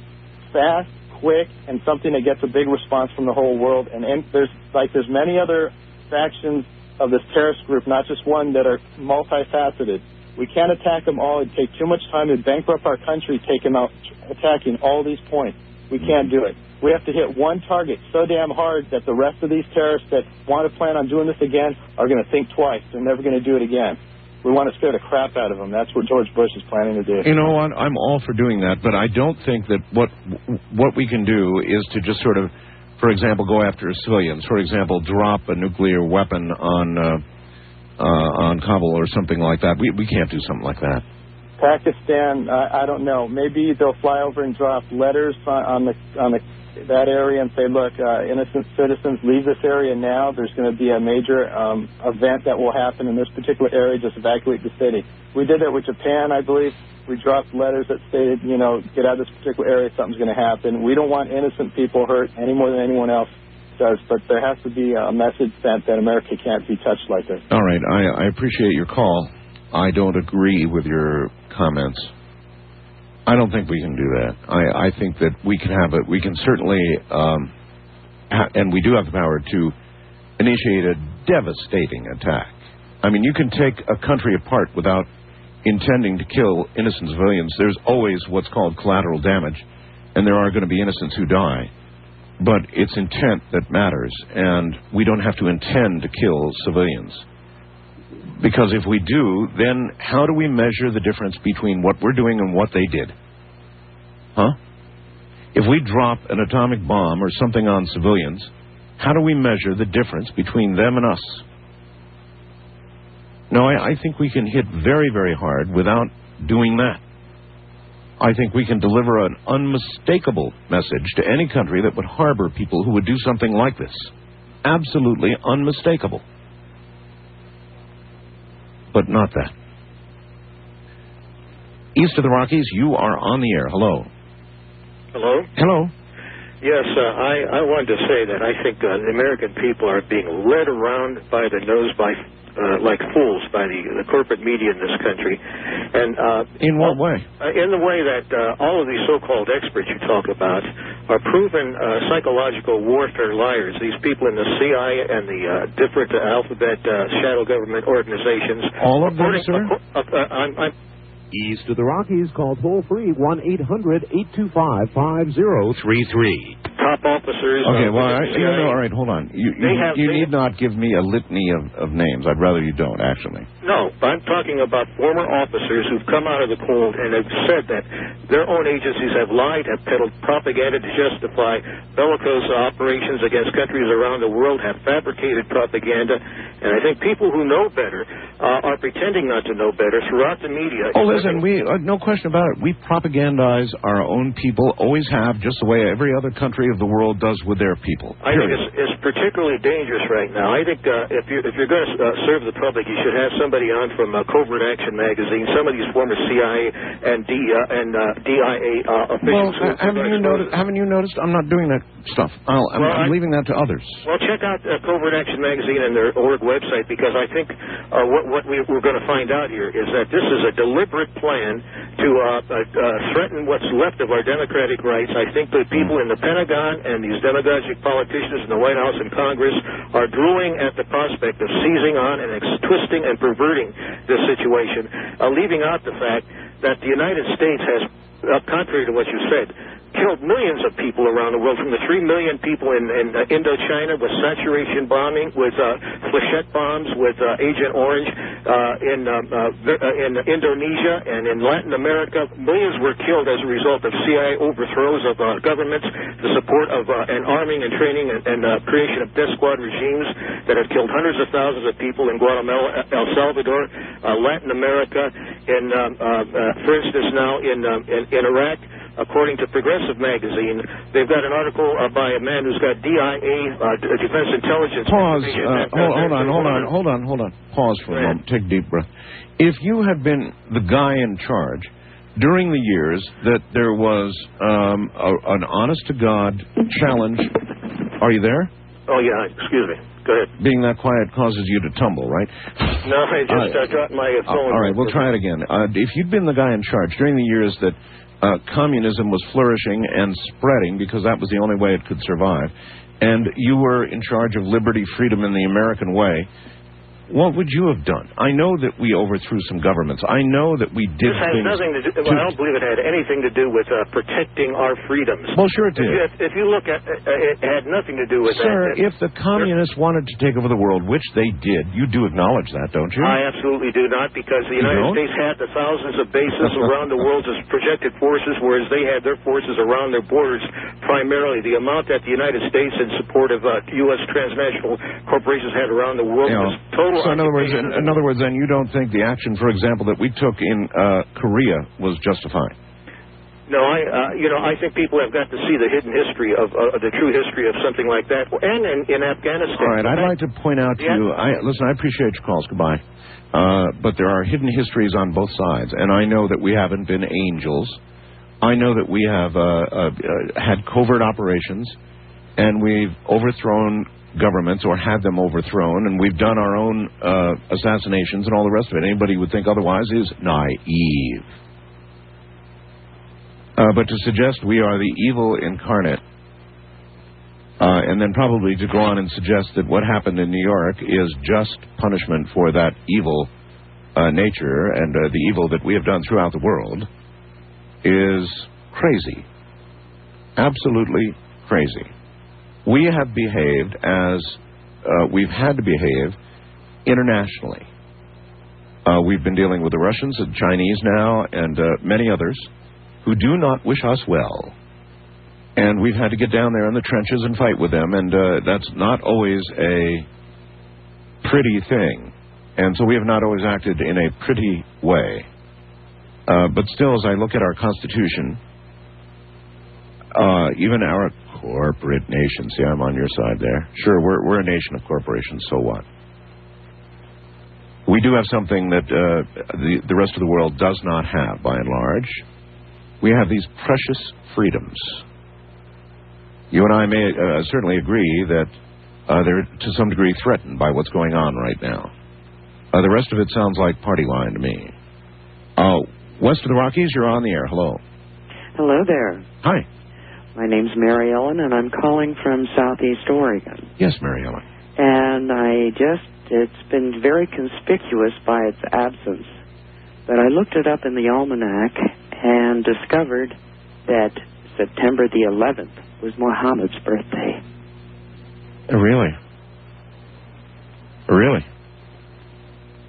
fast, quick, and something that gets a big response from the whole world. And there's many other factions of this terrorist group, not just one, that are multifaceted. We can't attack them all. It'd take too much time to bankrupt our country, attacking all these points. We can't do it. We have to hit one target so damn hard that the rest of these terrorists that want to plan on doing this again are going to think twice. They're never going to do it again. We want to scare the crap out of them. That's what George Bush is planning to do. You know what? I'm all for doing that, but I don't think that what we can do is to just sort of, for example, go after civilians. For example, drop a nuclear weapon on Kabul or something like that. We can't do something like that. Pakistan, I don't know. Maybe they'll fly over and drop letters on that area and say, look, innocent citizens, leave this area now. There's going to be a major event that will happen in this particular area. Just evacuate the city. We did that with Japan, I believe. We dropped letters that stated, get out of this particular area, something's going to happen. We don't want innocent people hurt any more than anyone else does, but there has to be a message sent that America can't be touched like this. All right. I appreciate your call. I don't agree with your comments. I don't think we can do that. I think that we can have it. We can certainly, and we do have the power to initiate a devastating attack. I mean, you can take a country apart without intending to kill innocent civilians. There's always what's called collateral damage, and there are going to be innocents who die. But it's intent that matters, and we don't have to intend to kill civilians. Because if we do, then how do we measure the difference between what we're doing and what they did? Huh? If we drop an atomic bomb or something on civilians, how do we measure the difference between them and us? No, I think we can hit very, very hard without doing that. I think we can deliver an unmistakable message to any country that would harbor people who would do something like this. Absolutely unmistakable. But not that. East of the Rockies, you are on the air. Hello. Hello? Hello. Yes, I wanted to say that I think the American people are being led around by the nose like fools by the corporate media in this country. And in what way? In the way that all of these so-called experts you talk about are proven psychological warfare liars. These people in the CIA and the different alphabet shadow government organizations. All of them, sir? East of the Rockies, call toll-free 1-800-825-5033. Top officers. Okay, well, all right, hold on. You need not give me a litany of names. I'd rather you don't, actually. No, I'm talking about former officers who've come out of the cold and have said that their own agencies have lied, have peddled propaganda to justify bellicose operations against countries around the world, have fabricated propaganda, and I think people who know better are pretending not to know better throughout the media. Oh, listen, no question about it. We propagandize our own people, always have, just the way every other country of the world does with their people. I think it's particularly dangerous right now. I think if you're going to serve the public, you should have somebody on from Covert Action magazine, some of these former CIA and DIA officials. Well, haven't you noticed? I'm not doing that stuff. I'm leaving that to others. Well, check out Covert Action magazine and their org website, because I think what we're going to find out here is that this is a deliberate plan to threaten what's left of our democratic rights. I think the people in the Pentagon and these demagogic politicians in the White House and Congress are drooling at the prospect of seizing on and twisting and perverting this situation, leaving out the fact that the United States has, contrary to what you said, killed millions of people around the world, from the 3 million people in Indochina with saturation bombing, with flechette bombs, with Agent Orange in Indonesia and in Latin America. Millions were killed as a result of CIA overthrows of governments, the support of and arming and training and creation of death squad regimes that have killed hundreds of thousands of people in Guatemala, El Salvador, Latin America, and for instance now in Iraq. according to Progressive Magazine. They've got an article by a man who's got DIA, Defense Intelligence. Pause. Hold on. Pause for a moment. Take a deep breath. If you had been the guy in charge during the years that there was an honest-to-God challenge, are you there? Oh, yeah. Excuse me. Go ahead. Being that quiet causes you to tumble, right? No, I just dropped my phone. All right, we'll try it again. If you'd been the guy in charge during the years that communism was flourishing and spreading, because that was the only way it could survive, and you were in charge of liberty, freedom, and the American way, what would you have done? I know that we overthrew some governments. I know that we did things... This has nothing to do... Well, I don't believe it had anything to do with protecting our freedoms. Well, sure it did. If you look at... it had nothing to do with that. Sir, if the communists wanted to take over the world, which they did, you do acknowledge that, don't you? I absolutely do not, because the United States had the thousands of bases around the world as projected forces, whereas they had their forces around their borders primarily. The amount that the United States in support of U.S. transnational corporations had around the world was total... So in other words, then you don't think the action, for example, that we took in Korea was justified? No, I think people have got to see the hidden history of the true history of something like that, and in Afghanistan. All right, I'd like to point out to you. Listen, I appreciate your calls. Goodbye. But there are hidden histories on both sides, and I know that we haven't been angels. I know that we have had covert operations, and we've overthrown governments or had them overthrown, and we've done our own assassinations and all the rest of it. Anybody who would think otherwise is naive. But to suggest we are the evil incarnate, and then probably to go on and suggest that what happened in New York is just punishment for that evil nature and the evil that we have done throughout the world is crazy. Absolutely crazy. We have behaved as we've had to behave internationally. We've been dealing with the Russians and Chinese now and many others who do not wish us well. And we've had to get down there in the trenches and fight with them, and that's not always a pretty thing. And so we have not always acted in a pretty way. But still, as I look at our Constitution, even our corporate nation, see, I'm on your side there. Sure, we're a nation of corporations, so what? We do have something that the rest of the world does not have, by and large. We have these precious freedoms. You and I may certainly agree that they're to some degree threatened by what's going on right now. The rest of it sounds like party line to me. West of the Rockies, you're on the air. Hello. Hello there. Hi. My name's Mary Ellen, and I'm calling from Southeast Oregon. Yes, Mary Ellen. And it's been very conspicuous by its absence. But I looked it up in the almanac and discovered that September the 11th was Muhammad's birthday. Really? Really?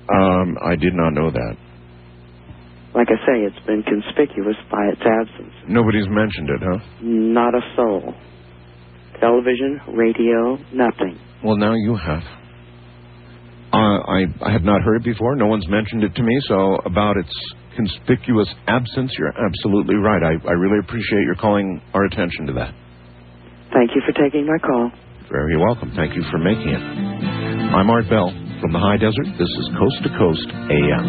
I did not know that. Like I say, it's been conspicuous by its absence. Nobody's mentioned it, huh? Not a soul. Television, radio, nothing. Well, now you have. I had not heard it before. No one's mentioned it to me, so about its conspicuous absence, you're absolutely right. I really appreciate your calling our attention to that. Thank you for taking my call. Very welcome. Thank you for making it. I'm Art Bell from the High Desert. This is Coast to Coast AM.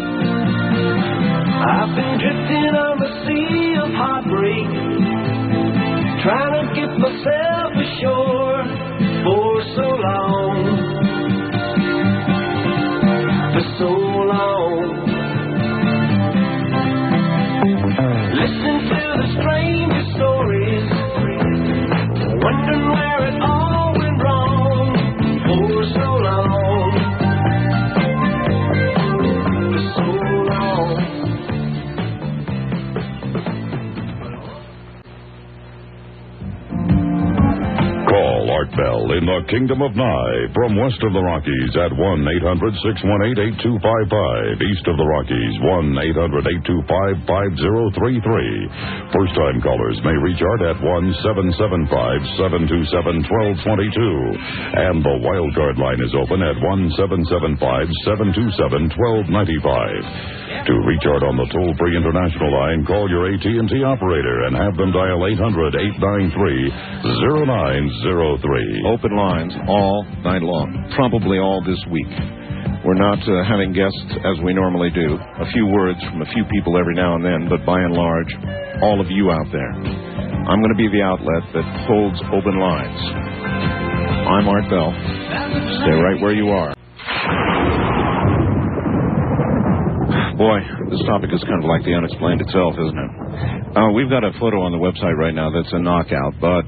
I've been drifting on the sea of heartbreak, trying to get myself ashore for so long. For so long. Listen to the strangest stories, wondering where it all went wrong. For so long. For so long. Call Call Art Bell in the Kingdom of Nye from west of the Rockies at 1-800-618-8255. East of the Rockies, 1-800-825-5033. First-time callers may reach Art at 1-775-727-1222. And the wildcard line is open at 1-775-727-1295. To reach Art on the toll-free international line, call your AT&T operator and have them dial 800-893-0903. Open lines all night long, probably all this week. We're not having guests as we normally do. A few words from a few people every now and then, but by and large, all of you out there. I'm going to be the outlet that holds open lines. I'm Art Bell. Stay right where you are. Boy, this topic is kind of like the unexplained itself, isn't it? We've got a photo on the website right now that's a knockout, but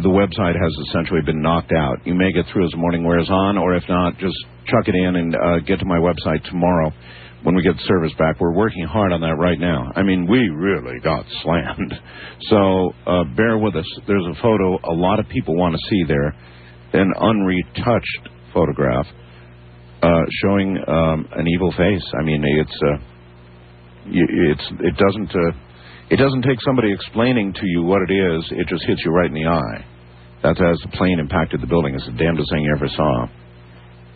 the website has essentially been knocked out. You may get through as the morning wears on, or if not, just chuck it in and get to my website tomorrow when we get service back. We're working hard on that right now. I mean, we really got slammed. So bear with us. There's a photo a lot of people want to see there, an unretouched photograph. Showing an evil face. I mean, it doesn't take somebody explaining to you what it is. It just hits you right in the eye. That's as the plane impacted the building. It's the damnedest thing you ever saw.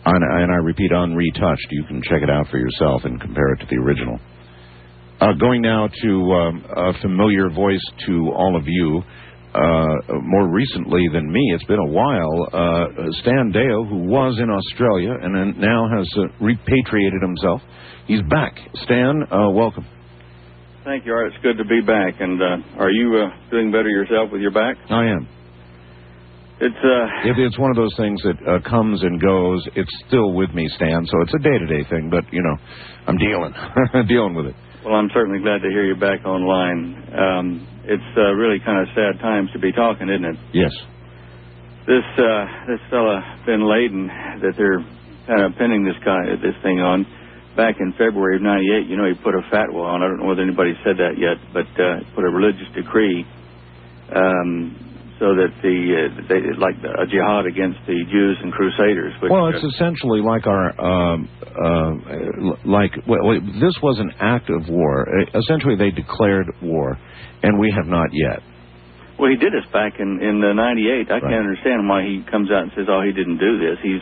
And I repeat, unretouched. You can check it out for yourself and compare it to the original. Going now to a familiar voice to all of you. More recently than me, it's been a while, Stan Deyo, who was in Australia and then now has repatriated himself. He's back. Stan, welcome. Thank you, Art. It's good to be back. And are you doing better yourself with your back? I am. It's one of those things that comes and goes. It's still with me, Stan, so it's a day-to-day thing, but, you know, I'm dealing with it. Well, I'm certainly glad to hear you back online. It's really kind of sad times to be talking, isn't it? Yes. This fella, Bin Laden, that they're kind of pinning this thing on, back in February of '98, you know, he put a fatwa on. I don't know whether anybody said that yet, but put a religious decree so that like a jihad against the Jews and Crusaders. Which, well, it's essentially like this was an act of war. Essentially, they declared war, and we have not yet. Well, he did this back in '98. I can't understand why he comes out and says, "Oh, he didn't do this." He's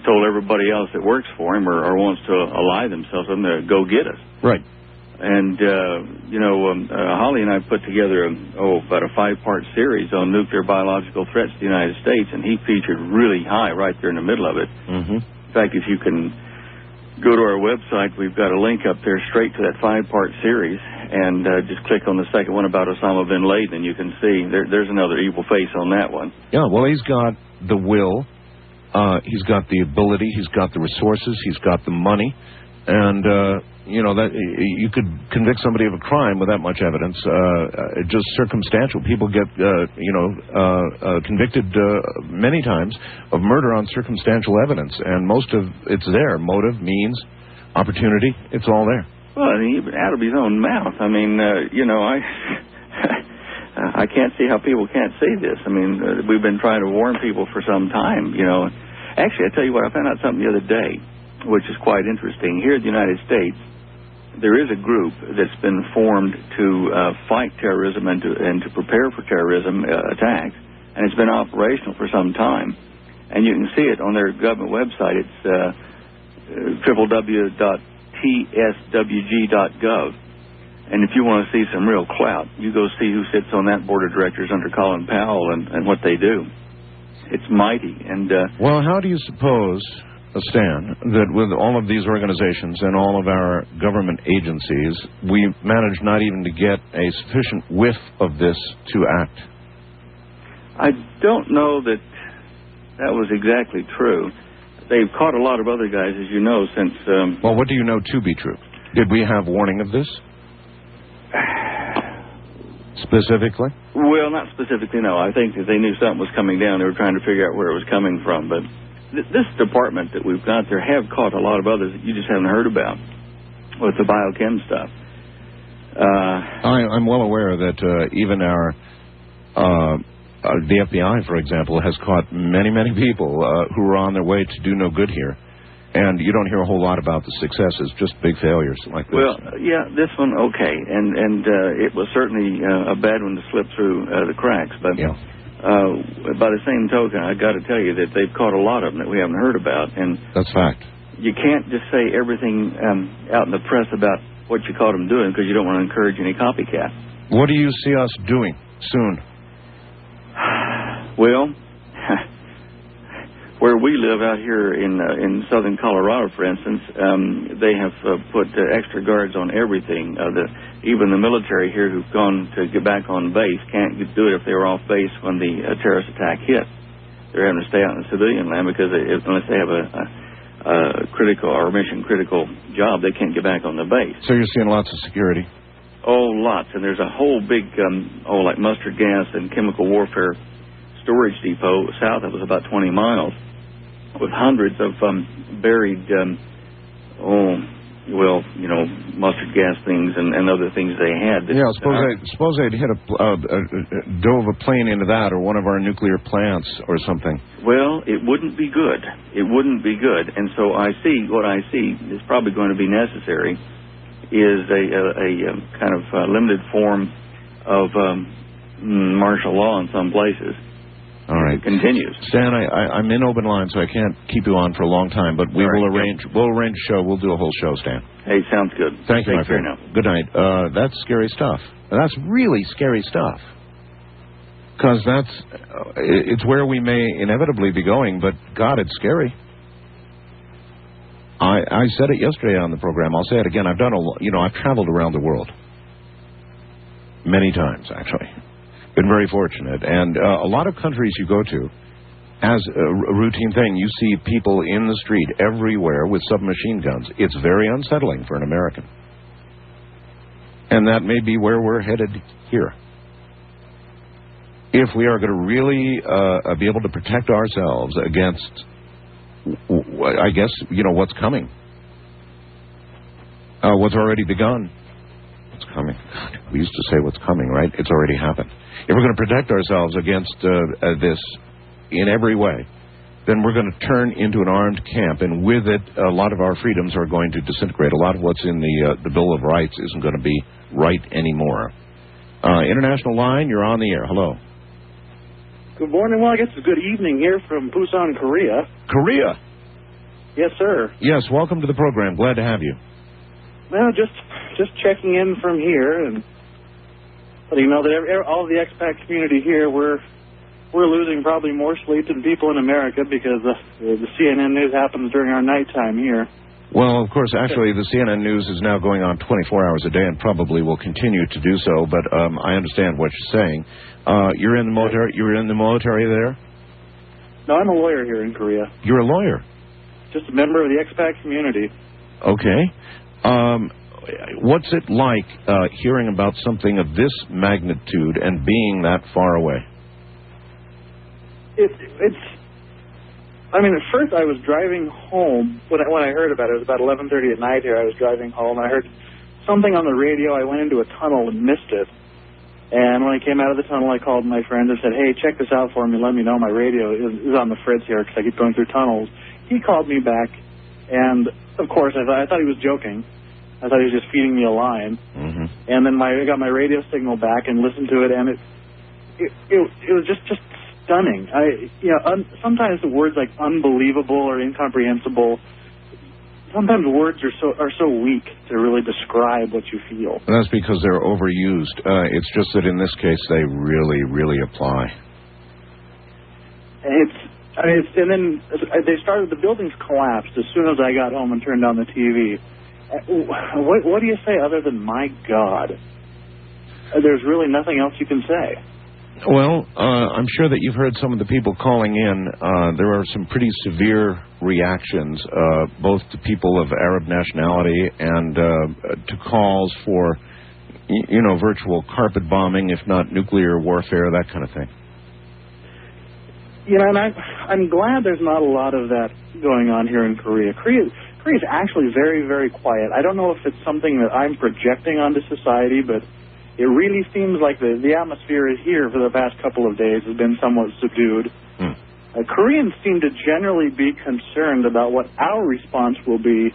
told everybody else that works for him or wants to ally themselves with him to go get us. Right. And, Holly and I put together about a 5-part series on nuclear biological threats to the United States, and he featured really high right there in the middle of it. Mm-hmm. In fact, if you can go to our website, we've got a link up there straight to that 5-part series, and just click on the second one about Osama bin Laden, and you can see there's another evil face on that one. Yeah, well, he's got the will, he's got the ability, he's got the resources, he's got the money, and that you could convict somebody of a crime with that much evidence. Just circumstantial. People get convicted many times of murder on circumstantial evidence, and most of it's there. Motive, means, opportunity, it's all there. Well, and even out of his own mouth. I mean, I can't see how people can't see this. I mean, we've been trying to warn people for some time, Actually, I tell you what, I found out something the other day, which is quite interesting. Here in the United States, there is a group that's been formed to fight terrorism and to prepare for terrorism attacks, and it's been operational for some time. And you can see it on their government website. It's www.tswg.gov. And if you want to see some real clout, you go see who sits on that board of directors under Colin Powell and what they do. It's mighty. And well, how do you suppose, Stan, that with all of these organizations and all of our government agencies, we managed not even to get a sufficient whiff of this to act? I don't know that was exactly true. They've caught a lot of other guys, as you know, since... Well, what do you know to be true? Did we have warning of this? Specifically? Well, not specifically, no. I think that they knew something was coming down. They were trying to figure out where it was coming from, but... This department that we've got there have caught a lot of others that you just haven't heard about with the biochem stuff. I'm well aware that even our The FBI, for example, has caught many, many people who are on their way to do no good here. And you don't hear a whole lot about the successes, just big failures like this. Well, yeah, this one, okay. And it was certainly a bad one to slip through the cracks. But by the same token, I got to tell you that they've caught a lot of them that we haven't heard about. And that's fact. You can't just say everything out in the press about what you caught them doing because you don't want to encourage any copycat. What do you see us doing soon? Well, where we live out here in southern Colorado, for instance, they have put extra guards on everything. Even the military here who've gone to get back on base can't do it if they were off base when the terrorist attack hit. They're having to stay out in the civilian land because unless they have a critical or mission-critical job, they can't get back on the base. So you're seeing lots of security? Oh, lots. And there's a whole big, like mustard gas and chemical warfare storage depot south of us about 20 miles with hundreds of buried, mustard gas things and other things they had. Suppose they'd hit dove a plane into that or one of our nuclear plants or something. Well, it wouldn't be good. It wouldn't be good. And so what I see is probably going to be necessary is a kind of limited form of martial law in some places. All right. It continues. Stan, I'm in open line, so I can't keep you on for a long time, but we'll arrange a show. We'll do a whole show, Stan. Hey, sounds good. Thank you, my friend. Now. Good night. That's scary stuff. That's really scary stuff. Because it's where we may inevitably be going, but God, it's scary. I said it yesterday on the program. I'll say it again. I've traveled around the world many times, actually. Been very fortunate. And a lot of countries you go to, as a routine thing, you see people in the street everywhere with submachine guns. It's very unsettling for an American. And that may be where we're headed here. If we are going to really be able to protect ourselves against, I guess, what's coming. What's already begun. What's coming. We used to say what's coming, right? It's already happened. If we're going to protect ourselves against this in every way, then we're going to turn into an armed camp, and with it, a lot of our freedoms are going to disintegrate. A lot of what's in the Bill of Rights isn't going to be right anymore. International line, you're on the air. Hello. Good morning. Well, I guess it's good evening here from Busan, Korea. Korea? Yes, sir. Yes, welcome to the program. Glad to have you. Well, just checking in from here and letting you know that all of the expat community here, we're losing probably more sleep than people in America because the CNN news happens during our nighttime here. Well, of course, actually, the CNN news is now going on 24 hours a day and probably will continue to do so, but I understand what you're saying. You're in the military. You're in the military there? No, I'm a lawyer here in Korea. You're a lawyer? Just a member of the expat community. Okay. What's it like hearing about something of this magnitude and being that far away? I mean, at first I was driving home when I heard about it. It was about 11:30 at night here. I was driving home and I heard something on the radio. I went into a tunnel and missed it. And when I came out of the tunnel, I called my friend and said, "Hey, check this out for me. Let me know my radio is on the fritz here because I keep going through tunnels." He called me back, and of course I thought he was joking. I thought he was just feeding me a line. Mm-hmm. And then I got my radio signal back and listened to it, and it was just stunning. Sometimes the words like unbelievable or incomprehensible, sometimes words are so weak to really describe what you feel. And that's because they're overused. It's just that in this case they really, really apply. And then the buildings collapsed as soon as I got home and turned on the TV. What do you say other than my God? There's really nothing else you can say. Well, I'm sure that you've heard some of the people calling in. There are some pretty severe reactions, both to people of Arab nationality and to calls for, virtual carpet bombing, if not nuclear warfare, that kind of thing. And I'm glad there's not a lot of that going on here in Korea. Korea is actually very, very quiet. I don't know if it's something that I'm projecting onto society, but it really seems like the atmosphere here for the past couple of days has been somewhat subdued. Koreans seem to generally be concerned about what our response will be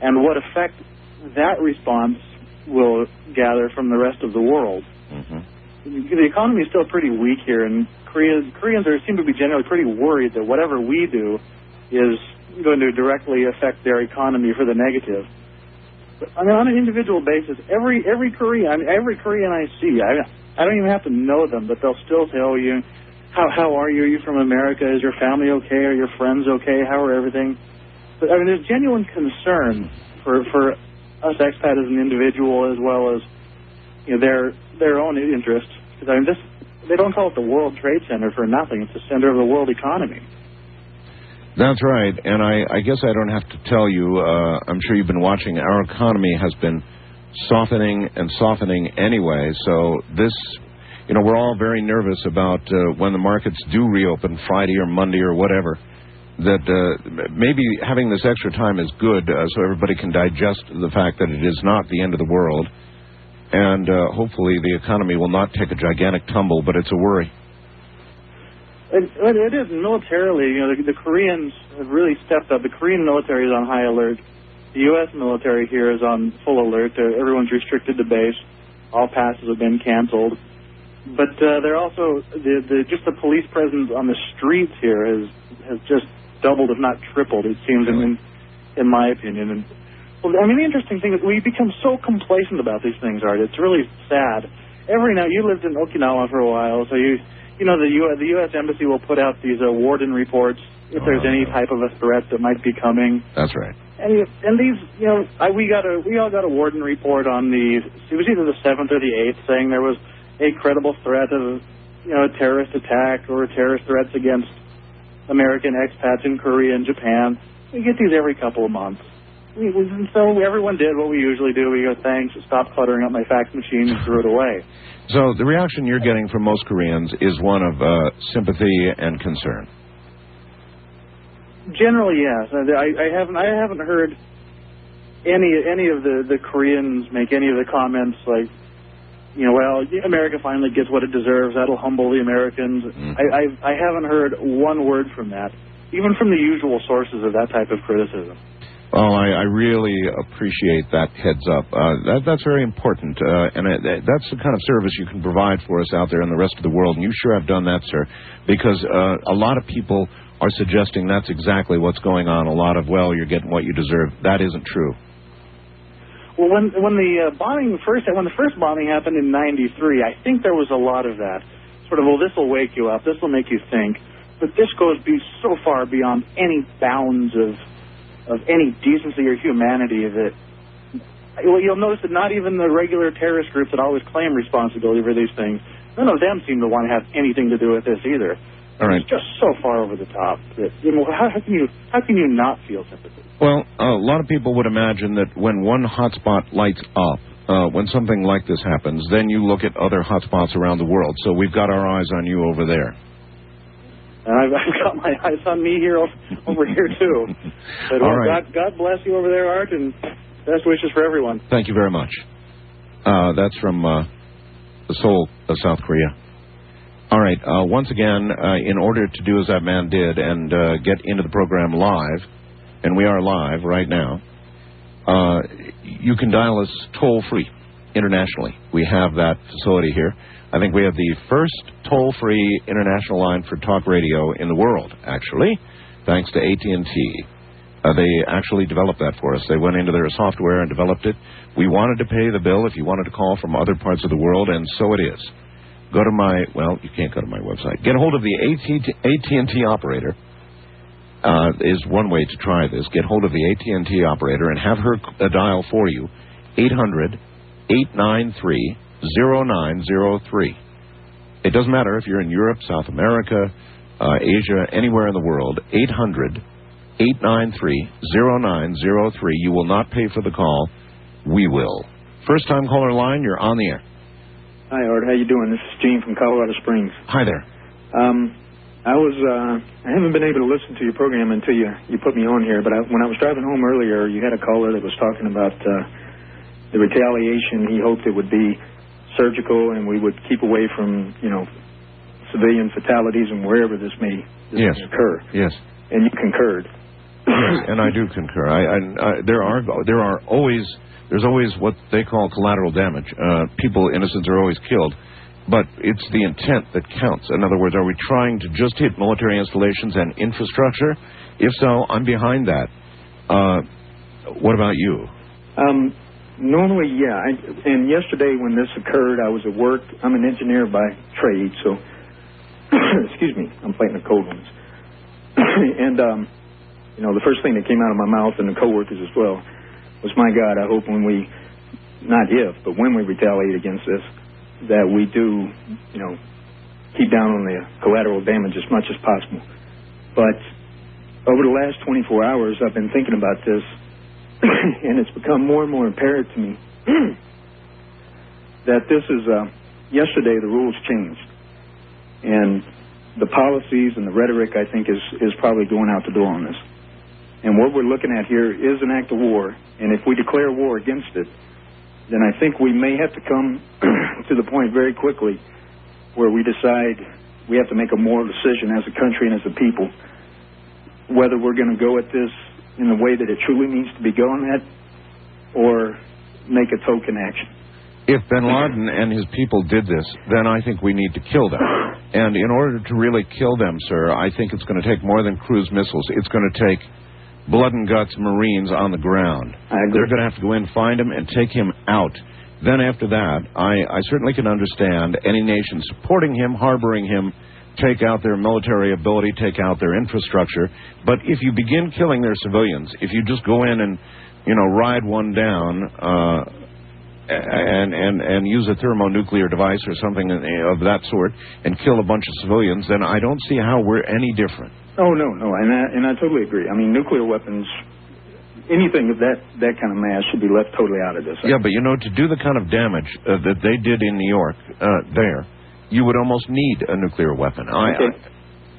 and what effect that response will gather from the rest of the world. The economy is still pretty weak here, and Koreans seem to be generally pretty worried that whatever we do is going to directly affect their economy for the negative. But, I mean, on an individual basis, every Korean I see, I don't even have to know them, but they'll still tell you, how are you? Are you from America? Is your family okay? Are your friends okay? How are everything? But, I mean, there's genuine concern for us expats as an individual, as well as their own interests. Because I mean, they don't call it the World Trade Center for nothing. It's the center of the world economy. That's right, and I guess I don't have to tell you, I'm sure you've been watching, our economy has been softening and softening anyway, so this, we're all very nervous about when the markets do reopen Friday or Monday or whatever, that maybe having this extra time is good so everybody can digest the fact that it is not the end of the world, and hopefully the economy will not take a gigantic tumble, but it's a worry. It is militarily. The Koreans have really stepped up. The Korean military is on high alert. The U.S. military here is on full alert. Everyone's restricted to base. All passes have been canceled. But they're also just the police presence on the streets here has just doubled, if not tripled. It seems, in my opinion. And well, I mean, the interesting thing is we become so complacent about these things, Art. It's really sad. You lived in Okinawa for a while, so the U.S. Embassy will put out these warden reports if there's any type of a threat that might be coming. That's right. And these, we all got a warden report on it was either the 7th or the 8th, saying there was a credible threat of, a terrorist attack or terrorist threats against American expats in Korea and Japan. We get these every couple of months. So everyone did what we usually do. We go, thanks, stop cluttering up my fax machine, and threw it away. So the reaction you're getting from most Koreans is one of sympathy and concern. Generally, yes. I haven't heard any of the Koreans make any of the comments like, well, America finally gets what it deserves. That'll humble the Americans. I haven't heard one word from that, even from the usual sources of that type of criticism. Well, I really appreciate that heads up. That's very important, and that's the kind of service you can provide for us out there in the rest of the world, and you sure have done that, sir, because a lot of people are suggesting that's exactly what's going on. A lot of, well, you're getting what you deserve. That isn't true. Well, when the first bombing happened in '93, I think there was a lot of that sort of, well, this will wake you up, this will make you think, but this goes so far beyond any bounds of any decency or humanity that, well, you'll notice that not even the regular terrorist groups that always claim responsibility for these things, none of them seem to want to have anything to do with this either. All right. It's just so far over the top that, how can you not feel sympathy? Well, a lot of people would imagine that when one hotspot lights up, when something like this happens, then you look at other hotspots around the world. So we've got our eyes on you over there. And I've got my eyes on me here over here, too. But all right. God bless you over there, Art, and best wishes for everyone. Thank you very much. That's from the Seoul of South Korea. All right. Once again, in order to do as that man did and get into the program live, and we are live right now, you can dial us toll-free internationally. We have that facility here. I think we have the first toll-free international line for talk radio in the world, actually, thanks to AT&T. They actually developed that for us. They went into their software and developed it. We wanted to pay the bill if you wanted to call from other parts of the world, and so it is. Go to you can't go to my website. Get a hold of the AT&T operator. Is one way to try this. Get hold of the AT&T operator and have her dial for you 800-893-0903. It doesn't matter if you're in Europe, South America, Asia, anywhere in the world. 800-893-0903. You will not pay for the call. We will. First time caller line, you're on the air. Hi, Art. How you doing? This is Gene from Colorado Springs. Hi there. I haven't been able to listen to your program until you put me on here, but when I was driving home earlier, you had a caller that was talking about the retaliation. He hoped it would be surgical, and we would keep away from, civilian fatalities and wherever this may occur. Yes. And you concurred. Yes, and I do concur. There's always what they call collateral damage. Innocents are always killed, but it's the intent that counts. In other words, are we trying to just hit military installations and infrastructure? If so, I'm behind that. What about you? Normally, yeah. And yesterday when this occurred, I was at work. I'm an engineer by trade, so excuse me, I'm fighting a cold one. And the first thing that came out of my mouth, and the coworkers as well, was, my God, I hope when we, not if, but when we retaliate against this, that we do, keep down on the collateral damage as much as possible. But over the last 24 hours, I've been thinking about this, and it's become more and more apparent to me that this is, yesterday the rules changed. And the policies and the rhetoric, I think, is probably going out the door on this. And what we're looking at here is an act of war, and if we declare war against it, then I think we may have to come to the point very quickly where we decide we have to make a moral decision as a country and as a people, whether we're going to go at this in the way that it truly needs to be going at, or make a token action. If bin Laden and his people did this, then I think we need to kill them. And in order to really kill them, sir, I think it's going to take more than cruise missiles. It's going to take blood and guts Marines on the ground. They're going to have to go in, find him, and take him out. Then after that, I certainly can understand any nation supporting him, harboring him, take out their military ability, take out their infrastructure. But if you begin killing their civilians, if you just go in and, ride one down and use a thermonuclear device or something of that sort and kill a bunch of civilians, then I don't see how we're any different. Oh, no, and I totally agree. I mean, nuclear weapons, anything of that kind of mass should be left totally out of this. Yeah, but to do the kind of damage that they did in New York you would almost need a nuclear weapon.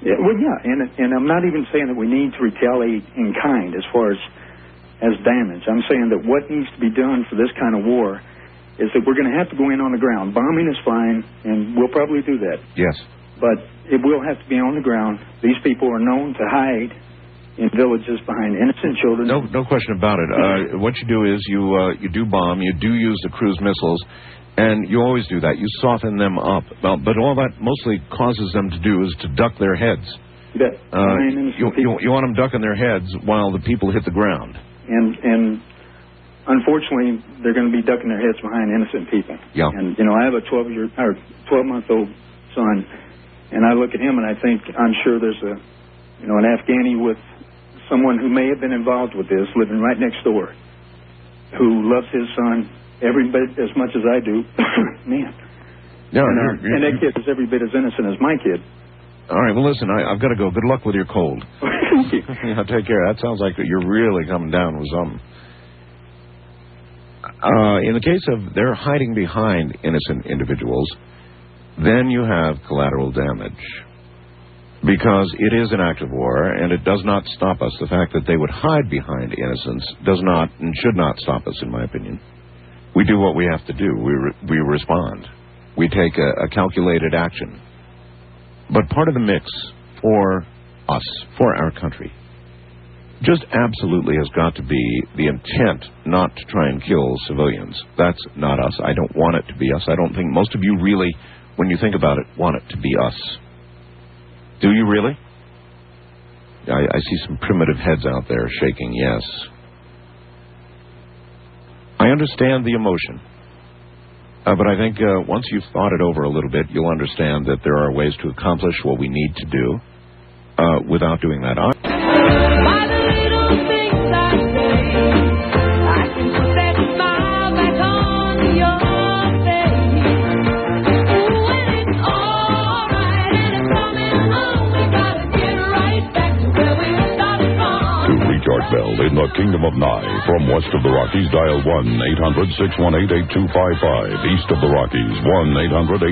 Yeah, and I'm not even saying that we need to retaliate in kind as far as damage. I'm saying that what needs to be done for this kind of war is that we're going to have to go in on the ground. Bombing is fine, and we'll probably do that. Yes. But it will have to be on the ground. These people are known to hide in villages behind innocent children. No question about it. What you do is you do bomb, you do use the cruise missiles, and you always do that. You soften them up. But all that mostly causes them to do is to duck their heads. You want them ducking their heads while the people hit the ground. And unfortunately, they're going to be ducking their heads behind innocent people. Yeah. And, I have a 12-month-old son, and I look at him and I think, I'm sure there's an Afghani with someone who may have been involved with this living right next door who loves his son every bit as much as I do. Man. Yeah, and that kid is every bit as innocent as my kid. All right, well, listen, I've got to go. Good luck with your cold. Yeah, take care. That sounds like you're really coming down with something. In the case of they're hiding behind innocent individuals, then you have collateral damage. Because it is an act of war, and it does not stop us. The fact that they would hide behind innocence does not and should not stop us, in my opinion. We do what we have to do. We respond. We take a calculated action. But part of the mix for us, for our country, just absolutely has got to be the intent not to try and kill civilians. That's not us. I don't want it to be us. I don't think most of you really, when you think about it, want it to be us. Do you really? I see some primitive heads out there shaking yes. I understand the emotion. But I think once you've thought it over a little bit, you'll understand that there are ways to accomplish what we need to do without doing that. Arkville in the Kingdom of Nye. From west of the Rockies, dial 1-800-618-8255. East of the Rockies,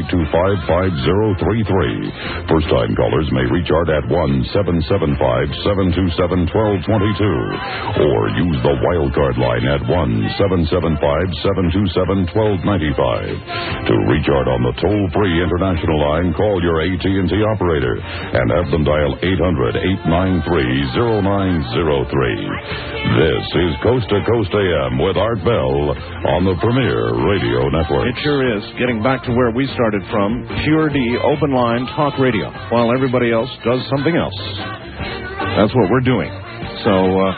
1-800-825-5033. First-time callers may reach Art at 1-775-727-1222. Or use the wildcard line at 1-775-727-1295. To reach Art on the toll-free international line, call your AT&T operator and have them dial 800-893-0903. This is Coast to Coast AM with Art Bell on the Premier Radio Network. It sure is. Getting back to where we started from, Pure D open line talk radio, while everybody else does something else. That's what we're doing. So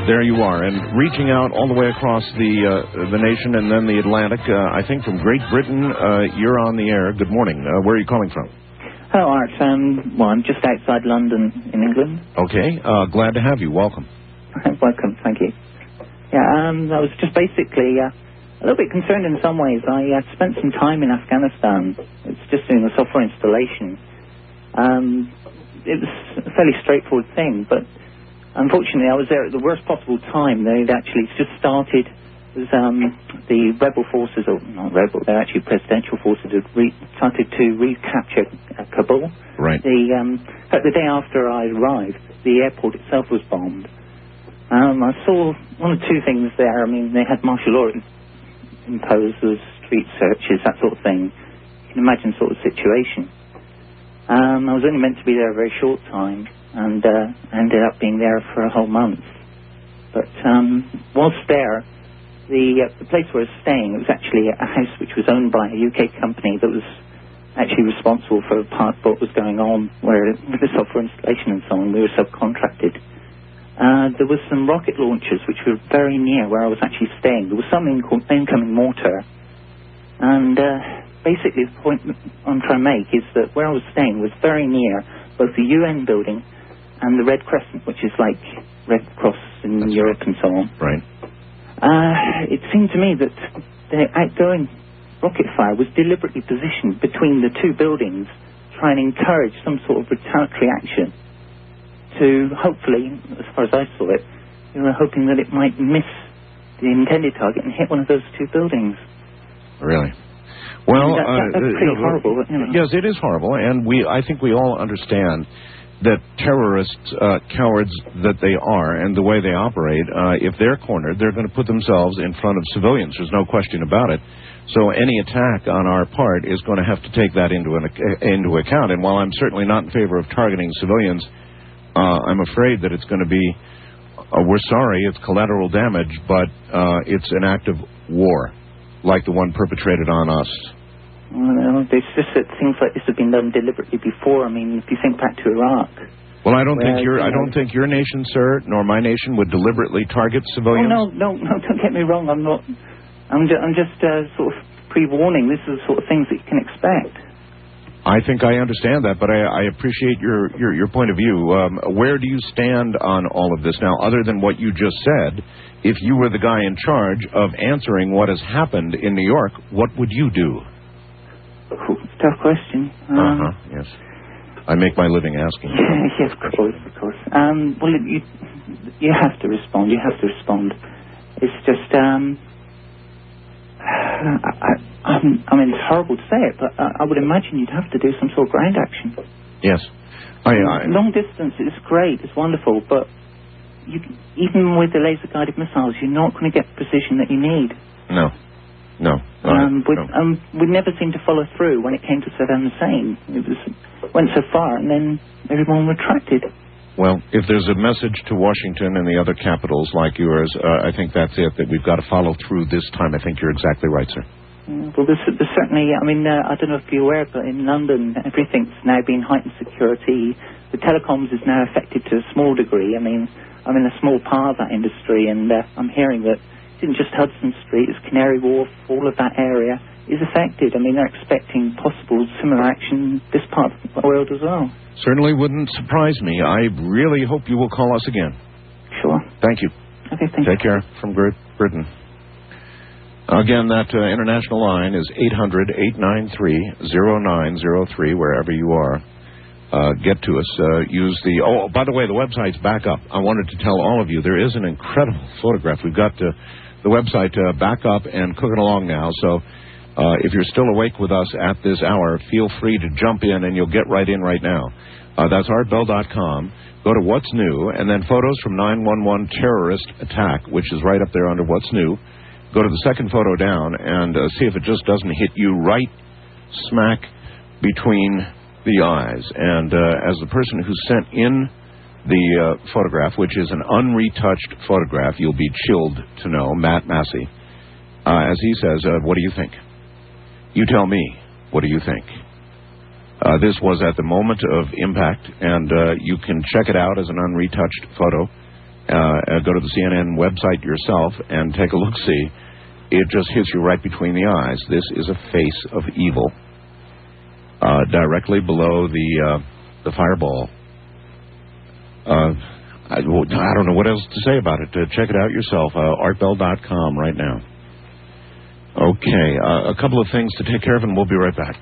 there you are, and reaching out all the way across the nation and then the Atlantic. I think from Great Britain, you're on the air. Good morning. Where are you calling from? Hello, Art. I'm just outside London in England. Okay. Glad to have you. Welcome. Welcome. Thank you. Yeah, I was just basically a little bit concerned in some ways. I spent some time in Afghanistan. It's just doing a software installation. It was a fairly straightforward thing, but unfortunately I was there at the worst possible time. They'd actually just started. It was the rebel forces, or not rebel, they're actually presidential forces, had started to recapture Kabul. Right. The day after I arrived, the airport itself was bombed. I saw one or two things there. I mean, they had martial law imposed, there was street searches, that sort of thing. You can imagine sort of situation. I was only meant to be there a very short time, and ended up being there for a whole month. But whilst there, the place where I was staying, it was actually a house which was owned by a UK company that was actually responsible for part of what was going on, where with the software installation and so on, we were subcontracted. There was some rocket launchers which were very near where I was actually staying. There was some incoming mortar. And basically the point I'm trying to make is that where I was staying was very near both the UN building and the Red Crescent, which is like Red Cross in Europe and so on. Right. It seemed to me that the outgoing rocket fire was deliberately positioned between the two buildings, trying to encourage some sort of retaliatory action to hopefully, as far as I saw it, they were hoping that it might miss the intended target and hit one of those two buildings. Really? Well, that's pretty horrible. But, you know. Yes, it is horrible, and I think we all understand that terrorists, cowards that they are, and the way they operate, if they're cornered, they're going to put themselves in front of civilians. There's no question about it. So any attack on our part is going to have to take that into account. And while I'm certainly not in favor of targeting civilians, I'm afraid that it's going to be, we're sorry, it's collateral damage, but it's an act of war, like the one perpetrated on us. Well, it's just that things like this have been done deliberately before. I mean, if you think back to Iraq. Well, I don't think your nation, sir, nor my nation would deliberately target civilians. Oh, no, don't get me wrong. I'm not. I'm just sort of pre-warning. This is the sort of things that you can expect. I think I understand that, but I appreciate your point of view. Where do you stand on all of this now, other than what you just said? If you were the guy in charge of answering what has happened in New York, what would you do? Tough question. Yes. I make my living asking. Yes, of course. Well, you have to respond. You have to respond. It's just, I mean, it's horrible to say it, but I would imagine you'd have to do some sort of ground action. Yes. Long distance is great. It's wonderful, but even with the laser-guided missiles, you're not going to get the precision that you need. No. We never seemed to follow through when it came to Saddam Hussein. It went so far, and then everyone retracted. Well, if there's a message to Washington and the other capitals like yours, I think that's it, that we've got to follow through this time. I think you're exactly right, sir. Well, there's certainly, I mean, I don't know if you're aware, but in London, everything's now been heightened security. The telecoms is now affected to a small degree. I mean, I'm in a small part of that industry, and I'm hearing that it isn't just Hudson Street, it's Canary Wharf, all of that area is affected. I mean, they're expecting possible similar action in this part of the world as well. Certainly wouldn't surprise me. I really hope you will call us again. Sure. Thank you. Okay, thank you. Take care from Great Britain. Again, that international line is 800-893-0903, wherever you are. get to us. Use the... Oh, by the way, the website's back up. I wanted to tell all of you, there is an incredible photograph. We've got the website back up and cooking along now, so if you're still awake with us at this hour, feel free to jump in, and you'll get right in right now. That's artbell.com. Go to What's New, and then photos from 9/11 terrorist attack, which is right up there under What's New. Go to the second photo down and see if it just doesn't hit you right smack between the eyes. And as the person who sent in the photograph, which is an unretouched photograph, you'll be chilled to know, Matt Massey, as he says, what do you think? You tell me, what do you think? This was at the moment of impact, and you can check it out as an unretouched photo. Go to the CNN website yourself and take a look-see. It just hits you right between the eyes. This is a face of evil. Directly below the fireball. I don't know what else to say about it. Check it out yourself. Artbell.com right now. Okay, a couple of things to take care of, and we'll be right back.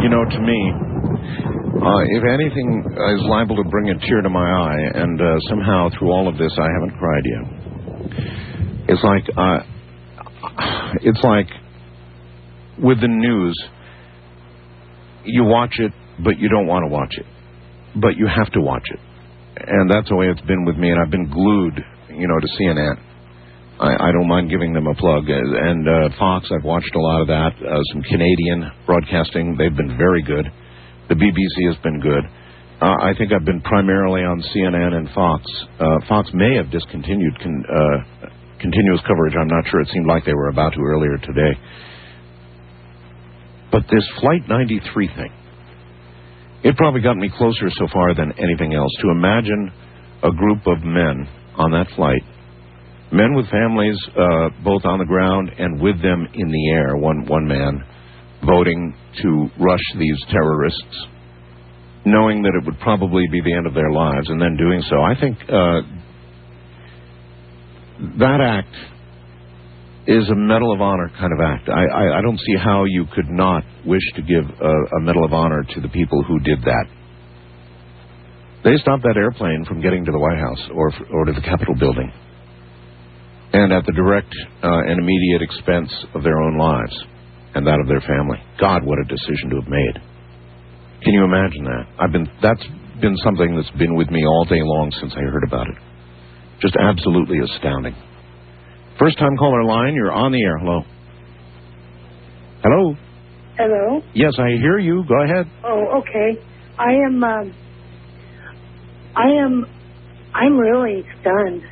You know, to me, if anything is liable to bring a tear to my eye, and somehow through all of this I haven't cried yet, it's like with the news, you watch it, but you don't want to watch it. But you have to watch it. And that's the way it's been with me, and I've been glued, to CNN. I don't mind giving them a plug. And Fox, I've watched a lot of that. Some Canadian broadcasting, they've been very good. The BBC has been good. I think I've been primarily on CNN and Fox. Fox may have discontinued continuous coverage. I'm not sure. It seemed like they were about to earlier today. But this Flight 93 thing, it probably got me closer so far than anything else to imagine a group of men on that flight, men with families both on the ground and with them in the air, one man voting to rush these terrorists, knowing that it would probably be the end of their lives, and then doing so. I think that act is a Medal of Honor kind of act. I don't see how you could not wish to give a Medal of Honor to the people who did that. They stopped that airplane from getting to the White House or to the Capitol building, and at the direct and immediate expense of their own lives and that of their family. God, what a decision to have made. Can you imagine that? That's been something that's been with me all day long since I heard about it. Just absolutely astounding. First time caller line, you're on the air. Hello. Hello. Hello. Yes, I hear you. Go ahead. Oh, okay. I'm really stunned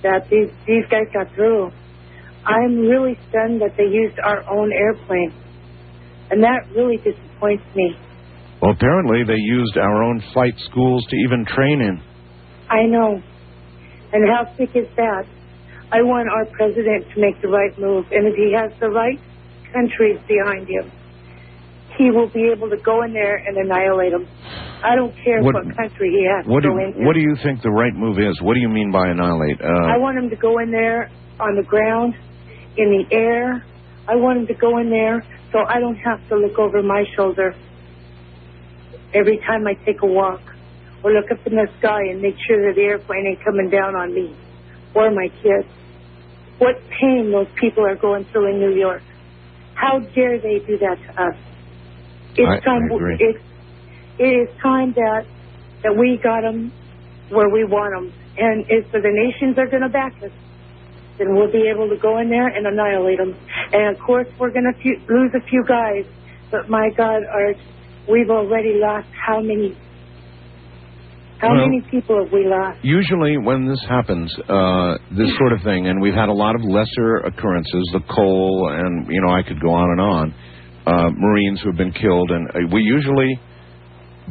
that these guys got through. I'm really stunned that they used our own airplane, and that really disappoints me. Well, apparently they used our own flight schools to even train in. I know. And how sick is that? I want our president to make the right move, and if he has the right countries behind him, he will be able to go in there and annihilate them. I don't care what country he has to go into. What do you think the right move is? What do you mean by annihilate? I want him to go in there on the ground, in the air. I want him to go in there so I don't have to look over my shoulder every time I take a walk, or look up in the sky and make sure that the airplane ain't coming down on me or my kids. What pain those people are going through in New York. How dare they do that to us? It's time. I agree. It is time that we got them where we want them. And if the nations are going to back us, then we'll be able to go in there and annihilate them. And, of course, we're going to lose a few guys. But, my God, we've already lost how many? How many people have we lost? Usually when this happens, this sort of thing, and we've had a lot of lesser occurrences, the coal, and, I could go on and on, Marines who have been killed, and we usually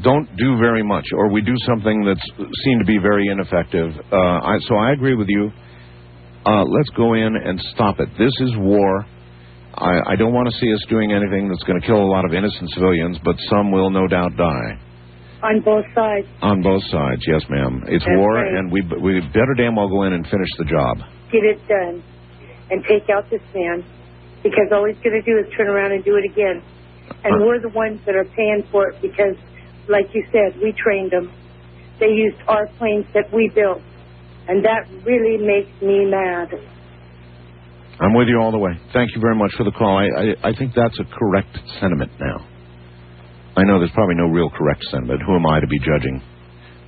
don't do very much, or we do something that's seen to be very ineffective. So I agree with you. Let's go in and stop it. This is war. I don't want to see us doing anything that's going to kill a lot of innocent civilians, but some will no doubt die. On both sides. On both sides, yes, ma'am. It's That's war, right. and we better damn well go in and finish the job. Get it done and take out this man, because all he's going to do is turn around and do it again. And we're the ones that are paying for it because, like you said, we trained them. They used our planes that we built. And that really makes me mad. I'm with you all the way. Thank you very much for the call. I think that's a correct sentiment now. I know there's probably no real correct sentiment. Who am I to be judging?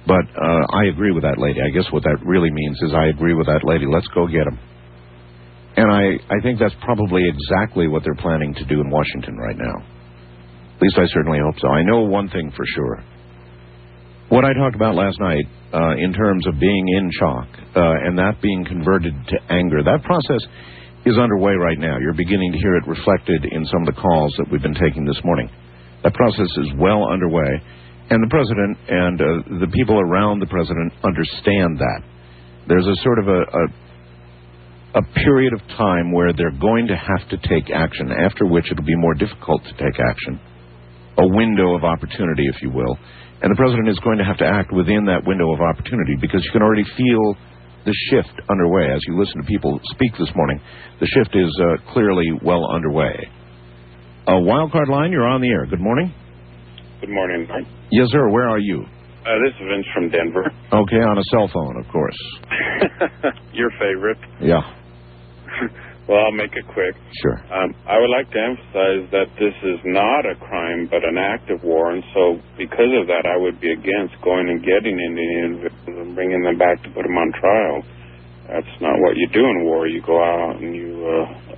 But I agree with that lady. I guess what that really means is I agree with that lady. Let's go get them. And I think that's probably exactly what they're planning to do in Washington right now. At least I certainly hope so. I know one thing for sure. What I talked about last night in terms of being in shock and that being converted to anger, that process is underway right now. You're beginning to hear it reflected in some of the calls that we've been taking this morning. That process is well underway, and the president and the people around the president understand that. There's a sort of a period of time where they're going to have to take action, after which it'll be more difficult to take action. A window of opportunity, if you will. And the president is going to have to act within that window of opportunity because you can already feel the shift underway. As you listen to people speak this morning, the shift is clearly well underway. Wildcard line, you're on the air. Good morning. Good morning, Mike. Yes, sir. Where are you? This is Vince from Denver. Okay, on a cell phone, of course. Your favorite. Yeah. Well, I'll make it quick. Sure. I would like to emphasize that this is not a crime, but an act of war, and so because of that, I would be against going and getting Indian individuals and bringing them back to put them on trial. That's not what you do in war. You go out and you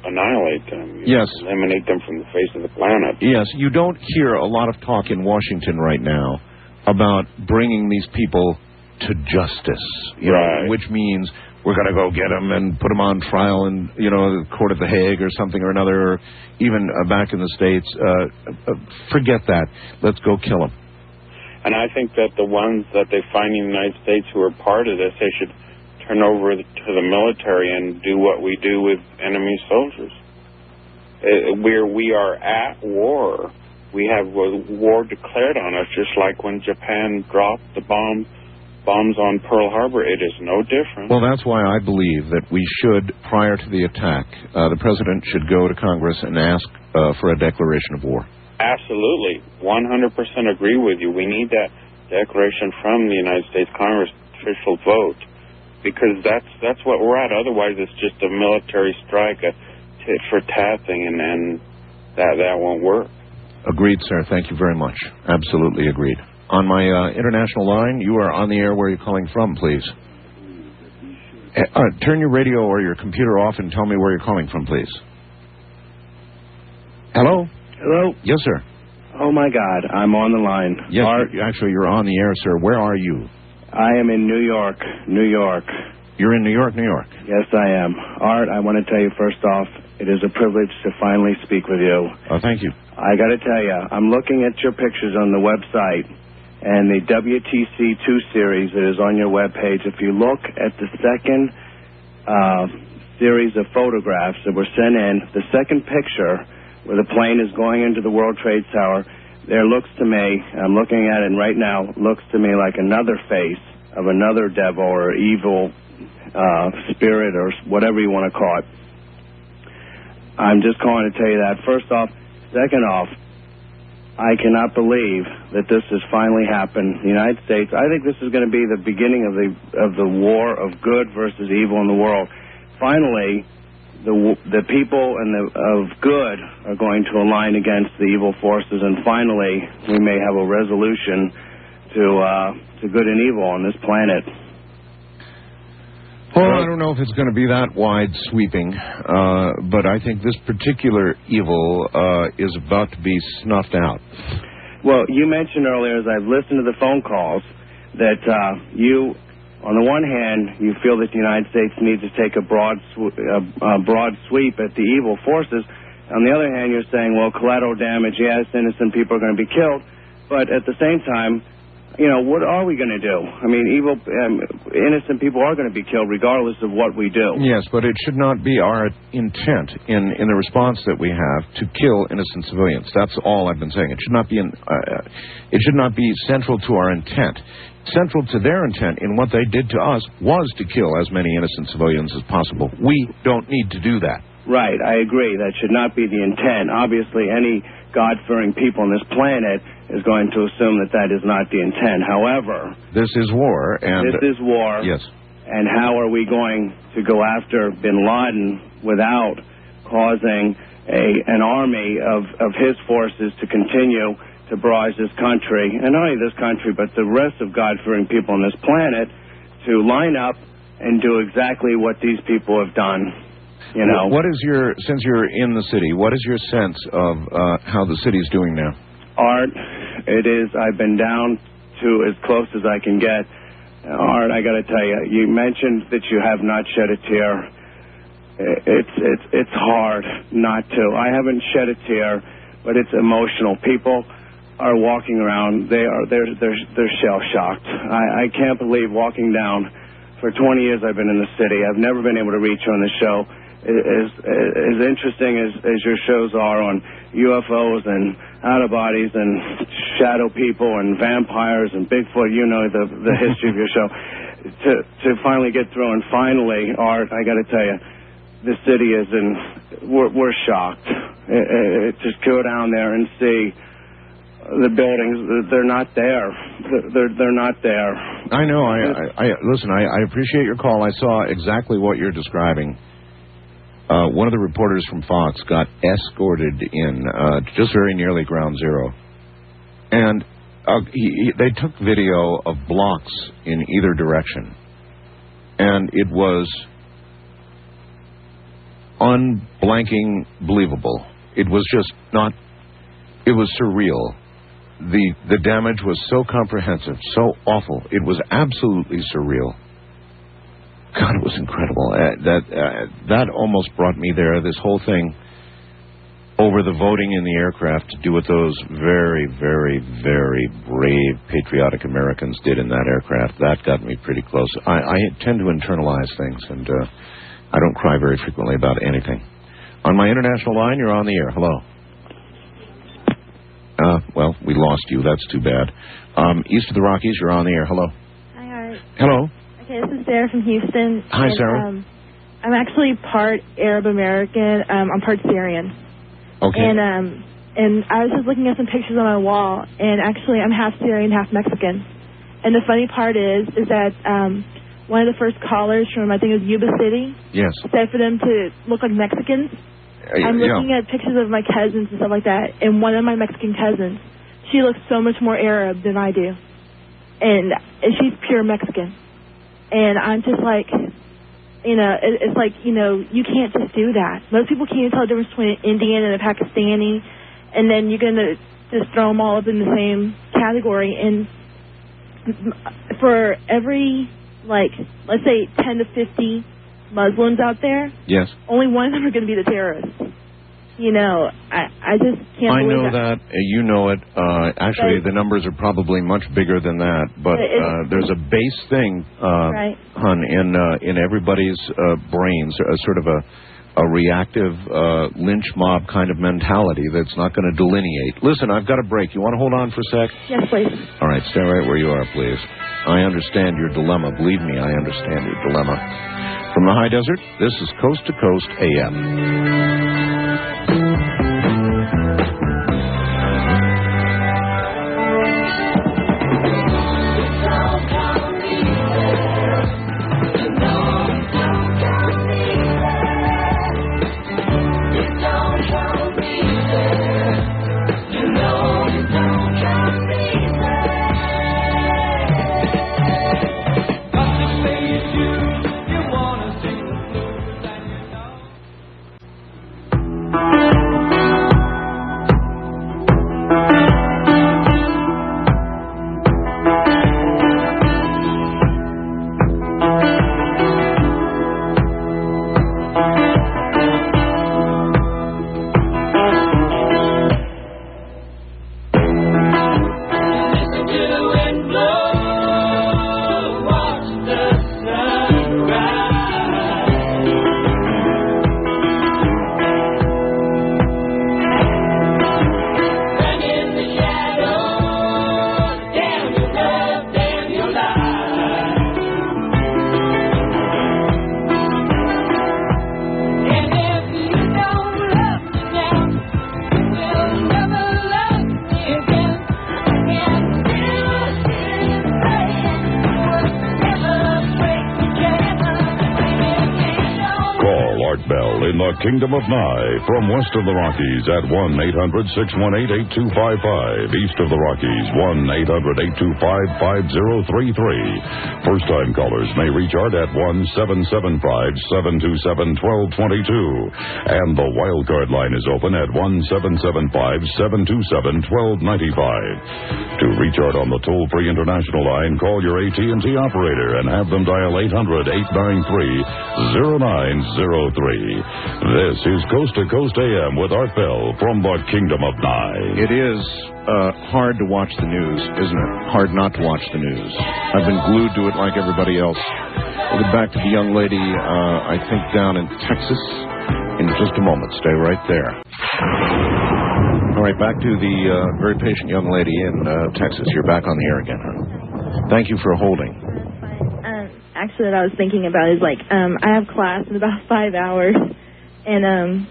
annihilate them. You eliminate them from the face of the planet. Yes, you don't hear a lot of talk in Washington right now about bringing these people to justice, you know, which means we're going to go get them and put them on trial in, you know, the court of The Hague or something or another, or even back in the States. Forget that. Let's go kill them. And I think that the ones that they find in the United States who are part of this, they should turn over to the military and do what we do with enemy soldiers. Where we are at war, we have war declared on us, just like when Japan dropped the bombs on Pearl Harbor. It is no different. Well, that's why I believe that we should, prior to the attack, the president should go to Congress and ask for a declaration of war. Absolutely. 100% agree with you. We need that declaration from the United States Congress, official vote, because that's what we're at. Otherwise, it's just a military strike, a tit-for-tat thing, and that won't work. Agreed, sir. Thank you very much. Absolutely agreed. On my international line, you are on the air. Where are you calling from, please? Turn your radio or your computer off and tell me where you're calling from, please. Hello? Hello? Yes, sir. Oh, my God. I'm on the line. Yes, actually, you're on the air, sir. Where are you? I am in New York, New York. You're in New York, New York? Yes, I am. Art, I want to tell you, first off, it is a privilege to finally speak with you. Oh, thank you. I got to tell you, I'm looking at your pictures on the website, and the WTC 2 series that is on your webpage. If you look at the second series of photographs that were sent in, the second picture where the plane is going into the World Trade Tower, there looks to me, I'm looking at it right now, looks to me like another face of another devil or evil spirit or whatever you want to call it. I'm just calling to tell you that, first off. Second off, I cannot believe that this has finally happened. The United States, I think this is going to be the beginning of the war of good versus evil in the world. Finally, the people of good are going to align against the evil forces, and finally, we may have a resolution to good and evil on this planet. Well, I don't know if it's going to be that wide sweeping, but I think this particular evil is about to be snuffed out. Well, you mentioned earlier, as I've listened to the phone calls, that you, on the one hand, you feel that the United States needs to take a broad sweep at the evil forces. On the other hand, you're saying, well, collateral damage, yes, innocent people are going to be killed, but at the same time, you know, what are we going to do? I mean, innocent people are going to be killed regardless of what we do. Yes, but it should not be our intent in the response that we have to kill innocent civilians. That's all I've been saying. It should not be it should not be central to our intent. Central to their intent in what they did to us was to kill as many innocent civilians as possible. We don't need to do that. Right, I agree. That should not be the intent. Obviously, any God-fearing people on this planet is going to assume that that is not the intent. However, this is war, and this is war. Yes. And how are we going to go after bin Laden without causing an army of his forces to continue to barrage this country, and not only this country, but the rest of God-fearing people on this planet, to line up and do exactly what these people have done. You know, what is your, since you're in the city, what is your sense of how the city's doing now? Art, it is, I've been down to as close as I can get. Art, I got to tell you, you mentioned that you have not shed a tear. It's hard not to. I haven't shed a tear, but it's emotional. People are walking around, they're shell shocked. I can't believe walking down. For 20 years I've been in the city. I've never been able to reach you on the show. As interesting as your shows are on UFOs and out-of-bodies and shadow people and vampires and Bigfoot, you know the history of your show, to finally get through. And finally, Art, I got to tell you, the city is we're shocked. Just go down there and see the buildings, they're not there. They're not there. I know. Listen, I appreciate your call. I saw exactly what you're describing. One of the reporters from Fox got escorted in, just very nearly ground zero. And they took video of blocks in either direction. And it was unblanking believable. It was just not, it was surreal. The damage was so comprehensive, so awful. It was absolutely surreal. God, it was incredible. That almost brought me there. This whole thing over the voting in the aircraft to do what those very, very, very brave, patriotic Americans did in that aircraft, that got me pretty close. I tend to internalize things, and I don't cry very frequently about anything. On my international line, you're on the air. Hello. Well, we lost you. That's too bad. East of the Rockies, you're on the air. Hello. Hi, Art. Hello. Okay, this is Sarah from Houston. Hi, and, Sarah. I'm actually part Arab American. I'm part Syrian. Okay. And I was just looking at some pictures on my wall, and actually I'm half Syrian, half Mexican. And the funny part is that one of the first callers from, I think it was Yuba City, yes, said for them to look like Mexicans. I'm looking at pictures of my cousins and stuff like that, and one of my Mexican cousins, she looks so much more Arab than I do. And she's pure Mexican. And I'm just like, you know, it's like, you know, you can't just do that. Most people can't even tell the difference between an Indian and a Pakistani, and then you're going to just throw them all up in the same category. And for every, like, let's say 10 to 50 Muslims out there, yes, only one of them are going to be the terrorists. You know, I just can't believe know that. You know it. Actually, the numbers are probably much bigger than that. But there's a base thing, right, hon, in everybody's brains, sort of a reactive lynch mob kind of mentality that's not going to delineate. Listen, I've got a break. You want to hold on for a sec? Yes, please. All right, stay right where you are, please. I understand your dilemma. Believe me, I understand your dilemma. From the high desert, this is Coast to Coast AM. the Kingdom of Nye. From west of the Rockies at 1-800-618-8255. East of the Rockies, 1-800-825-5033. First-time callers may reach Art at 1-775-727-1222. And the wildcard line is open at 1-775-727-1295. To reach Art on the toll-free international line, call your AT&T operator and have them dial 800-893-0903. This is Coast to Coast AM with Art Bell from the Kingdom of Nye. It is hard to watch the news, isn't it? Hard not to watch the news. I've been glued to it like everybody else. We'll get back to the young lady, I think, down in Texas in just a moment. Stay right there. All right, back to the very patient young lady in Texas. You're back on the air again, huh? Thank you for holding. Actually, what I was thinking about is, like, I have class in about 5 hours, and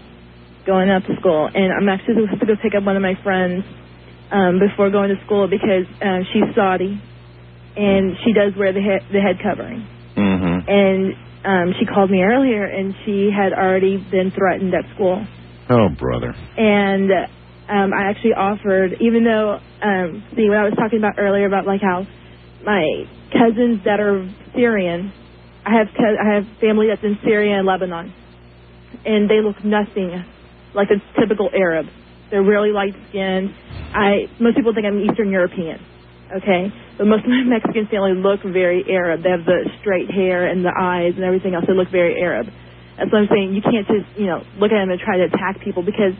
going up to school, and I'm actually supposed to go pick up one of my friends before going to school because she's Saudi, and she does wear the head covering. Mm-hmm. And she called me earlier, and she had already been threatened at school. Oh, brother. And I actually offered, even though, see, what I was talking about earlier about, like, how my cousins that are Syrian, I have family that's in Syria and Lebanon, and they look nothing like a typical Arab. They're really light-skinned. Most people think I'm Eastern European, okay? But most of my Mexican family look very Arab. They have the straight hair and the eyes and everything else. They look very Arab. That's what I'm saying. You can't just, look at them and try to attack people because,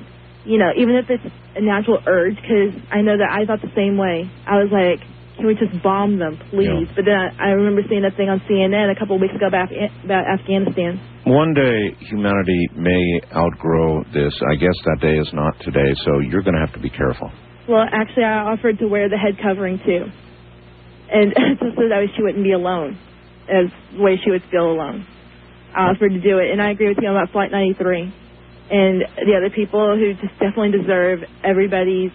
even if it's a natural urge, because I know that I thought the same way. I was like, can we just bomb them, please? Yeah. But then I remember seeing that thing on CNN a couple of weeks ago about Afghanistan. One day, humanity may outgrow this. I guess that day is not today, so you're going to have to be careful. Well, actually, I offered to wear the head covering, too. And just so that way she wouldn't be alone, as the way she would feel alone. I offered to do it, and I agree with you about Flight 93. And the other people who just definitely deserve everybody's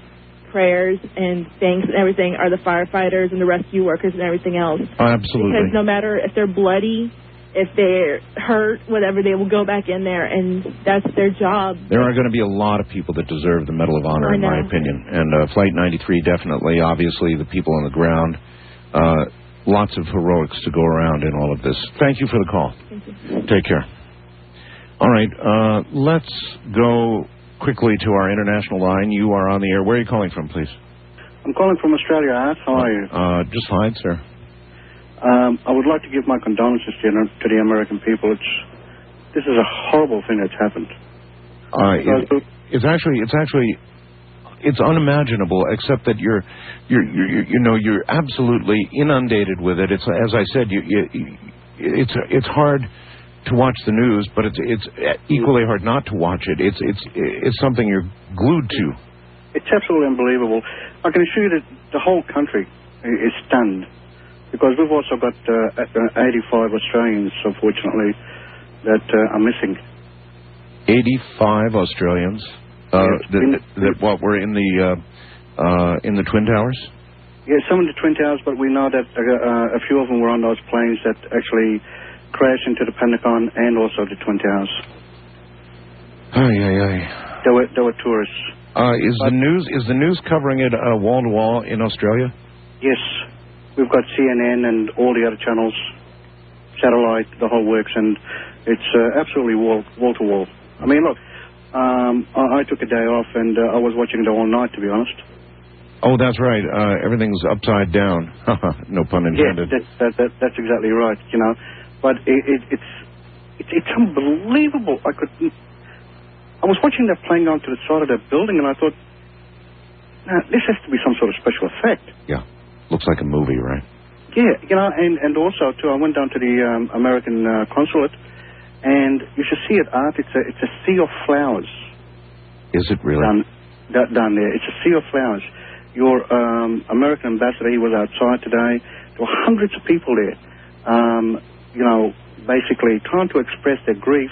prayers and thanks and everything are the firefighters and the rescue workers and everything else. Absolutely. Because no matter if they're bloody, if they're hurt, whatever, they will go back in there, and that's their job. There are going to be a lot of people that deserve the Medal of Honor, in my opinion. And Flight 93, definitely. Obviously, the people on the ground. Lots of heroics to go around in all of this. Thank you for the call. Thank you. Take care. All right, let's go quickly to our international line. You are on the air. Where are you calling from, please? I'm calling from Australia, Art. How are you? Just fine, sir. I would like to give my condolences to the American people. This is a horrible thing that's happened. It's unimaginable, except that you're absolutely inundated with it. It's, as I said, it's hard to watch the news, but it's equally hard not to watch it. It's something you're glued to. It's absolutely unbelievable. I can assure you that the whole country is stunned, because we've also got 85 Australians, unfortunately, that are missing. 85 Australians that were in the Twin Towers? Yeah, some in the Twin Towers, but we know that a few of them were on those planes that actually crashed into the Pentagon and also the Twin Towers. They were tourists. Is the news covering it wall to wall in Australia? Yes, we've got CNN and all the other channels, satellite, the whole works, and it's absolutely wall to wall. I mean, look, I took a day off and I was watching it all night, to be honest. Oh, that's right. Everything's upside down. No pun intended. Yeah, that's exactly right. But it's unbelievable. I was watching that plane going to the side of that building, and I thought, this has to be some sort of special effect. Yeah, looks like a movie, right? Yeah, and also too, I went down to the American consulate, and you should see it, Art. It's a sea of flowers. Is it really? Down there, it's a sea of flowers. Your American ambassador, he was outside today. There were hundreds of people there, basically trying to express their grief,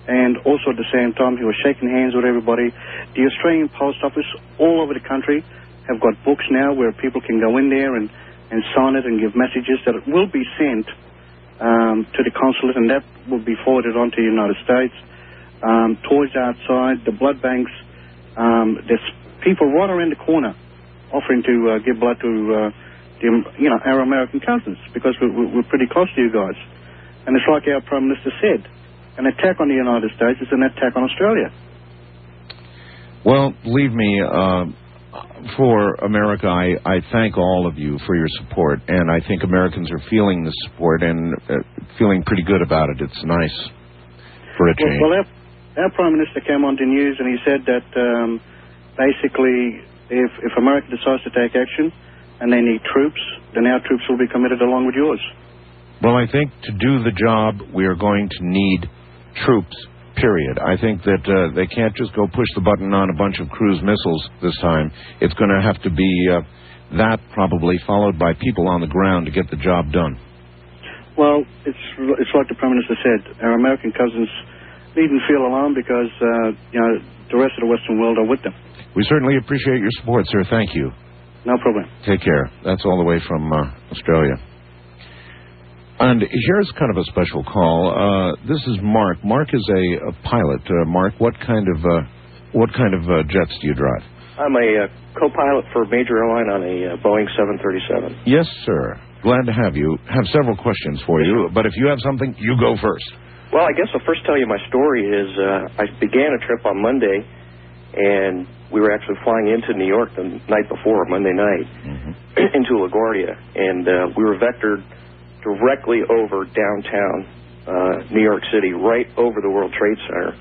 and also at the same time, he was shaking hands with everybody. The Australian Post Office all over the country have got books now where people can go in there and sign it and give messages that it will be sent to the consulate, and that will be forwarded on to the United States. toys outside, the blood banks. There's people right around the corner offering to give blood to our American cousins because we're pretty close to you guys. And it's like our Prime Minister said, an attack on the United States is an attack on Australia. Well, believe me, for America, I thank all of you for your support, and I think Americans are feeling the support and feeling pretty good about it. It's nice for a change. Well, our Prime Minister came on the news and he said that basically if America decides to take action and they need troops, then our troops will be committed along with yours. Well, I think to do the job, we are going to need troops, period. I think that they can't just go push the button on a bunch of cruise missiles this time. It's going to have to be that probably followed by people on the ground to get the job done. Well, it's like the Prime Minister said. Our American cousins needn't feel alone because, the rest of the Western world are with them. We certainly appreciate your support, sir. Thank you. No problem. Take care. That's all the way from Australia. And here's kind of a special call. This is Mark. Mark is a pilot. Mark, what kind of jets do you drive? I'm a co-pilot for a major airline on a Boeing 737. Yes, sir. Glad to have you. Have several questions for you, but if you have something, you go first. Well, I guess I'll first tell you my story is I began a trip on Monday, and we were actually flying into New York the night before, Monday night, into LaGuardia, and we were vectored directly over downtown New York City, right over the World Trade Center.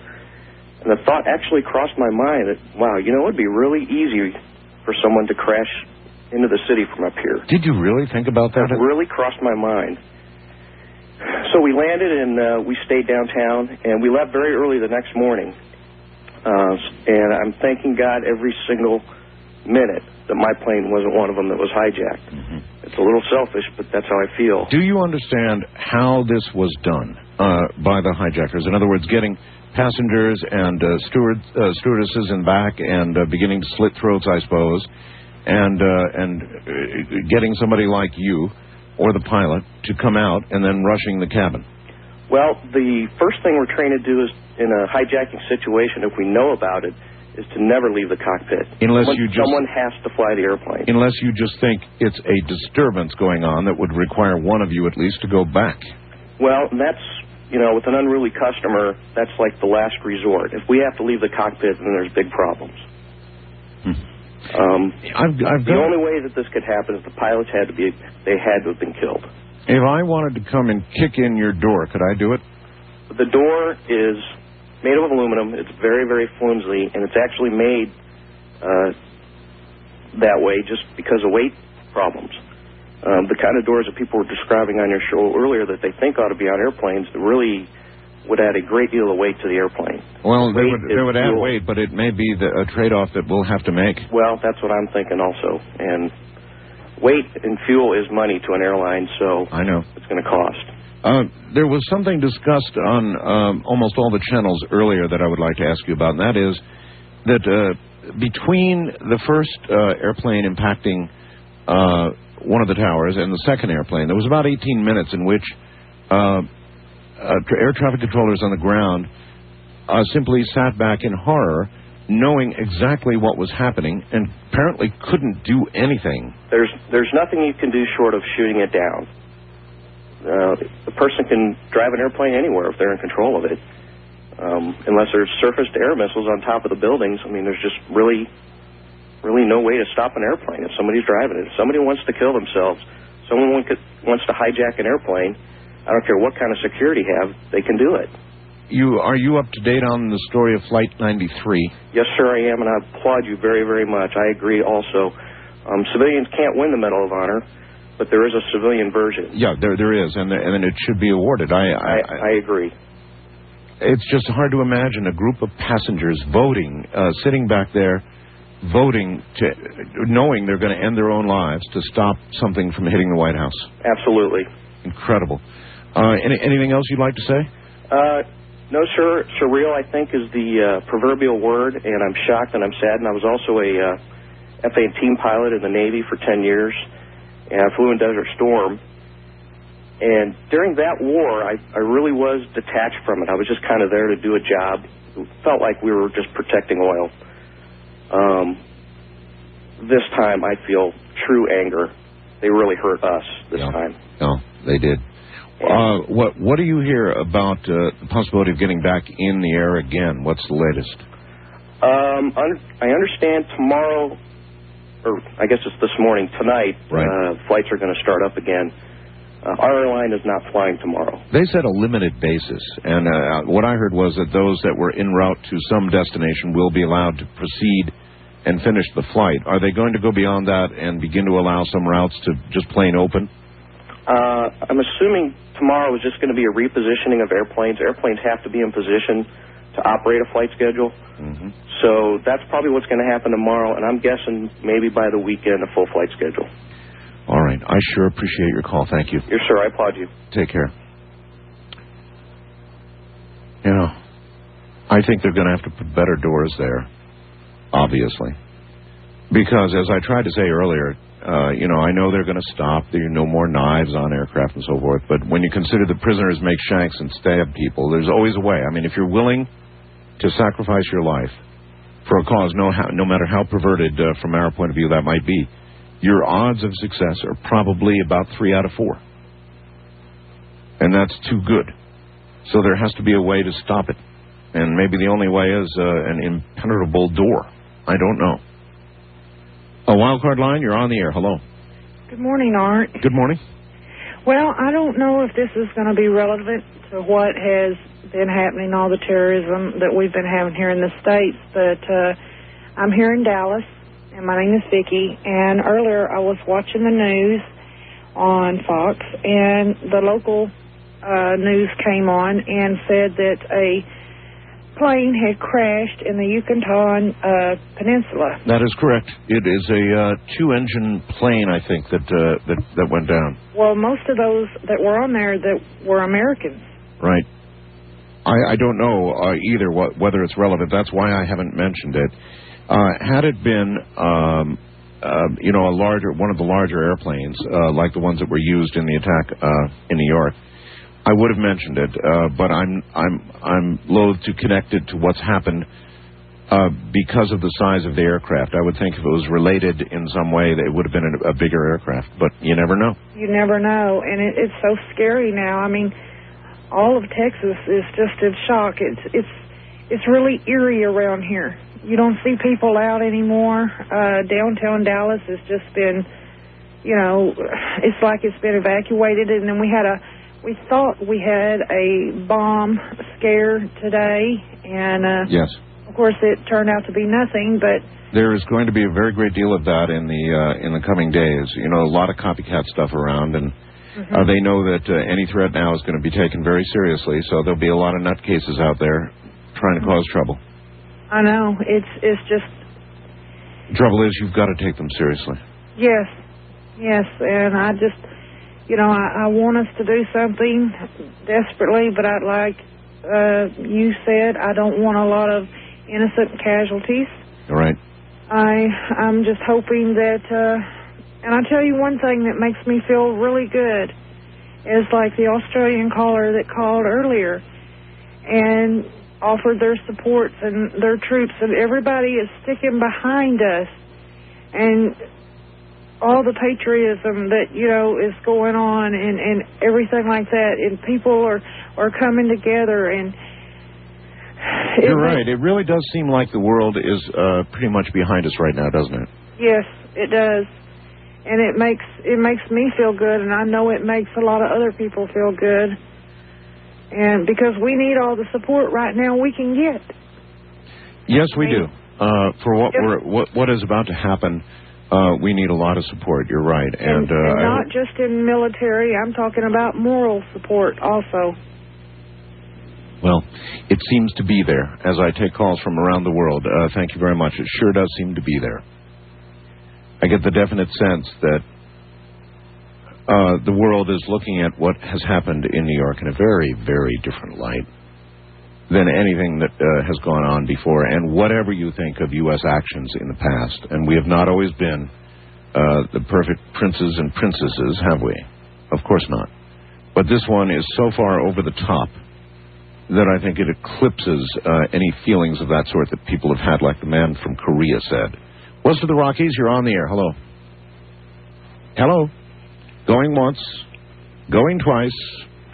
And the thought actually crossed my mind that, wow, it would be really easy for someone to crash into the city from up here. Did you really think about that? It really crossed my mind. So we landed and we stayed downtown, and we left very early the next morning. And I'm thanking God every single minute that my plane wasn't one of them that was hijacked. It's a little selfish, but that's how I feel. Do you understand how this was done by the hijackers? In other words, getting passengers and stewardesses in back and beginning to slit throats, I suppose, and getting somebody like you or the pilot to come out and then rushing the cabin? Well, the first thing we're trained to do is, in a hijacking situation, if we know about it, is to never leave the cockpit. Someone has to fly the airplane. Unless you just think it's a disturbance going on that would require one of you at least to go back. Well, that's, with an unruly customer, that's like the last resort. If we have to leave the cockpit, then there's big problems. The only way that this could happen is the pilots had to have been killed. If I wanted to come and kick in your door, could I do it? The door is made of aluminum. It's very, very flimsy, and it's actually made that way just because of weight problems. The kind of doors that people were describing on your show earlier that they think ought to be on airplanes really would add a great deal of weight to the airplane. Well, they would add weight, but it may be a trade-off that we'll have to make. Well, that's what I'm thinking also. And weight and fuel is money to an airline, so I know it's going to cost. There was something discussed on almost all the channels earlier that I would like to ask you about, and that is that between the first airplane impacting one of the towers and the second airplane, there was about 18 minutes in which air traffic controllers on the ground simply sat back in horror, knowing exactly what was happening, and apparently couldn't do anything. There's nothing you can do short of shooting it down. The person can drive an airplane anywhere if they're in control of it, unless there's surface-to-air missiles on top of the buildings. I mean, there's just really no way to stop an airplane if somebody's driving it. If somebody wants to kill themselves, someone wants to hijack an airplane, I don't care what kind of security have, they can do it. Are you up to date on the story of Flight 93? Yes, sir, I am, and I applaud you very, very much. I agree also. Civilians can't win the Medal of Honor, but there is a civilian version. Yeah, there is, and it should be awarded. I agree. It's just hard to imagine a group of passengers voting, sitting back there, voting, knowing they're going to end their own lives to stop something from hitting the White House. Absolutely. Incredible. Anything else you'd like to say? No, sir. Surreal, I think, is the proverbial word, and I'm shocked and I'm saddened. I was also a F-18 pilot in the Navy for 10 years, and I flew in Desert Storm. And during that war, I really was detached from it. I was just kind of there to do a job, felt like we were just protecting oil. This time I feel true anger. They really hurt us this time. No, they did. What do you hear about the possibility of getting back in the air again? What's the latest? I understand tomorrow, or I guess it's this morning, tonight, flights are going to start up again. Our airline is not flying tomorrow. They said a limited basis, and what I heard was that those that were en route to some destination will be allowed to proceed and finish the flight. Are they going to go beyond that and begin to allow some routes to just plain open? I'm assuming tomorrow is just going to be a repositioning of airplanes. Airplanes have to be in position to operate a flight schedule. Mm-hmm. So that's probably what's going to happen tomorrow, and I'm guessing maybe by the weekend a full flight schedule. All right. I sure appreciate your call. Thank you. Yes, sir. I applaud you. Take care. You know, I think they're going to have to put better doors there, obviously. Because, as I tried to say earlier, I know they're going to stop. There are no more knives on aircraft and so forth. But when you consider the prisoners make shanks and stab people, there's always a way. I mean, if you're willing to sacrifice your life for a cause, no matter how perverted from our point of view that might be, your odds of success are probably about 3 out of 4. And that's too good. So there has to be a way to stop it. And maybe the only way is an impenetrable door. I don't know. A wild card line, you're on the air. Hello. Good morning, Art. Good morning. Well, I don't know if this is going to be relevant to what has been happening, all the terrorism that we've been having here in the States, but I'm here in Dallas, and my name is Vicki, and earlier I was watching the news on Fox, and the local news came on and said that a plane had crashed in the Yucatan Peninsula. That is correct. It is a 2-engine plane, I think, that went down. Well, most of those that were on there that were Americans. Right. I don't know either whether it's relevant. That's why I haven't mentioned it. Had it been, one of the larger airplanes, like the ones that were used in the attack in New York, I would have mentioned it, but I'm loath to connect it to what's happened because of the size of the aircraft. I would think if it was related in some way, that it would have been a bigger aircraft, but you never know. You never know, and it's so scary now. I mean, all of Texas is just in shock. It's really eerie around here. You don't see people out anymore. Downtown Dallas has just been, it's like it's been evacuated, and then we thought we had a bomb scare today, and yes, of course it turned out to be nothing. But there is going to be a very great deal of that in the coming days. A lot of copycat stuff around, and they know that any threat now is going to be taken very seriously. So there'll be a lot of nutcases out there trying to cause trouble. I know it's just. Trouble is, you've got to take them seriously. Yes, and I just. I want us to do something desperately, but I'd like you said, I don't want a lot of innocent casualties. All right. I'm just hoping that, and I'll tell you one thing that makes me feel really good is like the Australian caller that called earlier and offered their supports and their troops, and everybody is sticking behind us. And all the patriotism that, is going on and everything like that, and people are coming together, and you're right. It really does seem like the world is pretty much behind us right now, doesn't it? Yes, it does. And it makes me feel good, and I know it makes a lot of other people feel good. And because we need all the support right now we can get. Yes, we do. For what is about to happen, we need a lot of support. You're right, and not just in military. I'm talking about moral support also. Well, it seems to be there as I take calls from around the world. Thank you very much. It sure does seem to be there. I get the definite sense that the world is looking at what has happened in New York in a very, very different light than anything that has gone on before, and whatever you think of U.S. actions in the past. And we have not always been the perfect princes and princesses, have we? Of course not. But this one is so far over the top that I think it eclipses any feelings of that sort that people have had, like the man from Korea said. West of the Rockies, you're on the air. Hello. Hello. Going once. Going twice.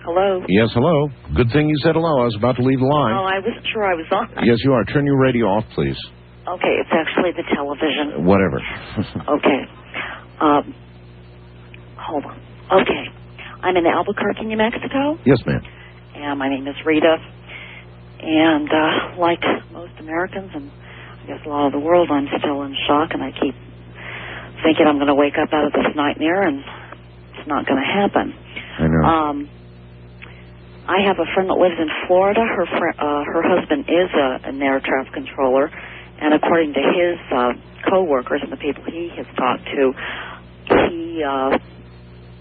Hello. Yes, hello. Good thing you said hello. I was about to leave the line. Oh, I wasn't sure I was on. Yes, you are. Turn your radio off, please. Okay, it's actually the television. Whatever. Okay. Hold on. Okay. I'm in Albuquerque, New Mexico. Yes, ma'am. And my name is Rita. And like most Americans, and I guess a lot of the world, I'm still in shock, and I keep thinking I'm going to wake up out of this nightmare, and it's not going to happen. I know. I have a friend that lives in Florida. Her husband is an air traffic controller, and according to his co-workers and the people he has talked to,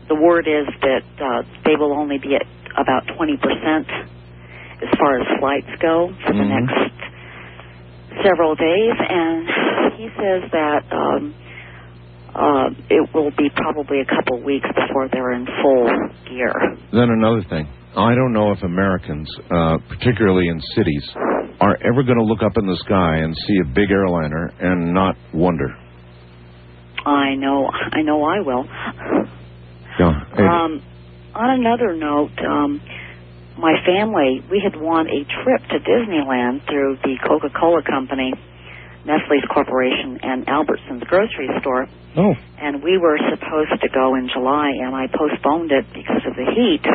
the word is that they will only be at about 20% as far as flights go for the next several days, and he says that it will be probably a couple weeks before they're in full gear. Then another thing. I don't know if Americans, particularly in cities, are ever going to look up in the sky and see a big airliner and not wonder. I know I will. Yeah. On another note, my family, we had won a trip to Disneyland through the Coca-Cola Company, Nestle's Corporation, and Albertsons grocery store. Oh. And we were supposed to go in July, and I postponed it because of the heat.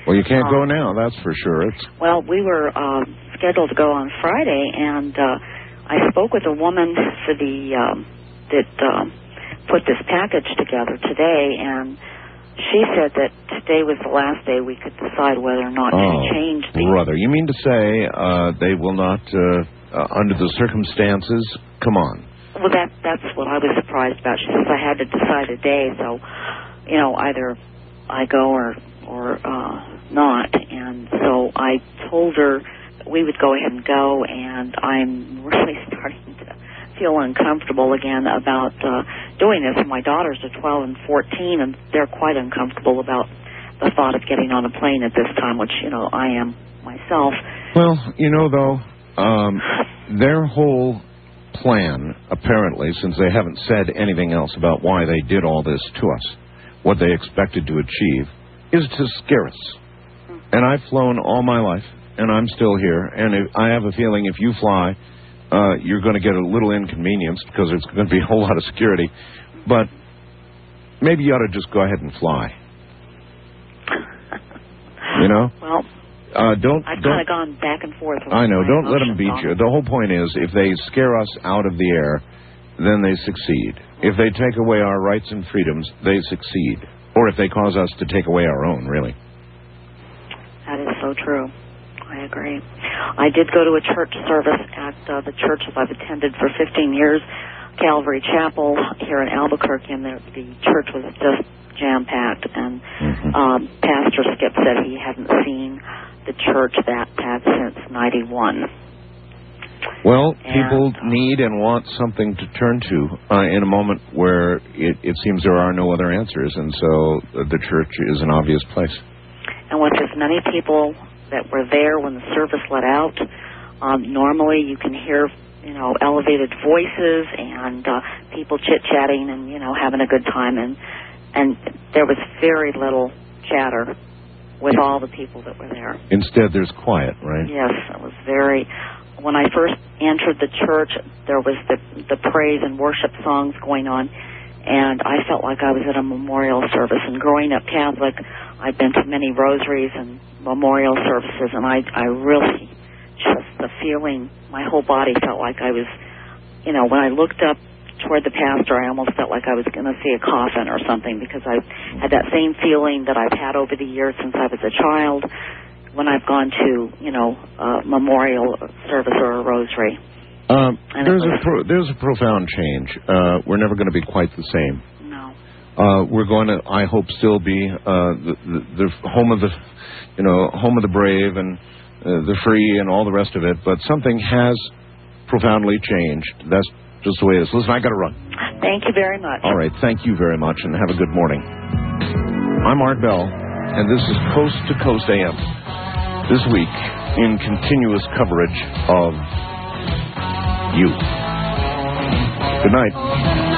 Well, you can't go now, that's for sure. Well, we were scheduled to go on Friday, and I spoke with a woman for that put this package together today, and she said that today was the last day we could decide whether or not to change the... brother, you mean to say they will not, under the circumstances? Come on. Well, that's what I was surprised about. She says I had to decide a day, so, either I go or not. And so I told her we would go ahead and go, and I'm really starting to feel uncomfortable again about doing this. My daughters are 12 and 14, and they're quite uncomfortable about the thought of getting on a plane at this time, which, I am myself. Well, though, their whole plan, apparently, since they haven't said anything else about why they did all this to us, what they expected to achieve, is to scare us. And I've flown all my life, and I'm still here, and I have a feeling if you fly, you're going to get a little inconvenience because there's going to be a whole lot of security. But maybe you ought to just go ahead and fly. Well, I've kind of gone back and forth. I know. Don't let them beat you. The whole point is, if they scare us out of the air, then they succeed. If they take away our rights and freedoms, they succeed. Or if they cause us to take away our own, really. That is so true. I agree. I did go to a church service at the church that I've attended for 15 years, Calvary Chapel here in Albuquerque, and the church was just jam-packed. And Pastor Skip said he hadn't seen the church that packed since 91. Well, people need and want something to turn to in a moment where it seems there are no other answers, and so the church is an obvious place. And with as many people that were there when the service let out, normally you can hear, elevated voices and people chit-chatting and, having a good time, and there was very little chatter with all the people that were there. Instead, there's quiet, right? Yes, it was very... When I first entered the church, there was the praise and worship songs going on, and I felt like I was at a memorial service. And growing up Catholic, I'd been to many rosaries and memorial services, and I really, just the feeling, my whole body felt like I was, when I looked up toward the pastor, I almost felt like I was going to see a coffin or something, because I had that same feeling that I've had over the years since I was a child, when I've gone to, a memorial service or a rosary. There's a profound change. We're never going to be quite the same. No. We're going to, I hope, still be the home of the, home of the brave and the free and all the rest of it. But something has profoundly changed. That's just the way it is. Listen, I got to run. Thank you very much. All right. Thank you very much, and have a good morning. I'm Art Bell, and this is Coast to Coast AM. this week in continuous coverage of you. Good night.